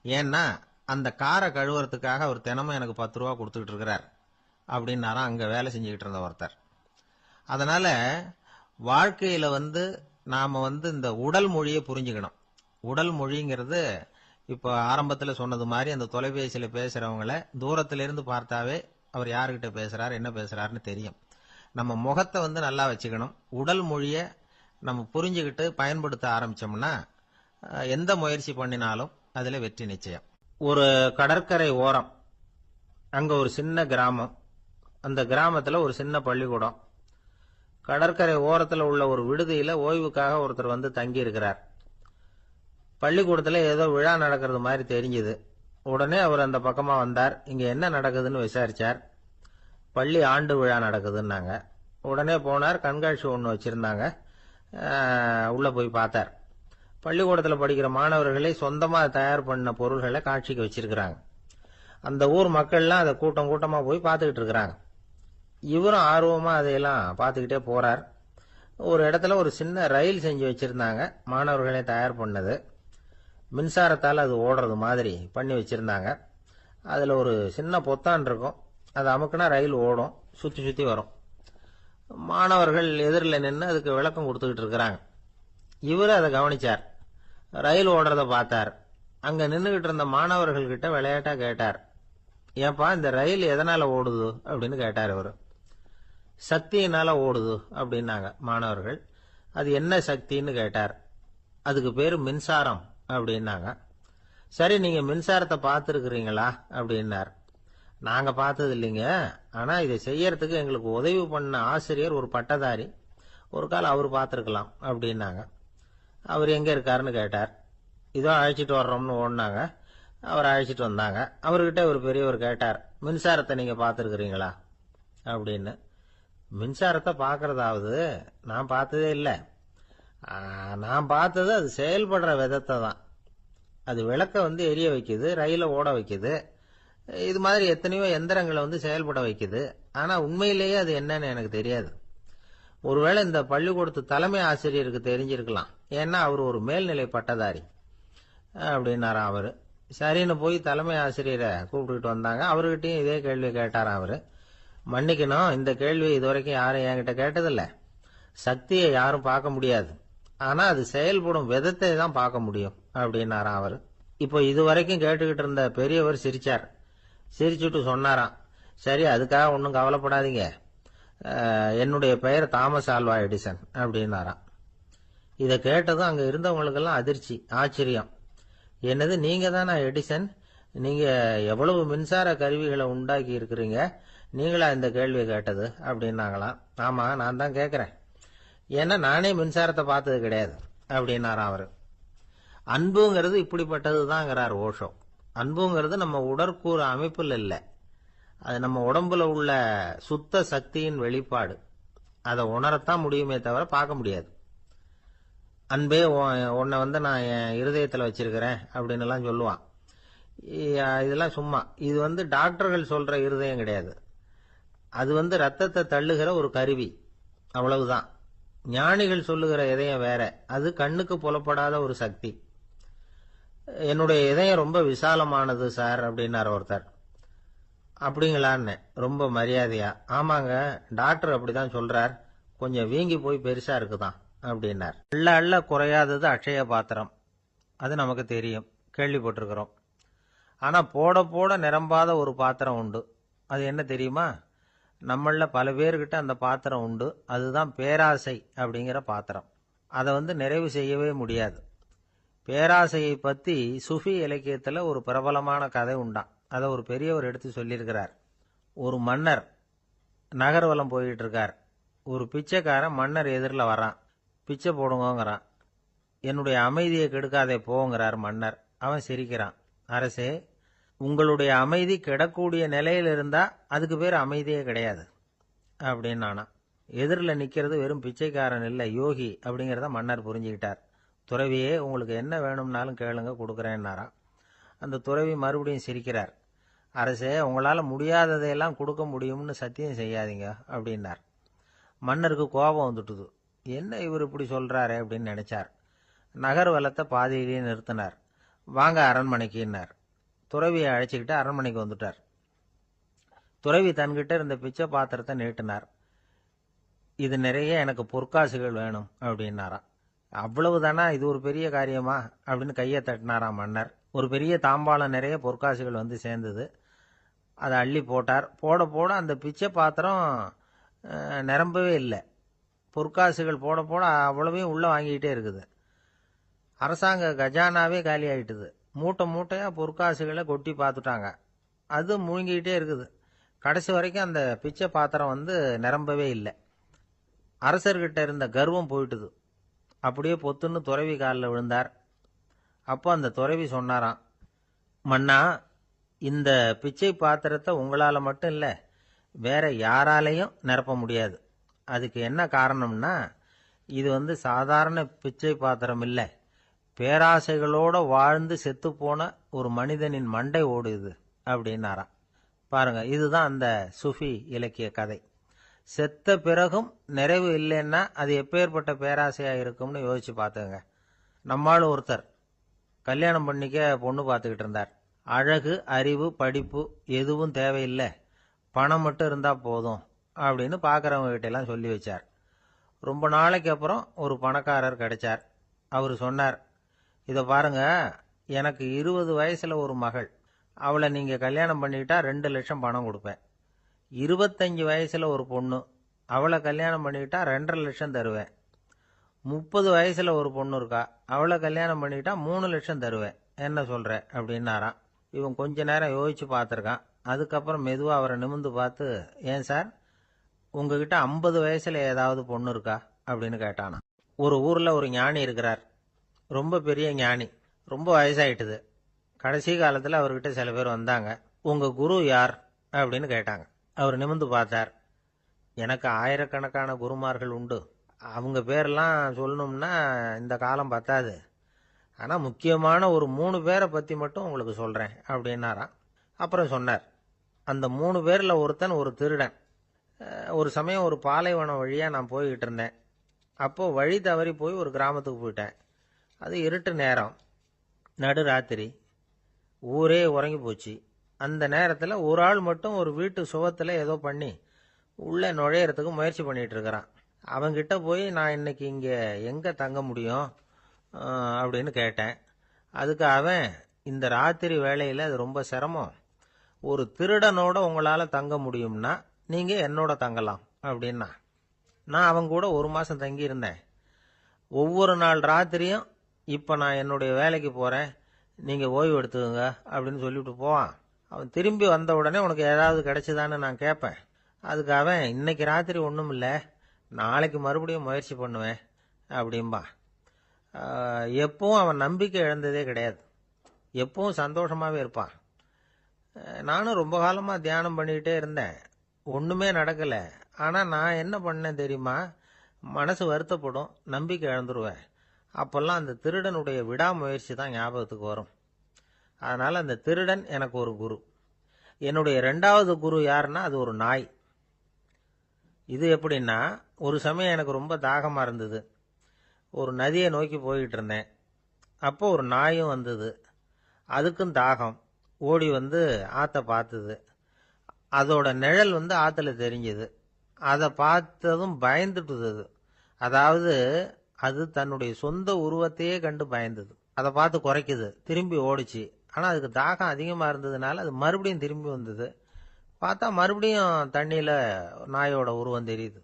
ஏன்னா அந்த காரை கழுவுறதுக்காக அவர் தினமும் எனக்கு 10 ரூபா கொடுத்துக்கிட்டு இருக்கிறார் அப்படின்னாராம் அங்க வேலை செஞ்சுக்கிட்டு இருந்த ஒருத்தர். அதனால வாழ்க்கையில நாம இந்த உடல் மொழியை புரிஞ்சுக்கணும். உடல் மொழிங்கிறது இப்ப ஆரம்பத்துல சொன்னது மாதிரி அந்த தொலைபேசியில பேசுறவங்கள தூரத்துல இருந்து பார்த்தாவே அவர் யாருகிட்ட பேசுறாரு, என்ன பேசுறாருன்னு தெரியும். நம்ம முகத்தை நல்லா வச்சுக்கணும். உடல் மொழியை நம்ம புரிஞ்சுக்கிட்டு பயன்படுத்த ஆரம்பிச்சோம்னா எந்த முயற்சி பண்ணினாலும் அதுல வெற்றி நிச்சயம். ஒரு கடற்கரை ஓரம், அங்க ஒரு சின்ன கிராமம், அந்த கிராமத்துல ஒரு சின்ன பள்ளிக்கூடம். கடற்கரை ஓரத்துல உள்ள ஒரு விடுதியில ஓய்வுக்காக ஒருத்தர் தங்கி இருக்கிறார். பள்ளிக்கூடத்துல ஏதோ விழா நடக்கிறது மாதிரி தெரிஞ்சது. உடனே அவர் அந்த பக்கமா வந்தார். இங்க என்ன நடக்குதுன்னு விசாரிச்சார். பள்ளி ஆண்டு விழா நடக்குதுன்னாங்க. உடனே போனார். கண்காட்சி ஒன்று வச்சிருந்தாங்க. உள்ள போய் பார்த்தார். பள்ளிக்கூடத்தில் படிக்கிற மாணவர்களை சொந்தமா தயார் பண்ண பொருள்களை காட்சிக்கு வச்சிருக்கிறாங்க. அந்த ஊர் மக்கள்லாம் அதை கூட்டம் கூட்டமா போய் பார்த்துக்கிட்டு இருக்கிறாங்க. இவரும் ஆர்வமா அதையெல்லாம் பார்த்துக்கிட்டே போறார். ஒரு இடத்துல ஒரு சின்ன ரயில் செஞ்சு வச்சிருந்தாங்க, மாணவர்களே தயார் பண்ணது. மின்சாரத்தால் அது ஓடுறது மாதிரி பண்ணி வச்சிருந்தாங்க. அதுல ஒரு சின்ன பொத்தான் இருக்கும், அதை அமுக்குனா ரயில் ஓடும், சுத்தி சுத்தி வரும். மாணவர்கள் எதிரில் நின்று அதுக்கு விளக்கம் கொடுத்துக்கிட்டு இருக்கிறாங்க. இவரு அதை கவனிச்சார். ரயில் ஓடுறத பார்த்தார். அங்க நின்றுகிட்டு இருந்த மாணவர்கள் கிட்ட விளையாட்டா கேட்டார், ஏப்பா இந்த ரயில் எதனால ஓடுது அப்படின்னு கேட்டார் இவரு. சக்தியினால ஓடுது அப்படின்னாங்க மாணவர்கள். அது என்ன சக்தின்னு கேட்டார். அதுக்கு பேரு மின்சாரம் அப்படின்னாங்க. சரி, நீங்க மின்சாரத்தை பார்த்துருக்கிறீங்களா அப்படின்னார். நாங்க பார்த்தது இல்லைங்க, ஆனா இதை செய்யறதுக்கு எங்களுக்கு உதவி பண்ண ஆசிரியர் ஒரு பட்டதாரி, ஒரு காலம் அவர் பார்த்துருக்கலாம் அப்படின்னாங்க. அவர் எங்க இருக்காருன்னு கேட்டார். இதோ அழைச்சிட்டு வர்றோம்னு ஓடினாங்க. அவர் அழைச்சிட்டு வந்தாங்க. அவர்கிட்ட ஒரு பெரியவர் கேட்டார், மின்சாரத்தை நீங்க பார்த்துருக்கிறீங்களா அப்படின்னு. மின்சாரத்தை பார்க்கறதாவது நான் பார்த்ததே இல்லை. நான் பார்த்தது அது செயல்படுற விதத்தை தான். அது விளக்க எரிய வைக்குது, ரயில ஓட வைக்குது, இது மாதிரி எத்தனையோ எந்திரங்களை செயல்பட வைக்குது. ஆனா உண்மையிலேயே அது என்னன்னு எனக்கு தெரியாது. ஒருவேளை இந்த பள்ளிக்கூடத்து தலைமை ஆசிரியருக்கு தெரிஞ்சிருக்கலாம், ஏன்னா அவர் ஒரு மேல்நிலை பட்டதாரி அப்படின்னாராம் அவரு. சரின்னு போய் தலைமை ஆசிரியரை கூப்பிட்டுக்கிட்டு வந்தாங்க. அவர்கிட்டயும் இதே கேள்வி கேட்டாராம் அவரு. மன்னிக்கணும், இந்த கேள்வி இதுவரைக்கும் யாரும் என்கிட்ட கேட்டதில்லை. சக்தியை யாரும் பார்க்க முடியாது, ஆனா அது செயல்படும் விதத்தை தான் பார்க்க முடியும் அப்படின்னாராம் அவரு. இப்போ இதுவரைக்கும் கேட்டுக்கிட்டு இருந்த பெரியவர் சிரிச்சார். சிரிச்சுட்டு சொன்னாராம், சரி அதுக்காக ஒன்றும் கவலைப்படாதீங்க, என்னுடைய பெயர் தாமஸ் ஆல்வா எடிசன் அப்படின்னாராம். இதை கேட்டதும் அங்க இருந்தவங்களுக்கெல்லாம் அதிர்ச்சி, ஆச்சரியம். என்னது, நீங்க தானா எடிசன்? நீங்க எவ்வளவு மின்சார கருவிகளை உண்டாக்கி இருக்கிறீங்க, நீங்களா இந்த கேள்வியை கேட்டது அப்படின்னாங்களாம். ஆமா, நான் தான் கேட்கிறேன், ஏன்னா நானே மின்சாரத்தை பார்த்தது கிடையாது அப்படின்னாராம் அவரு. அன்புங்கிறது இப்படிப்பட்டது தாங்கிறார் ஓஷோ. அன்புங்கிறது நம்ம உடற்கூறு அமைப்பில் இல்லை, அது நம்ம உடம்புல உள்ள சுத்த சக்தியின் வெளிப்பாடு. அதை உணரத்தான் முடியுமே தவிர பார்க்க முடியாது. அன்பே உன்னை நான் என் இருதயத்தில் வச்சிருக்கிறேன் அப்படின்னு எல்லாம் சொல்லுவான். இதெல்லாம் சும்மா. இது டாக்டர்கள் சொல்ற இருதயம் கிடையாது. அது ரத்தத்தை தள்ளுகிற ஒரு கருவி, அவ்வளவுதான். ஞானிகள் சொல்லுகிற இதயம் வேற, அது கண்ணுக்கு புலப்படாத ஒரு சக்தி. என்னுடைய இதயம் ரொம்ப விசாலமானது சார் அப்படின்னார் ஒருத்தர். அப்படிங்களான்னு ரொம்ப மரியாதையா, ஆமாங்க டாக்டர் அப்படிதான் சொல்றார், கொஞ்சம் வீங்கி போய் பெருசா இருக்குதான் அப்படின்னார். அள்ள அள்ள குறையாதது அட்சய பாத்திரம், அது நமக்கு தெரியும், கேள்விப்பட்டிருக்கிறோம். ஆனா போட போட நிரம்பாத ஒரு பாத்திரம் உண்டு. அது என்ன தெரியுமா? நம்மள பல பேர்கிட்ட அந்த பாத்திரம் உண்டு. அதுதான் பேராசை அப்படிங்கிற பாத்திரம். அதை நிறைவு செய்யவே முடியாது. பேராசையை பத்தி சுஃபி இலக்கியத்துல ஒரு பிரபலமான கதை உண்டாம். அதை ஒரு பெரியவர் எடுத்து சொல்லியிருக்கிறார். ஒரு மன்னர் நகர்வலம் போயிட்டு இருக்கார். ஒரு பிச்சைக்காரன் மன்னர் எதிரில் வரான். பிச்சை போடுங்கிறான். என்னுடைய அமைதியை கெடுக்காதே போங்கிறார் மன்னர். அவன் சிரிக்கிறான். அரசே, உங்களுடைய அமைதி கெடக்கூடிய நிலையில் இருந்தா அதுக்கு பேர் அமைதியே கிடையாது அப்படின்னு நானா. எதிரில் நிக்கிறது வெறும் பிச்சைக்காரன் இல்லை, யோகி அப்படிங்கிறத மன்னர் புரிஞ்சுக்கிட்டார். துறவியே, உங்களுக்கு என்ன வேணும்னாலும் கேளுங்க, கொடுக்குறேன்னாராம். அந்த துறவி மறுபடியும் சிரிக்கிறார். அரசே, உங்களால் முடியாததையெல்லாம் கொடுக்க முடியும்னு சத்தியம் செய்யாதீங்க அப்படின்னார். மன்னருக்கு கோபம் வந்துட்டுது. என்ன இவர் இப்படி சொல்றாரு அப்படின்னு நினைச்சார். நகர்வலத்தை பாதியிலேயே நிறுத்தினார். வாங்க அரண்மனைக்குன்னார். துறவியை அழைச்சிக்கிட்டு அரண்மனைக்கு வந்துட்டார். துறவி தன்கிட்ட இருந்த பிச்சை பாத்திரத்தை நீட்டினார். இது நிறைய எனக்கு பொற்காசுகள் வேணும் அப்படின்னாராம். அவ்வளவுதானா, இது ஒரு பெரிய காரியமா அப்படின்னு கையை தட்டினாராம் மன்னர். ஒரு பெரிய தாம்பாளம் நிறைய பொற்காசுகள் சேர்ந்தது. அதை அள்ளி போட்டார். போட போட அந்த பிச்சை பாத்திரம் நிரம்பவே இல்லை. பொற்காசுகள் போட போட அவ்வளவையும் உள்ள வாங்கிக்கிட்டே இருக்குது. அரசாங்க கஜானாவே காலி ஆயிட்டுது. மூட்டை மூட்டையா பொற்காசுகளை கொட்டி பார்த்துட்டாங்க. அது முழுங்கிக்கிட்டே இருக்குது. கடைசி வரைக்கும் அந்த பிச்சை பாத்திரம் நிரம்பவே இல்லை. அரசர்கிட்ட இருந்த கர்வம் போயிட்டுது. அப்படியே பொத்துன்னு துறவி காலில் விழுந்தார். அப்போ அந்த துறவி சொன்னாராம், மன்னா, இந்த பிச்சை பாத்திரத்தை உங்களால மட்டும் இல்லை, வேற யாராலையும் நிரப்ப முடியாது. அதுக்கு என்ன காரணம்னா, இது சாதாரண பிச்சை பாத்திரம் இல்லை, பேராசைகளோட வாழ்ந்து செத்து போன ஒரு மனிதனின் மண்டை ஓடுது அப்படின்னாராம். பாருங்க, இதுதான் அந்த சுஃபி இலக்கிய கதை. செத்த பிறகும் நிறைவு இல்லைன்னா அது எப்பேற்பட்ட பேராசையா இருக்கும்னு யோசிச்சு பார்த்துங்க. நம்மால் ஒருத்தர் கல்யாணம் பண்ணிக்க பொண்ணு பார்த்துக்கிட்டு இருந்தார். அழகு, அறிவு, படிப்பு எதுவும் தேவையில்லை, பணம் மட்டும் இருந்தா போதும் அப்படின்னு பார்க்கறவங்க கிட்ட எல்லாம் சொல்லி வச்சார். ரொம்ப நாளைக்கு அப்புறம் ஒரு பணக்காரர் கிடைச்சார். அவர் சொன்னார், இதை பாருங்க, எனக்கு 20 வயசுல ஒரு மகள், அவளை நீங்க கல்யாணம் பண்ணிக்கிட்டா 2 லட்சம் பணம் கொடுப்பேன். 25 வயசுல ஒரு பொண்ணு, அவளை கல்யாணம் பண்ணிக்கிட்டா 2.5 லட்சம் தருவேன். 30 வயசுல ஒரு பொண்ணு இருக்கா, அவளை கல்யாணம் பண்ணிக்கிட்டா 3 லட்சம் தருவேன். என்ன சொல்ற அப்படின்னாராம். இவன் கொஞ்ச நேரம் யோசிச்சு பார்த்துருக்கான். அதுக்கப்புறம் மெதுவா அவரை நிமிந்து பார்த்து, ஏன் சார், உங்ககிட்ட 50 வயசுல ஏதாவது பொண்ணு இருக்கா அப்படின்னு கேட்டானா. ஒரு ஊர்ல ஒரு ஞானி இருக்கிறார். ரொம்ப பெரிய ஞானி. ரொம்ப வயசாயிட்டுது. கடைசி காலத்துல அவர்கிட்ட சில பேர் வந்தாங்க. உங்க குரு யார் அப்படின்னு கேட்டாங்க. அவர் நிமிந்து பார்த்தார். எனக்கு ஆயிரக்கணக்கான குருமார்கள் உண்டு, அவங்க பேரெல்லாம் சொல்லணும்னா இந்த காலம் பத்தாது. ஆனா முக்கியமான ஒரு 3 பேரை பத்தி மட்டும் உங்களுக்கு சொல்றேன் அப்படின்னாராம். அப்புறம் சொன்னார், அந்த 3 பேர்ல ஒருத்தன் ஒரு திருடன். ஒரு சமயம் ஒரு பாலைவனம் வழியா நான் போய்கிட்டு இருந்தேன். அப்போ வழி தவறி போய் ஒரு கிராமத்துக்கு போயிட்டேன். அது இருட்டு நேரம், நடு ராத்திரி, ஊரே உறங்கி போச்சு. அந்த நேரத்தில் ஒரு ஆள் மட்டும் ஒரு வீட்டு சுவத்தில் ஏதோ பண்ணி உள்ளே நுழையறதுக்கு முயற்சி பண்ணிட்டு இருக்கிறான். அவங்கிட்ட போய் நான் இன்னைக்கு இங்கே எங்கே தங்க முடியும் அப்படின்னு கேட்டேன். அதுக்கு அவன், இந்த ராத்திரி வேளையில் அது ரொம்ப சிரமம், ஒரு திருடனோட உங்களால் தங்க முடியும்னா நீங்கள் என்னோட தங்கலாம் அப்படின்னா. நான் அவங்க கூட 1 மாதம் தங்கியிருந்தேன். ஒவ்வொரு நாள் ராத்திரியும் இப்போ நான் என்னுடைய வேலைக்கு போகிறேன், நீங்கள் ஓய்வு எடுத்துக்கோங்க அப்படின்னு சொல்லிவிட்டு போவான். அவன் திரும்பி வந்த உடனே உனக்கு ஏதாவது கிடைச்சிதான்னு நான் கேட்பேன். அதுக்கு அவன், இன்னைக்கு ராத்திரி ஒன்றும் இல்லை, நாளைக்கு மறுபடியும் முயற்சி பண்ணுவேன் அப்படின்பா. எப்பவும் அவன் நம்பிக்கை இழந்ததே கிடையாது. எப்பவும் சந்தோஷமாகவே இருப்பான். நானும் ரொம்ப காலமாக தியானம் பண்ணிக்கிட்டே இருந்தேன். ஒன்றுமே நடக்கலை. ஆனால் நான் என்ன பண்ணேன் தெரியுமா? மனசு வருத்தப்படும், நம்பிக்கை இழந்துருவேன். அப்போல்லாம் அந்த திருடனுடைய விடாமுயற்சி தான் ஞாபகத்துக்கு வரும். அதனால் அந்த திருடன் எனக்கு ஒரு குரு. என்னுடைய 2வது குரு யாருன்னா அது ஒரு நாய். இது எப்படின்னா, ஒரு சமயம் எனக்கு ரொம்ப தாகமாக இருந்தது. ஒரு நதியை நோக்கி போய்கிட்டு இருந்தேன். அப்போ ஒரு நாயும் வந்தது. அதுக்கும் தாகம். ஓடி வந்து ஆற்றை பார்த்தது. அதோட நிழல் வந்து ஆற்றுல தெரிஞ்சுது. அதை பார்த்ததும் பயந்துட்டுது அது. அதாவது அது தன்னுடைய சொந்த உருவத்தையே கண்டு பயந்தது. அதை பார்த்து குறைக்குது, திரும்பி ஓடிச்சு. ஆனால் அதுக்கு தாகம் அதிகமாக இருந்ததுனால அது மறுபடியும் திரும்பி வந்தது. பார்த்தா மறுபடியும் தண்ணியில் நாயோட உருவம் தெரியுது.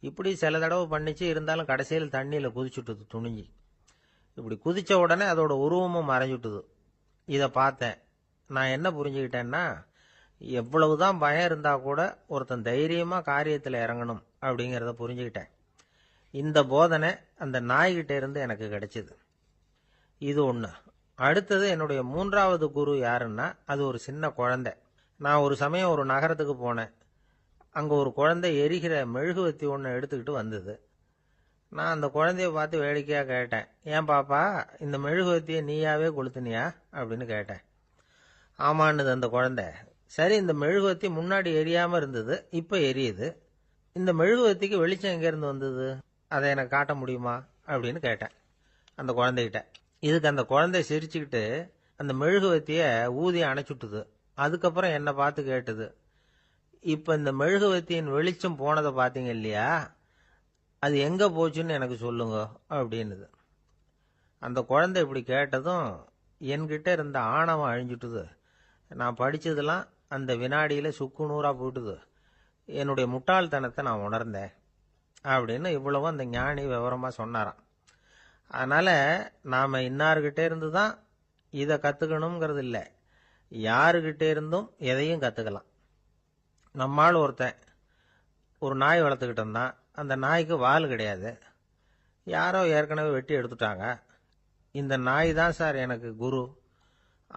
இப்படி சில தடவை பண்ணிச்சு. இருந்தாலும் கடைசியில் தண்ணியில் குதிச்சுட்டுது துணிஞ்சி. இப்படி குதித்த உடனே அதோட உருவமும் மறைஞ்சுட்டுது. இதை பார்த்தேன். நான் என்ன புரிஞ்சுக்கிட்டேன்னா, எவ்வளவுதான் பயம் இருந்தால் கூட ஒருத்தன் தைரியமாக காரியத்தில் இறங்கணும் அப்படிங்கிறத புரிஞ்சுக்கிட்டேன். இந்த போதனை அந்த நாய்கிட்ட இருந்து எனக்கு கிடைச்சிது. இது ஒன்று. அடுத்தது என்னுடைய 3வது குரு யாருன்னா அது ஒரு சின்ன குழந்தை. நான் ஒரு சமயம் ஒரு நகரத்துக்கு போனேன். அங்கே ஒரு குழந்தை எரிகிற மெழுகுவத்தி ஒன்று எடுத்துக்கிட்டு வந்தது. நான் அந்த குழந்தைய பார்த்து வேடிக்கையாக கேட்டேன், ஏன் பாப்பா இந்த மெழுகுவத்தியை நீயாவே கொளுத்துனியா அப்படின்னு கேட்டேன். ஆமான்னுது அந்த குழந்தை. சரி, இந்த மெழுகுவத்தி முன்னாடி எரியாமல் இருந்தது, இப்போ எரியுது. இந்த மெழுகுவத்திக்கு வெளிச்சம் எங்கேருந்து வந்தது? அதை எனக்கு காட்ட முடியுமா அப்படின்னு கேட்டேன் அந்த குழந்தைகிட்ட. இதுக்கு அந்த குழந்தை சிரிச்சுக்கிட்டு அந்த மெழுகுவத்தியை ஊதி அணைச்சுட்டுது. அதுக்கப்புறம் என்னை பார்த்து கேட்டுது, இப்போ இந்த மெழுகுவத்தியின் வெளிச்சம் போனதை பார்த்தீங்க இல்லையா, அது எங்கே போச்சுன்னு எனக்கு சொல்லுங்க அப்படின்னுது. அந்த குழந்தை இப்படி கேட்டதும் என்கிட்ட இருந்த ஆணவம் அழிஞ்சுட்டுது. நான் படித்ததெல்லாம் அந்த வினாடியில் சுக்கு நூறாக போயிட்டுது. என்னுடைய முட்டாள்தனத்தை நான் உணர்ந்தேன் அப்படின்னு இவ்வளவும் அந்த ஞானி விவரமாக சொன்னாராம். அதனால் நாம் இன்னார்கிட்டே இருந்து தான் இதை கற்றுக்கணுங்கிறது இல்லை, யாருக்கிட்டே இருந்தும் எதையும் கற்றுக்கலாம். நம்மால் ஒருத்தன் ஒரு நாய் வளர்த்துக்கிட்டு இருந்தான். அந்த நாய்க்கு வால் கிடையாது. யாரோ ஏற்கனவே வெட்டி எடுத்துட்டாங்க. இந்த நாய் தான் சார் எனக்கு குரு,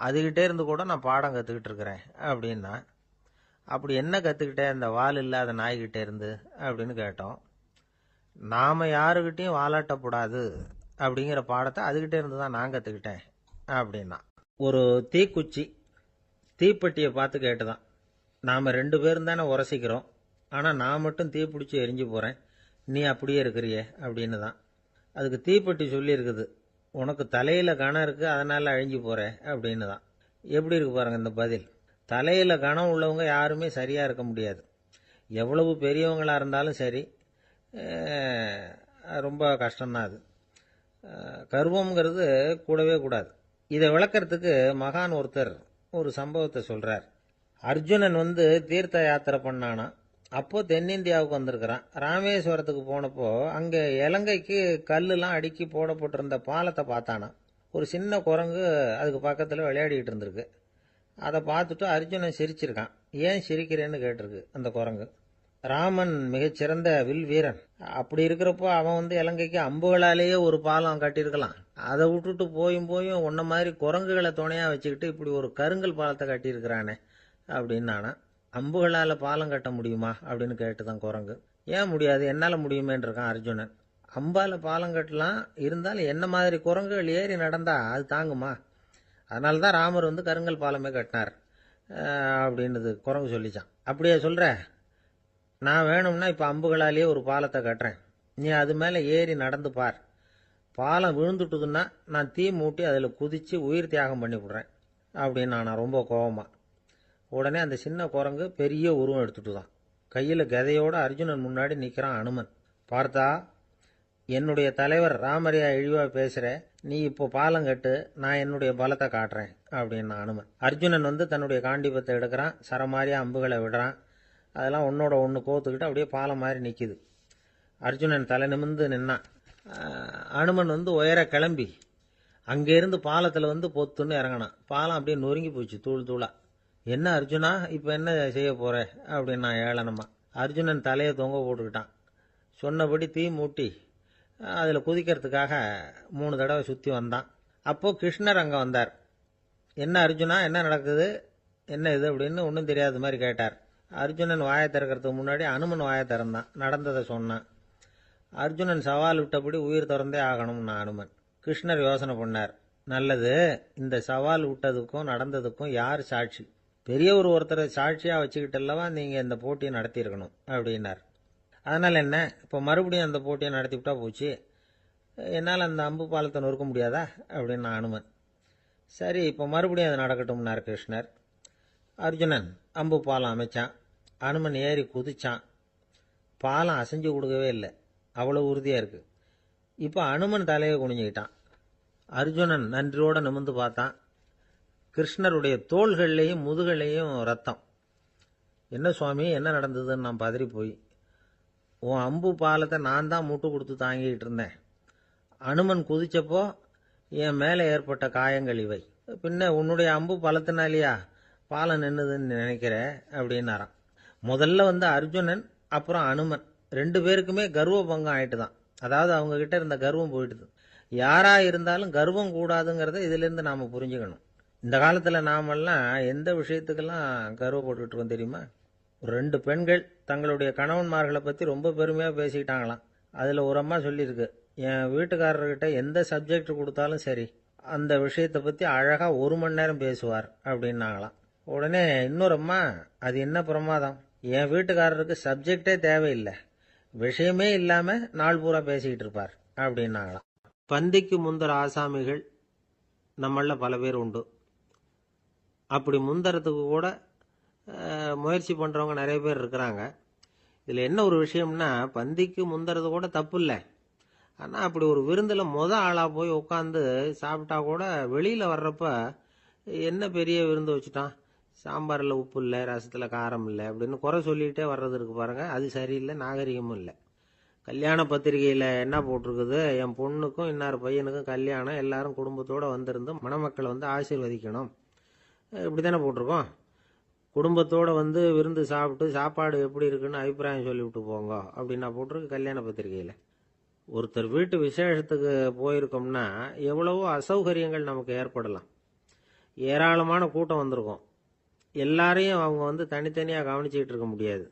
அதுகிட்டே இருந்து கூட நான் பாடம் கற்றுக்கிட்டு இருக்கிறேன் அப்படின்னா. அப்படி என்ன கற்றுக்கிட்டேன் அந்த வால் இல்லாத நாய்கிட்டே இருந்து அப்படின்னு கேட்டோம். நாம் யாருக்கிட்டையும் வாலாட்டக்கூடாது அப்படிங்கிற பாடத்தை அதுகிட்டே இருந்து தான் நான் கற்றுக்கிட்டேன் அப்படின்னா. ஒரு தீக்குச்சி தீப்பெட்டியை பார்த்து கேட்டுதான், நாம் 2 பேரும் தானே உரசிக்கிறோம், ஆனால் நான் மட்டும் தீப்பிடிச்சி எரிஞ்சு போகிறேன், நீ அப்படியே இருக்கிறியே அப்படின்னு தான். அதுக்கு தீப்பெட்டி சொல்லியிருக்குது, உனக்கு தலையில் கணம் இருக்குது அதனால் அழிஞ்சு போகிற அப்படின்னு தான். எப்படி இருக்கு பாருங்கள் இந்த பதில். தலையில் கணம் உள்ளவங்க யாருமே சரியாக இருக்க முடியாது. எவ்வளவு பெரியவங்களாக இருந்தாலும் சரி, ரொம்ப கஷ்டம்தான் அது. கர்வம்ங்கிறது கூடவே கூடாது. இதை விளக்கறதுக்கு மகான் ஒருத்தர் ஒரு சம்பவத்தை சொல்கிறார். அர்ஜுனன் வந்து தீர்த்த யாத்திரை பண்ணானா. அப்போது தென்னிந்தியாவுக்கு வந்திருக்கிறான். ராமேஸ்வரத்துக்கு போனப்போ அங்கே இலங்கைக்கு கல்லுலாம் அடுக்கி போடப்பட்டிருந்த பாலத்தை பார்த்தானா. ஒரு சின்ன குரங்கு அதுக்கு பக்கத்தில் விளையாடிக்கிட்டு இருந்திருக்கு. அதை பார்த்துட்டு அர்ஜுனன் சிரிச்சிருக்கான். ஏன் சிரிக்கிறேன்னு கேட்டிருக்கு அந்த குரங்கு. ராமன் மிகச்சிறந்த வில் வீரன். அப்படி இருக்கிறப்போ அவன் வந்து இலங்கைக்கு அம்புகளாலேயே ஒரு பாலம் கட்டியிருக்கலாம். அதை விட்டுட்டு போயும் உன்ன மாதிரி குரங்குகளை துணையாக வச்சுக்கிட்டு இப்படி ஒரு கருங்கல் பாலத்தை கட்டியிருக்கிறானே அப்படின்னானா. அம்புகளால் பாலம் கட்ட முடியுமா அப்படின்னு கேட்டுதான் குரங்கு. ஏன் முடியாது, என்னால் முடியுமேன்னு இருக்கான் அர்ஜுனன். அம்பால் பாலம் கட்டலாம், இருந்தாலும் என்ன மாதிரி குரங்குகள் ஏறி நடந்தா அது தாங்குமா? அதனால தான் ராமர் வந்து கருங்கல் பாலமே கட்டினார் அப்படின்னுது குரங்கு சொல்லிச்சான். அப்படியே சொல்கிற, நான் வேணும்னா இப்போ அம்புகளாலேயே ஒரு பாலத்தை கட்டுறேன், நீ அது மேலே ஏறி நடந்து பார். பாலம் விழுந்துட்டுதுன்னா நான் தீ மூட்டி அதில் குதித்து உயிர் தியாகம் பண்ணி விட்றேன் அப்படின்னு நான் ரொம்ப கோபமாக. உடனே அந்த சின்ன குரங்கு பெரிய உருவம் எடுத்துட்டு தான் கையில் கதையோடு அர்ஜுனன் முன்னாடி நிற்கிறான் அனுமன். பார்த்தா, என்னுடைய தலைவர் ராமரையா இழிவாக பேசுகிற, நீ இப்போ பாலம் கட்டு, நான் என்னுடைய பலத்தை காட்டுறேன் அப்படின்னு அனுமன். அர்ஜுனன் வந்து தன்னுடைய காண்டிபத்தை எடுக்கிறான், சரமாரியாக அம்புகளை விடுறான். அதெல்லாம் ஒன்றோட ஒன்று கோத்துக்கிட்டு அப்படியே பாலம் மாதிரி நிற்கிது. அர்ஜுனன் தலை நிமிர்ந்து நின்னான். அனுமன் வந்து உயர கிளம்பி அங்கேருந்து பாலத்தில் வந்து பொத்துன்னு இறங்கினான். பாலம் அப்படியே நொறுங்கி போச்சு தூள் தூளாக. என்ன அர்ஜுனா, இப்போ என்ன செய்ய போகிற அப்படின்னா ஏளனமா. அர்ஜுனன் தலையை தொங்க போட்டுக்கிட்டான். சொன்னபடி தீ மூட்டி அதில் குதிக்கிறதுக்காக 3 தடவை சுற்றி வந்தான். அப்போது கிருஷ்ணர் அங்கே வந்தார். என்ன அர்ஜுனா, என்ன நடக்குது, என்ன இது அப்படின்னு ஒன்றும் தெரியாத மாதிரி கேட்டார். அர்ஜுனன் வாயை திறக்கிறதுக்கு முன்னாடி அனுமன் வாயை திறந்தான், நடந்ததை சொன்னான். அர்ஜுனன் சவால் விட்டபடி உயிர் திறந்தே ஆகணும்னா அனுமன். கிருஷ்ணர் யோசனை பண்ணார். நல்லது, இந்த சவால் விட்டதுக்கும் நடந்ததுக்கும் யார் சாட்சி? பெரியவர் ஒருத்தரை சாட்சியாக வச்சுக்கிட்டல்லவா நீங்கள் இந்த போட்டியை நடத்தியிருக்கணும் அப்படின்னார். அதனால் என்ன, இப்போ மறுபடியும் அந்த போட்டியை நடத்திவிட்டா போச்சு, என்னால் அந்த அம்பு பாலத்தை நொறுக்க முடியாதா அப்படின்னா அனுமன். சரி, இப்போ மறுபடியும் அது நடக்கட்டும்னார் கிருஷ்ணர். அர்ஜுனன் அம்பு பாலம் அமைச்சான். அனுமன் ஏறி குதிச்சான். பாலம் அசைஞ்சு கொடுக்கவே இல்லை, அவ்வளோ உறுதியாக இருக்குது. இப்போ அனுமன் தலையை குனிஞ்சிக்கிட்டான். அர்ஜுனன் நன்றியோடு நிமிர்ந்து பார்த்தான். கிருஷ்ணருடைய தோள்கள்லேயும் முதுகள்லேயும் ரத்தம். என்ன சுவாமி, என்ன நடந்ததுன்னு நான் பதறி போய், உன் அம்பு பாலத்தை நான் தான் முட்டு கொடுத்து தாங்கிக்கிட்டு இருந்தேன். அனுமன் குதிச்சப்போ என் மேலே ஏற்பட்ட காயங்கள் இவை. பின்ன உன்னுடைய அம்பு பலத்தினாலேயா பாலம் நின்றுதுன்னு நினைக்கிற அப்படின்னாராம். முதல்ல அர்ஜுனன், அப்புறம் அனுமன் 2 பேருக்குமே கர்வ பங்கம் ஆயிட்டு தான். அதாவது அவங்க கிட்ட இருந்த கர்வம் போயிட்டுது. யாரா இருந்தாலும் கர்வம் கூடாதுங்கிறத இதிலிருந்து நாம புரிஞ்சுக்கணும். இந்த காலத்தில் நாமெல்லாம் எந்த விஷயத்துக்கெல்லாம் கர்வப்பட்டுட்டு இருக்கோம் தெரியுமா? 2 பெண்கள் தங்களுடைய கணவன்மார்களை பற்றி ரொம்ப பெருமையாக பேசிக்கிட்டாங்களாம். அதில் ஒரு அம்மா சொல்லியிருக்கு, என் வீட்டுக்காரர்கிட்ட எந்த சப்ஜெக்ட் கொடுத்தாலும் சரி அந்த விஷயத்தை பற்றி அழகாக 1 மணி நேரம் பேசுவார் அப்படின்னாங்களாம். உடனே இன்னொரு அம்மா, அது என்ன பிரமாதம், என் வீட்டுக்காரருக்கு சப்ஜெக்டே தேவையில்லை, விஷயமே இல்லாமல் நாள் பூரா பேசிக்கிட்டு இருப்பார் அப்படின்னாங்களாம். பந்திக்கு முந்தர ஆசாமிகள் நம்மள பல பேர் உண்டு. அப்படி முந்தறதுக்கு கூட முயற்சி பண்ணுறவங்க நிறைய பேர் இருக்கிறாங்க. இதில் என்ன ஒரு விஷயம்னா, பந்திக்கு முந்தறது கூட தப்பு இல்லை. ஆனால் அப்படி ஒரு விருந்தில் ஆளாக போய் உட்காந்து சாப்பிட்டா கூட வெளியில் வர்றப்ப என்ன பெரிய விருந்து வச்சுட்டான், சாம்பாரில் உப்பு இல்லை, ரசத்தில் காரம் இல்லை அப்படின்னு குறை சொல்லிகிட்டே வர்றது இருக்கு பாருங்க, அது சரியில்லை, நாகரிகமும் இல்லை. கல்யாண பத்திரிகையில் என்ன போட்டிருக்குது, என் பொண்ணுக்கும் இன்னார் பையனுக்கும் கல்யாணம், எல்லாரும் குடும்பத்தோடு வந்திருந்து மணமக்களை ஆசீர்வதிக்கணும், இப்படி தானே போட்டிருக்கோம். குடும்பத்தோடு விருந்து சாப்பிட்டு சாப்பாடு எப்படி இருக்குன்னு அபிப்பிராயம் சொல்லிவிட்டு போங்க அப்படின்னா போட்டிருக்கு கல்யாண பத்திரிகையில். ஒருத்தர் வீட்டு விசேஷத்துக்கு போயிருக்கோம்னா எவ்வளவோ அசௌகரியங்கள் நமக்கு ஏற்படலாம். ஏராளமான கூட்டம் வந்திருக்கும். எல்லாரையும் அவங்க தனித்தனியாக கவனிச்சிக்கிட்டு இருக்க முடியாது.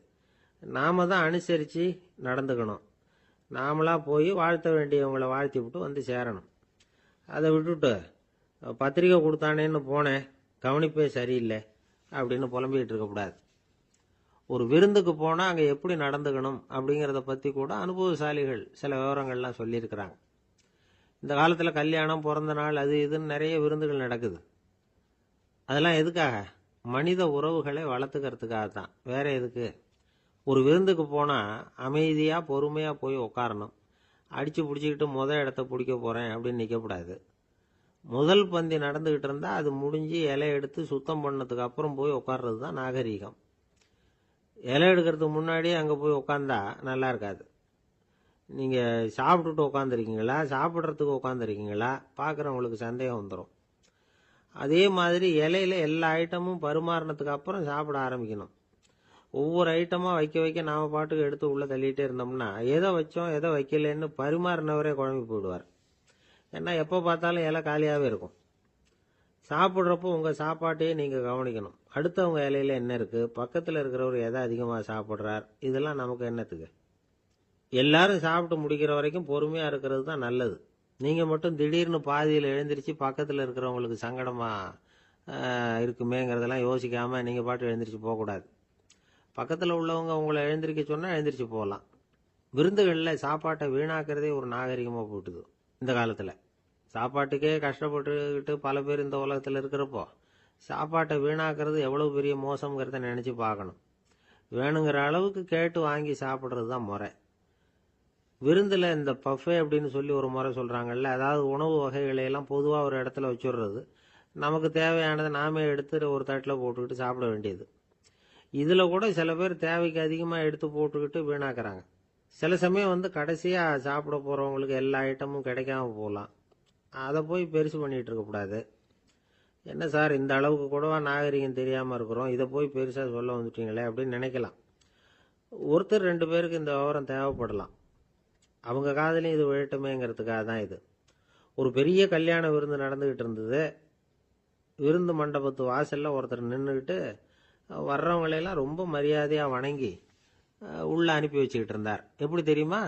நாம தான் அனுசரித்து நடந்துக்கணும். நாமளாக போய் வாழ்த்த வேண்டியவங்களை வாழ்த்தி விட்டு சேரணும். அதை விட்டுட்டு பத்திரிக்கை கொடுத்தானேன்னு போனேன், கவனிப்பே சரியில்லை அப்படின்னு புலம்பிக்கிட்டு இருக்கக்கூடாது. ஒரு விருந்துக்கு போனால் அங்கே எப்படி நடந்துக்கணும் அப்படிங்கிறத பற்றி கூட அனுபவசாலிகள் சில விவரங்கள்லாம் சொல்லியிருக்கிறாங்க. இந்த காலத்தில் கல்யாணம், பிறந்த நாள், அது இதுன்னு நிறைய விருந்துகள் நடக்குது. அதெல்லாம் எதுக்காக? மனித உறவுகளை வளர்த்துக்கிறதுக்காக தான், வேற எதுக்கு? ஒரு விருந்துக்கு போனால் அமைதியாக பொறுமையாக போய் உட்காரணும். அடித்து பிடிச்சிக்கிட்டு இடத்த பிடிக்க போகிறேன் அப்படின்னு நிற்கக்கூடாது. முதல் பந்தி நடந்துக்கிட்டு இருந்தால் அது முடிஞ்சு இலை எடுத்து சுத்தம் பண்ணதுக்கு அப்புறம் போய் உட்கார்றது தான் நாகரீகம். இலை எடுக்கிறதுக்கு முன்னாடியே அங்கே போய் உட்காந்தா நல்லா இருக்காது. நீங்கள் சாப்பிட்டுட்டு உட்காந்துருக்கீங்களா, சாப்பிட்றதுக்கு உட்காந்துருக்கீங்களா, பார்க்குறவங்களுக்கு சந்தேகம் வந்துடும். அதே மாதிரி இலையில எல்லா ஐட்டமும் பரிமாறினதுக்கு அப்புறம் சாப்பிட ஆரம்பிக்கணும். ஒவ்வொரு ஐட்டமாக வைக்க வைக்க நாம் பாட்டுக்கு எடுத்து உள்ளே தள்ளிகிட்டே இருந்தோம்னா எதை வச்சோம் எதை வைக்கலன்னு பரிமாறினவரே குழம்பி போயிடுவார். ஏன்னா எப்போ பார்த்தாலும் இலை காலியாகவே இருக்கும். சாப்பிட்றப்போ உங்கள் சாப்பாட்டையே நீங்கள் கவனிக்கணும். அடுத்தவங்க இலையில என்ன இருக்குது, பக்கத்தில் இருக்கிறவர் எதை அதிகமாக சாப்பிட்றார், இதெல்லாம் நமக்கு என்னத்துக்கு? எல்லாரும் சாப்பிட்டு முடிக்கிற வரைக்கும் பொறுமையாக இருக்கிறது தான் நல்லது. நீங்கள் மட்டும் திடீர்னு பாதியில் எழுந்திரிச்சு பக்கத்தில் இருக்கிறவங்களுக்கு சங்கடமாக இருக்குமேங்கிறதெல்லாம் யோசிக்காமல் நீங்கள் பாட்டு எழுந்திரிச்சு போகக்கூடாது. பக்கத்தில் உள்ளவங்க உங்களை எழுந்திரிக்க சொன்னால் எழுந்திரிச்சு போகலாம். விருந்துகளில் சாப்பாட்டை வீணாக்கிறதே ஒரு நாகரிகமாக போட்டுது. இந்த காலத்தில் சாப்பாட்டுக்கே கஷ்டப்பட்டுக்கிட்டு பல பேர் இந்த உலகத்தில் இருக்கிறப்போ சாப்பாட்டை வீணாக்கிறது எவ்வளோ பெரிய மோசங்கிறத நினச்சி பார்க்கணும். வேணுங்கிற அளவுக்கு கேட்டு வாங்கி சாப்பிட்றது தான் முறை. விருந்தில் இந்த பஃபே அப்படின்னு சொல்லி ஒரு முறை சொல்கிறாங்கல்ல, அதாவது உணவு வகைகளையெல்லாம் பொதுவாக ஒரு இடத்துல வச்சுடுறது, நமக்கு தேவையானதை நாமே எடுத்து ஒரு தட்டில் போட்டுக்கிட்டு சாப்பிட வேண்டியது. இதில் கூட சில பேர் தேவைக்கு அதிகமாக எடுத்து போட்டுக்கிட்டு வீணாக்குறாங்க. சில சமயம் கடைசியாக சாப்பிட போகிறவங்களுக்கு எல்லா ஐட்டமும் கிடைக்காம போகலாம். அதை போய் பெருசு பண்ணிகிட்டு இருக்கக்கூடாது. என்ன சார், இந்த அளவுக்கு கூடவா நாகரிகம் தெரியாமல் இருக்கிறோம், இதை போய் பெருசாக சொல்ல வந்துட்டீங்களே அப்படின்னு நினைக்கலாம். ஒருத்தர் 2 பேருக்கு இந்த விவரம் தேவைப்படலாம். அவங்க காதலையும் இது விழட்டுமேங்கிறதுக்காக தான் இது. ஒரு பெரிய கல்யாண விருந்து நடந்துகிட்டு இருந்தது. விருந்து மண்டபத்து வாசல்ல ஒருத்தர் நின்றுக்கிட்டு வர்றவங்களையெல்லாம் ரொம்ப மரியாதையாக வணங்கி உள்ள அனுப்பி வச்சுக்கிட்டு இருந்தார். எப்படி தெரியுமா?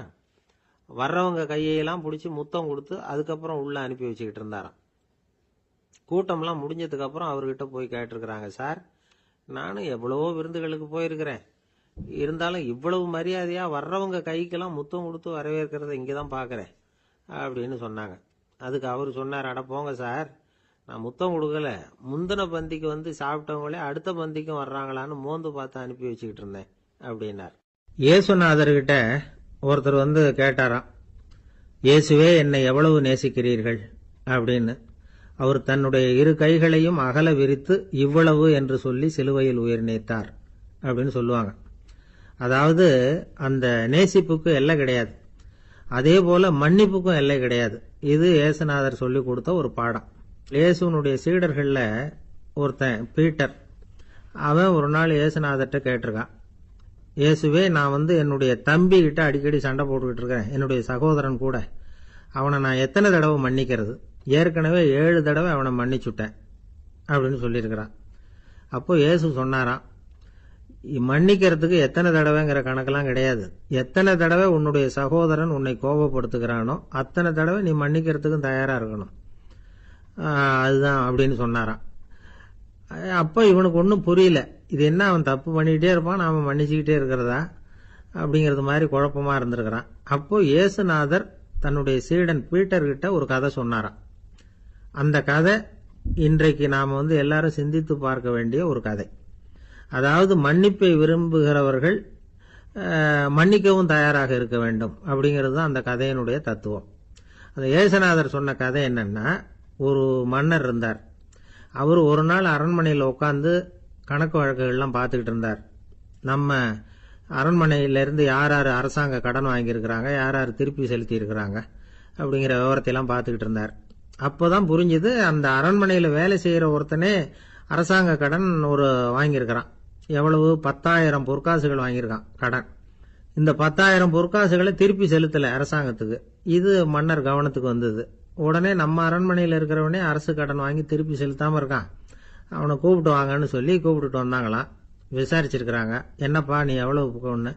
வர்றவங்க கையெல்லாம் பிடிச்சி முத்தம் கொடுத்து அதுக்கப்புறம் உள்ள அனுப்பி வச்சுக்கிட்டு இருந்தாராம். கூட்டம்லாம் முடிஞ்சதுக்கு அப்புறம் அவர்கிட்ட போய் கேட்டிருக்கிறாங்க, சார் நானும் எவ்வளவோ விருந்துகளுக்கு போயிருக்கிறேன், இருந்தாலும் இவ்வளவு மரியாதையா வர்றவங்க கைக்கெல்லாம் முத்தம் கொடுத்து வரவேற்கிறத இங்கதான் பாக்குறேன் அப்படின்னு சொன்னாங்க. அதுக்கு அவர் சொன்னார், அட போங்க சார், நான் முத்தம் கொடுக்கல, முந்தின பந்திக்கு வந்து சாப்பிட்டவங்களே அடுத்த பந்திக்கும் வர்றாங்களான்னு மோந்து பார்த்து அனுப்பி வச்சுக்கிட்டு இருந்தேன் அப்படின்னார். இயேசுநாதர்கிட்ட ஒருத்தர் வந்து கேட்டாராம், இயேசுவே என்னை எவ்வளவு நேசிக்கிறீர்கள் அப்படின்னு. அவர் தன்னுடைய இரு கைகளையும் அகல விரித்து இவ்வளவு என்று சொல்லி சிலுவையில் உயிர் நீத்தார் அப்படின்னு சொல்லுவாங்க. அதாவது அந்த நேசிப்புக்கு எல்லை கிடையாது, அதே போல மன்னிப்புக்கும் எல்லை கிடையாது. இது இயேசுநாதர் சொல்லி கொடுத்த ஒரு பாடம். இயேசுனுடைய சீடர்கள்ல ஒருத்தன் பீட்டர், அவன் ஒரு நாள் இயேசுநாதர்கிட்ட கேட்டிருக்கான், இயேசுவே நான் வந்து என்னுடைய தம்பி கிட்ட அடிக்கடி சண்டை போட்டுக்கிட்டு இருக்கிறேன், என்னுடைய சகோதரன் கூட, அவனை நான் எத்தனை தடவை மன்னிக்கிறது? ஏற்கனவே 7 தடவை அவனை மன்னிச்சுட்டேன் அப்படின்னு சொல்லியிருக்கிறான். அப்போ இயேசு சொன்னாராம், மன்னிக்கிறதுக்கு எத்தனை தடவைங்கிற கணக்கெல்லாம் கிடையாது, எத்தனை தடவை உன்னுடைய சகோதரன் உன்னை கோபப்படுத்துகிறானோ அத்தனை தடவை நீ மன்னிக்கிறதுக்கும் தயாரா இருக்கணும், அதுதான் அப்படின்னு சொன்னாராம். அப்போ இவனுக்கு ஒன்றும் புரியல, இது என்ன அவன் தப்பு பண்ணிக்கிட்டே இருப்பான், நாம மன்னிச்சுக்கிட்டே இருக்கிறதா அப்படிங்கிறது மாதிரி குழப்பமா இருந்திருக்கிறான். அப்போ இயேசுநாதர் தன்னுடைய சீடன் பீட்டர் கிட்ட ஒரு கதை சொன்னாராம். அந்த கதை இன்றைக்கு நாம வந்து எல்லாரும் சிந்தித்து பார்க்க வேண்டிய ஒரு கதை. அதாவது மன்னிப்பை விரும்புகிறவர்கள் மன்னிக்கவும் தயாராக இருக்க வேண்டும் அப்படிங்கிறது தான் அந்த கதையினுடைய தத்துவம். அந்த இயேசுநாதர் சொன்ன கதை என்னன்னா, ஒரு மன்னர் இருந்தார். அவர் ஒரு நாள் அரண்மனையில் உட்காந்து கணக்கு வழக்குகள்லாம் பார்த்துக்கிட்டு இருந்தார். நம்ம அரண்மனையிலிருந்து யார் யார் அரசாங்க கடன் வாங்கியிருக்கிறாங்க, யார் யார் திருப்பி செலுத்தி இருக்கிறாங்க அப்படிங்கிற விவரத்தையெல்லாம் பார்த்துக்கிட்டு இருந்தார். அப்போதான் புரிஞ்சுது, அந்த அரண்மனையில் வேலை செய்கிற ஒருத்தனே அரசாங்க கடன் ஒரு வாங்கியிருக்கிறான். எவ்வளவு? 10,000 பொற்காசுகள் வாங்கியிருக்கான் கடன். இந்த 10,000 பொற்காசுகளை திருப்பி செலுத்தலை அரசாங்கத்துக்கு. இது மன்னர் கவனத்துக்கு வந்தது. உடனே நம்ம அரண்மனையில் இருக்கிறவனே அரசு கடன் வாங்கி திருப்பி செலுத்தாம இருக்கான், அவனை கூப்பிட்டு வாங்கன்னு சொல்லி கூப்பிட்டுட்டு வந்தாங்களாம். விசாரிச்சிருக்கிறாங்க, என்னப்பா நீ எவ்வளவு ஒன்று?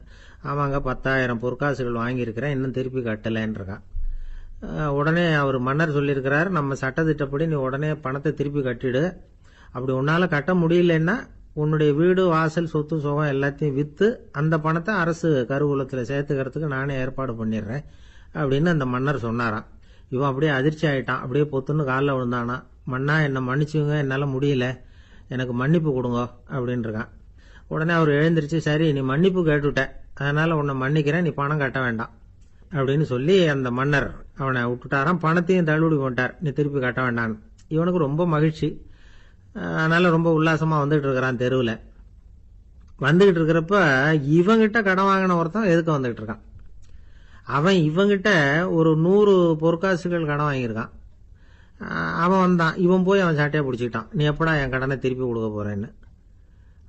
ஆமாங்க 10,000 பொற்காசுகள் வாங்கியிருக்கிறேன், இன்னும் திருப்பி கட்டலைன்னு இருக்கான். உடனே அவர் மன்னர் சொல்லியிருக்கிறார், நம்ம சட்டத்திட்டப்படி நீ உடனே பணத்தை திருப்பி கட்டிடு, அப்படி உன்னால கட்ட முடியலன்னா உன்னுடைய வீடு வாசல் சொத்து சுகம் எல்லாத்தையும் வித்து அந்த பணத்தை அரசு கருவூலத்தில் சேர்த்துக்கிறதுக்கு நானே ஏற்பாடு பண்ணிடுறேன் அப்படின்னு அந்த மன்னர் சொன்னாராம். இவன் அப்படியே அதிர்ச்சி ஆயிட்டான், அப்படியே பொத்துன்னு காலில் விழுந்தானா, மன்னா என்னை மன்னிச்சுங்க, என்னால் முடியல, எனக்கு மன்னிப்பு கொடுங்க அப்படின்னு இருக்கான். உடனே அவர் எழுந்திருச்சு, சரி நீ மன்னிப்பு கேட்டுவிட்ட, அதனால உன்னை மன்னிக்கிறேன், நீ பணம் கட்ட வேண்டாம் அப்படின்னு சொல்லி அந்த மன்னர் அவனை விட்டுட்டாராம். பணத்தையும் தள்ளுபடி பண்ணிட்டார், நீ திருப்பி கட்ட வேண்டான்னு. இவனுக்கு ரொம்ப மகிழ்ச்சி, அதனால ரொம்ப உல்லாசமா வந்துகிட்டு இருக்கிறான். தெருவில் வந்துகிட்டு இருக்கிறப்ப இவங்கிட்ட கடன் வாங்கின ஒருத்தன் எதுக்கு வந்துகிட்டு இருக்கான். அவன் இவங்கிட்ட ஒரு 100 பொற்காசுகள் கடன் வாங்கியிருக்கான். அவன் வந்தான், இவன் போய் அவன் சாட்டையா பிடிச்சிக்கிட்டான், நீ எப்படா என் கடனை திருப்பி கொடுக்க போறேன்னு.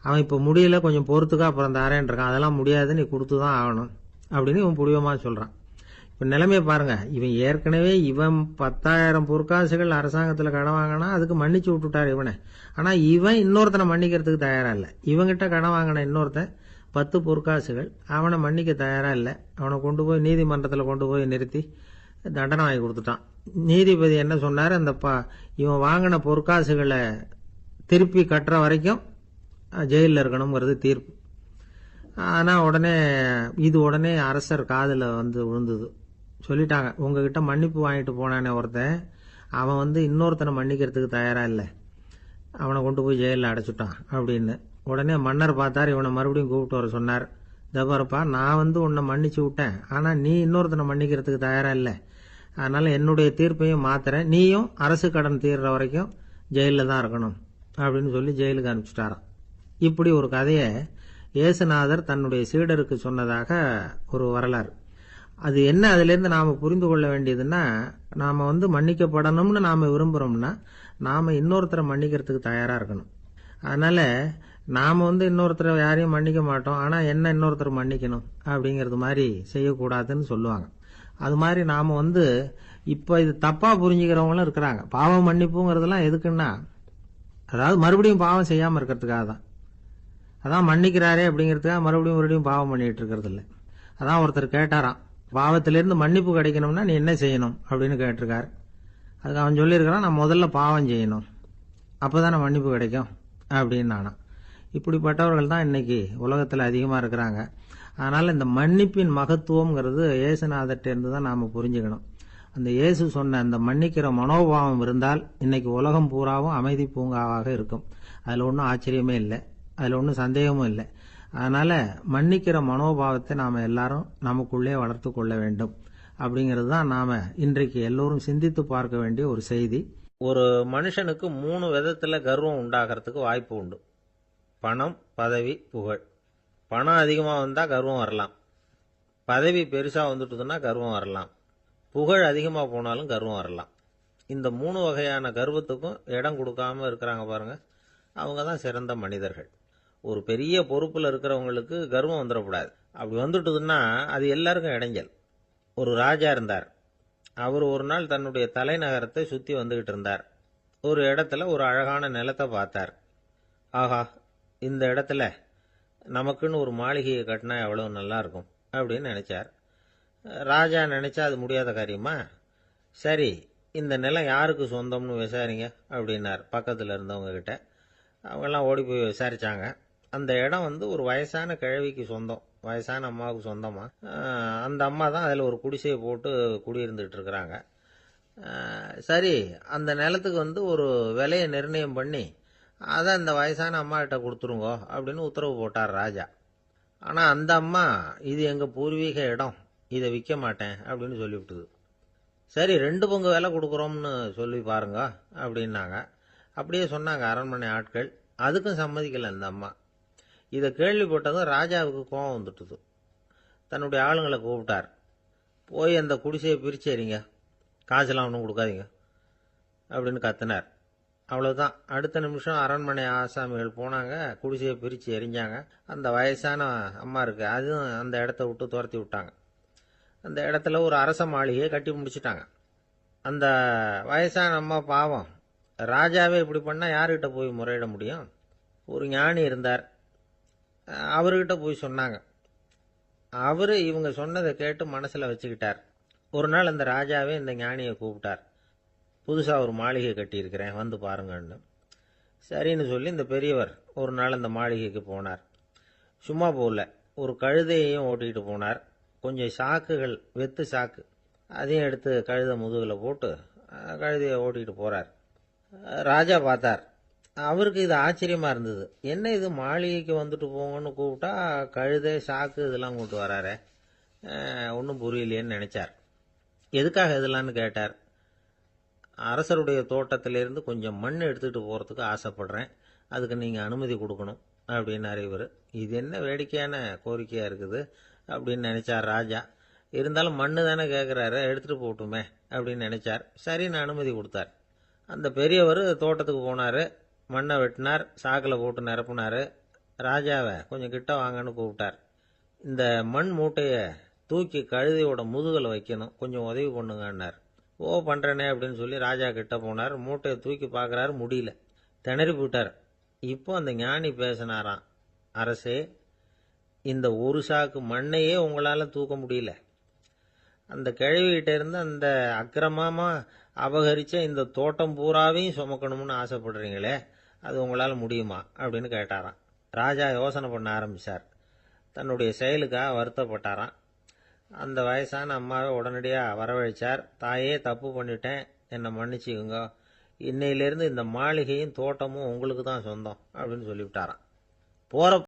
அவன் இப்ப முடியல, கொஞ்சம் பொறுத்துக்கா, அப்புறம் தாரேன் இருக்கான். அதெல்லாம் முடியாது, நீ கொடுத்துதான் ஆகணும் அப்படின்னு இவன் புடிவமா சொல்றான். இப்ப நிலைமையை பாருங்க, இவன் ஏற்கனவே இவன் 10,000 பொற்காசுகள் அரசாங்கத்துல கடன் வாங்கினா அதுக்கு மன்னிச்சு விட்டுட்டார் இவனை. ஆனா இவன் இன்னொருத்தனை மன்னிக்கிறதுக்கு தயாரா இல்ல. இவங்கிட்ட கடன் வாங்கின இன்னொருத்தன் 10 பொற்காசுகள், அவனை மன்னிக்க தயாரா இல்ல. அவனை கொண்டு போய் நீதிமன்றத்தில் கொண்டு போய் நிறுத்தி தண்டனை வாங்கி கொடுத்துட்டான். நீதிபதி என்ன சொன்னாரு, அந்த இவன் வாங்கின பொற்காசுகளை திருப்பி கட்டுற வரைக்கும் ஜெயிலில் இருக்கணுங்கிறது தீர்ப்பு. ஆனா உடனே அரசர் காதுல வந்து விழுந்தது. சொல்லிட்டாங்க, உங்ககிட்ட மன்னிப்பு வாங்கிட்டு போனானே ஒருத்தன், அவன் வந்து இன்னொருத்தனை மன்னிக்கிறதுக்கு தயாரா இல்லை, அவனை கொண்டு போய் ஜெயிலில் அடைச்சுட்டான் அப்படின்னு. உடனே மன்னர் பார்த்தார், இவனை மறுபடியும் கூப்பிட்டு வர சொன்னார். தபாரப்பா, நான் வந்து உன்னை மன்னிச்சு விட்டேன், ஆனா நீ இன்னொருத்தனை மன்னிக்கிறதுக்கு தயாரா இல்லை, அதனால என்னுடைய தீர்ப்பையும் மாத்துறேன், நீயும் அரசு கடன் தீர்ற வரைக்கும் ஜெயிலில் தான் இருக்கணும் அப்படின்னு சொல்லி ஜெயிலுக்கு அனுப்பிச்சிட்டாராம். இப்படி ஒரு கதையை இயேசுநாதர் தன்னுடைய சீடருக்கு சொன்னதாக ஒரு வரலாறு. அது என்ன, அதுல இருந்து நாம புரிந்து கொள்ள வேண்டியதுன்னா, நாம வந்து மன்னிக்கப்படணும்னு நாம விரும்புறோம்னா நாம இன்னொருத்தரை மன்னிக்கிறதுக்கு தயாரா இருக்கணும். அதனால நாம வந்து இன்னொருத்தரை யாரையும் மன்னிக்க மாட்டோம், ஆனா என்ன இன்னொருத்தர் மன்னிக்கணும் அப்படிங்கறது மாதிரி செய்யக்கூடாதுன்னு சொல்லுவாங்க. அது மாதிரி நாம் இப்போ இது தப்பாக புரிஞ்சுக்கிறவங்களும் இருக்கிறாங்க. பாவம் மன்னிப்புங்கிறதுலாம் எதுக்குன்னா, அதாவது மறுபடியும் பாவம் செய்யாமல் இருக்கிறதுக்காக தான். அதான் மன்னிக்கிறாரே அப்படிங்கிறதுக்காக மறுபடியும் பாவம் பண்ணிட்டு இருக்கிறது இல்லை. அதான் ஒருத்தர் கேட்டாராம், பாவத்திலிருந்து மன்னிப்பு கிடைக்கணும்னா நீ என்ன செய்யணும் அப்படின்னு கேட்டிருக்காரு. அதுக்கு அவன் சொல்லியிருக்கிறான், நான் முதல்ல பாவம் செய்யணும், அப்போதானே மன்னிப்பு கிடைக்கும் அப்படின்னு நானா. இப்படிப்பட்டவர்கள் தான் இன்னைக்கு உலகத்தில் அதிகமாக இருக்கிறாங்க. அதனால் இந்த மன்னிப்பின் மகத்துவங்கிறது இயேசுநாதர்கிட்டேருந்து தான் நாம் புரிஞ்சுக்கணும். அந்த இயேசு சொன்ன அந்த மன்னிக்கிற மனோபாவம் இருந்தால் இன்னைக்கு உலகம் பூராவும் அமைதி பூங்காவாக இருக்கும். அதில் ஒன்றும் ஆச்சரியமே இல்லை, அதில் ஒன்றும் சந்தேகமும் இல்லை. அதனால் மன்னிக்கிற மனோபாவத்தை நாம் எல்லாரும் நமக்குள்ளே வளர்த்து கொள்ள வேண்டும். அப்படிங்கிறது தான் நாம் இன்றைக்கு எல்லோரும் சிந்தித்து பார்க்க வேண்டிய ஒரு செய்தி. ஒரு மனுஷனுக்கு 3 விதத்தில் கர்வம் உண்டாகிறதுக்கு வாய்ப்பு உண்டு. பணம், பதவி, புகழ். பணம் அதிகமாக வந்தால் கர்வம் வரலாம், பதவி பெருசாக வந்துட்டுதுன்னா கர்வம் வரலாம், புகழ் அதிகமாக போனாலும் கர்வம் வரலாம். இந்த 3 வகையான கர்வத்துக்கும் இடம் கொடுக்காம இருக்கிறாங்க பாருங்க, அவங்க தான் சிறந்த மனிதர்கள். ஒரு பெரிய பொறுப்பில் இருக்கிறவங்களுக்கு கர்வம் வந்துடக்கூடாது. அப்படி வந்துட்டுதுன்னா அது எல்லாருக்கும் இடைஞ்சல். ஒரு ராஜா இருந்தார். அவர் ஒரு நாள் தன்னுடைய தலைநகரத்தை சுற்றி வந்துகிட்டு இருந்தார். ஒரு இடத்துல ஒரு அழகான நிலத்தை பார்த்தார். ஆஹா, இந்த இடத்துல நமக்குன்னு ஒரு மாளிகையை கட்டினா எவ்வளவு நல்லா இருக்கும் அப்படின்னு நினைச்சார். ராஜா நினைச்சா அது முடியாத காரியமா? சரி, இந்த நிலம் யாருக்கு சொந்தம்னு விசாரிங்க அப்படின்னார் பக்கத்தில் இருந்தவங்க கிட்ட. அவங்கெல்லாம் ஓடி போய் விசாரிச்சாங்க. அந்த இடம் ஒரு வயசான கிழவிக்கு சொந்தம், வயசான அம்மாவுக்கு சொந்தமா. அந்த அம்மா தான் அதில் ஒரு குடிசையை போட்டு குடியிருந்துட்டு இருக்கிறாங்க. சரி, அந்த நிலத்துக்கு ஒரு விலையை நிர்ணயம் பண்ணி அதை அந்த வயசான அம்மா கிட்ட கொடுத்துருங்கோ அப்படின்னு உத்தரவு போட்டார் ராஜா. ஆனால் அந்த அம்மா, இது எங்கள் பூர்வீக இடம், இதை விற்க மாட்டேன் அப்படின்னு சொல்லிவிட்டுது. சரி, 2 பங்கு விலை கொடுக்குறோம்னு சொல்லி பாருங்க அப்படின்னாங்க. அப்படியே சொன்னாங்க அரண்மனை ஆட்கள். அதுக்கும் சம்மதிக்கலை அந்த அம்மா. இதை கேள்விப்பட்டதும் ராஜாவுக்கு கோபம் வந்துட்டுது. தன்னுடைய ஆளுங்களை கூப்பிட்டார். போய் அந்த குடிசையை பிரித்து எறிங்க, காசெல்லாம் ஒன்றும் கொடுக்காதீங்க அப்படின்னு கத்தினார். அவ்வளோதான். அடுத்த நிமிஷம் அரண்மனை ஆசாமிகள் போனாங்க, குடிசையை பிரித்து எரிஞ்சாங்க. அந்த வயசான அம்மா இருக்கு, அதுவும் அந்த இடத்த விட்டு துரத்தி விட்டாங்க. அந்த இடத்துல ஒரு அரச மாளிகையை கட்டி முடிச்சிட்டாங்க. அந்த வயசான அம்மா பாவம், ராஜாவே இப்படி பண்ணால் யாருக்கிட்ட போய் முறையிட முடியும்? ஒரு ஞானி இருந்தார், அவர்கிட்ட போய் சொன்னாங்க. அவர் இவங்க சொன்னதை கேட்டு மனசில் வச்சுக்கிட்டார். ஒரு நாள் அந்த ராஜாவே இந்த ஞானியை கூப்பிட்டார். புதுசாக ஒரு மாளிகை கட்டியிருக்கிறேன், வந்து பாருங்கன்னு. சரின்னு சொல்லி இந்த பெரியவர் ஒரு நாள் அந்த மாளிகைக்கு போனார். சும்மா போகல, ஒரு கழுதையையும் ஓட்டிகிட்டு போனார். கொஞ்சம் சாக்குகள், வெத்து சாக்கு, அதையும் எடுத்து கழுதை முதுகில் போட்டு கழுதையை ஓட்டிகிட்டு போகிறார். ராஜா பார்த்தார். அவருக்கு இது ஆச்சரியமாக இருந்தது. என்ன இது, மாளிகைக்கு வந்துட்டு போங்கன்னு கூப்பிட்டா கழுதை சாக்கு இதெல்லாம் கூப்பிட்டு வராரே, ஒன்றும் புரியலையேன்னு நினைச்சார். எதுக்காக இதெல்லாம்னு கேட்டார். அரசருடைய தோட்டத்திலிருந்து கொஞ்சம் மண் எடுத்துகிட்டு போகிறதுக்கு ஆசைப்படுறேன், அதுக்கு நீங்கள் அனுமதி கொடுக்கணும் அப்படின்னாரு இவர். இது என்ன வேடிக்கையான கோரிக்கையாக இருக்குது அப்படின்னு நினைச்சார் ராஜா. இருந்தாலும் மண்ணு தானே கேட்குறாரு, எடுத்துகிட்டு போகட்டுமே அப்படின்னு நினைச்சார். சரின்னு அனுமதி கொடுத்தார். அந்த பெரியவர் தோட்டத்துக்கு போனார், மண்ணை வெட்டினார், சாக்கில் போட்டு நிரப்புனார். ராஜாவை கொஞ்சம் கிட்ட வாங்கன்னு கூப்பிட்டார். இந்த மண் மூட்டையை தூக்கி கழுதையோட முதுகில் வைக்கணும், கொஞ்சம் உதவி பண்ணுங்கன்னார். ஓ, பண்ணுறேனே அப்படின்னு சொல்லி ராஜா கிட்ட போனார். மூட்டையை தூக்கி பார்க்குறாரு, முடியல, திணறி போட்டார். இப்போ அந்த ஞானி பேசினாராம். அரசே, இந்த ஒரு சாக்கு மண்ணையே உங்களால் தூக்க முடியல, அந்த கிழவிகிட்ட இருந்து அந்த அக்கிரமமாக அபகரித்த இந்த தோட்டம் பூராவையும் சுமக்கணும்னு ஆசைப்படுறீங்களே, அது உங்களால் முடியுமா அப்படின்னு கேட்டாராம். ராஜா யோசனை பண்ண ஆரம்பித்தார். தன்னுடைய செயலுக்காக வருத்தப்பட்டாராம். அந்த வயசான அம்மாவை உடனடியாக வரவழைச்சார். தாயே, தப்பு பண்ணிட்டேன், என்னை மன்னிச்சுக்குங்க, இன்னையிலேருந்து இந்த மாளிகையும் தோட்டமும் உங்களுக்கு தான் சொந்தம் அப்படின்னு சொல்லிவிட்டாராம். போகிற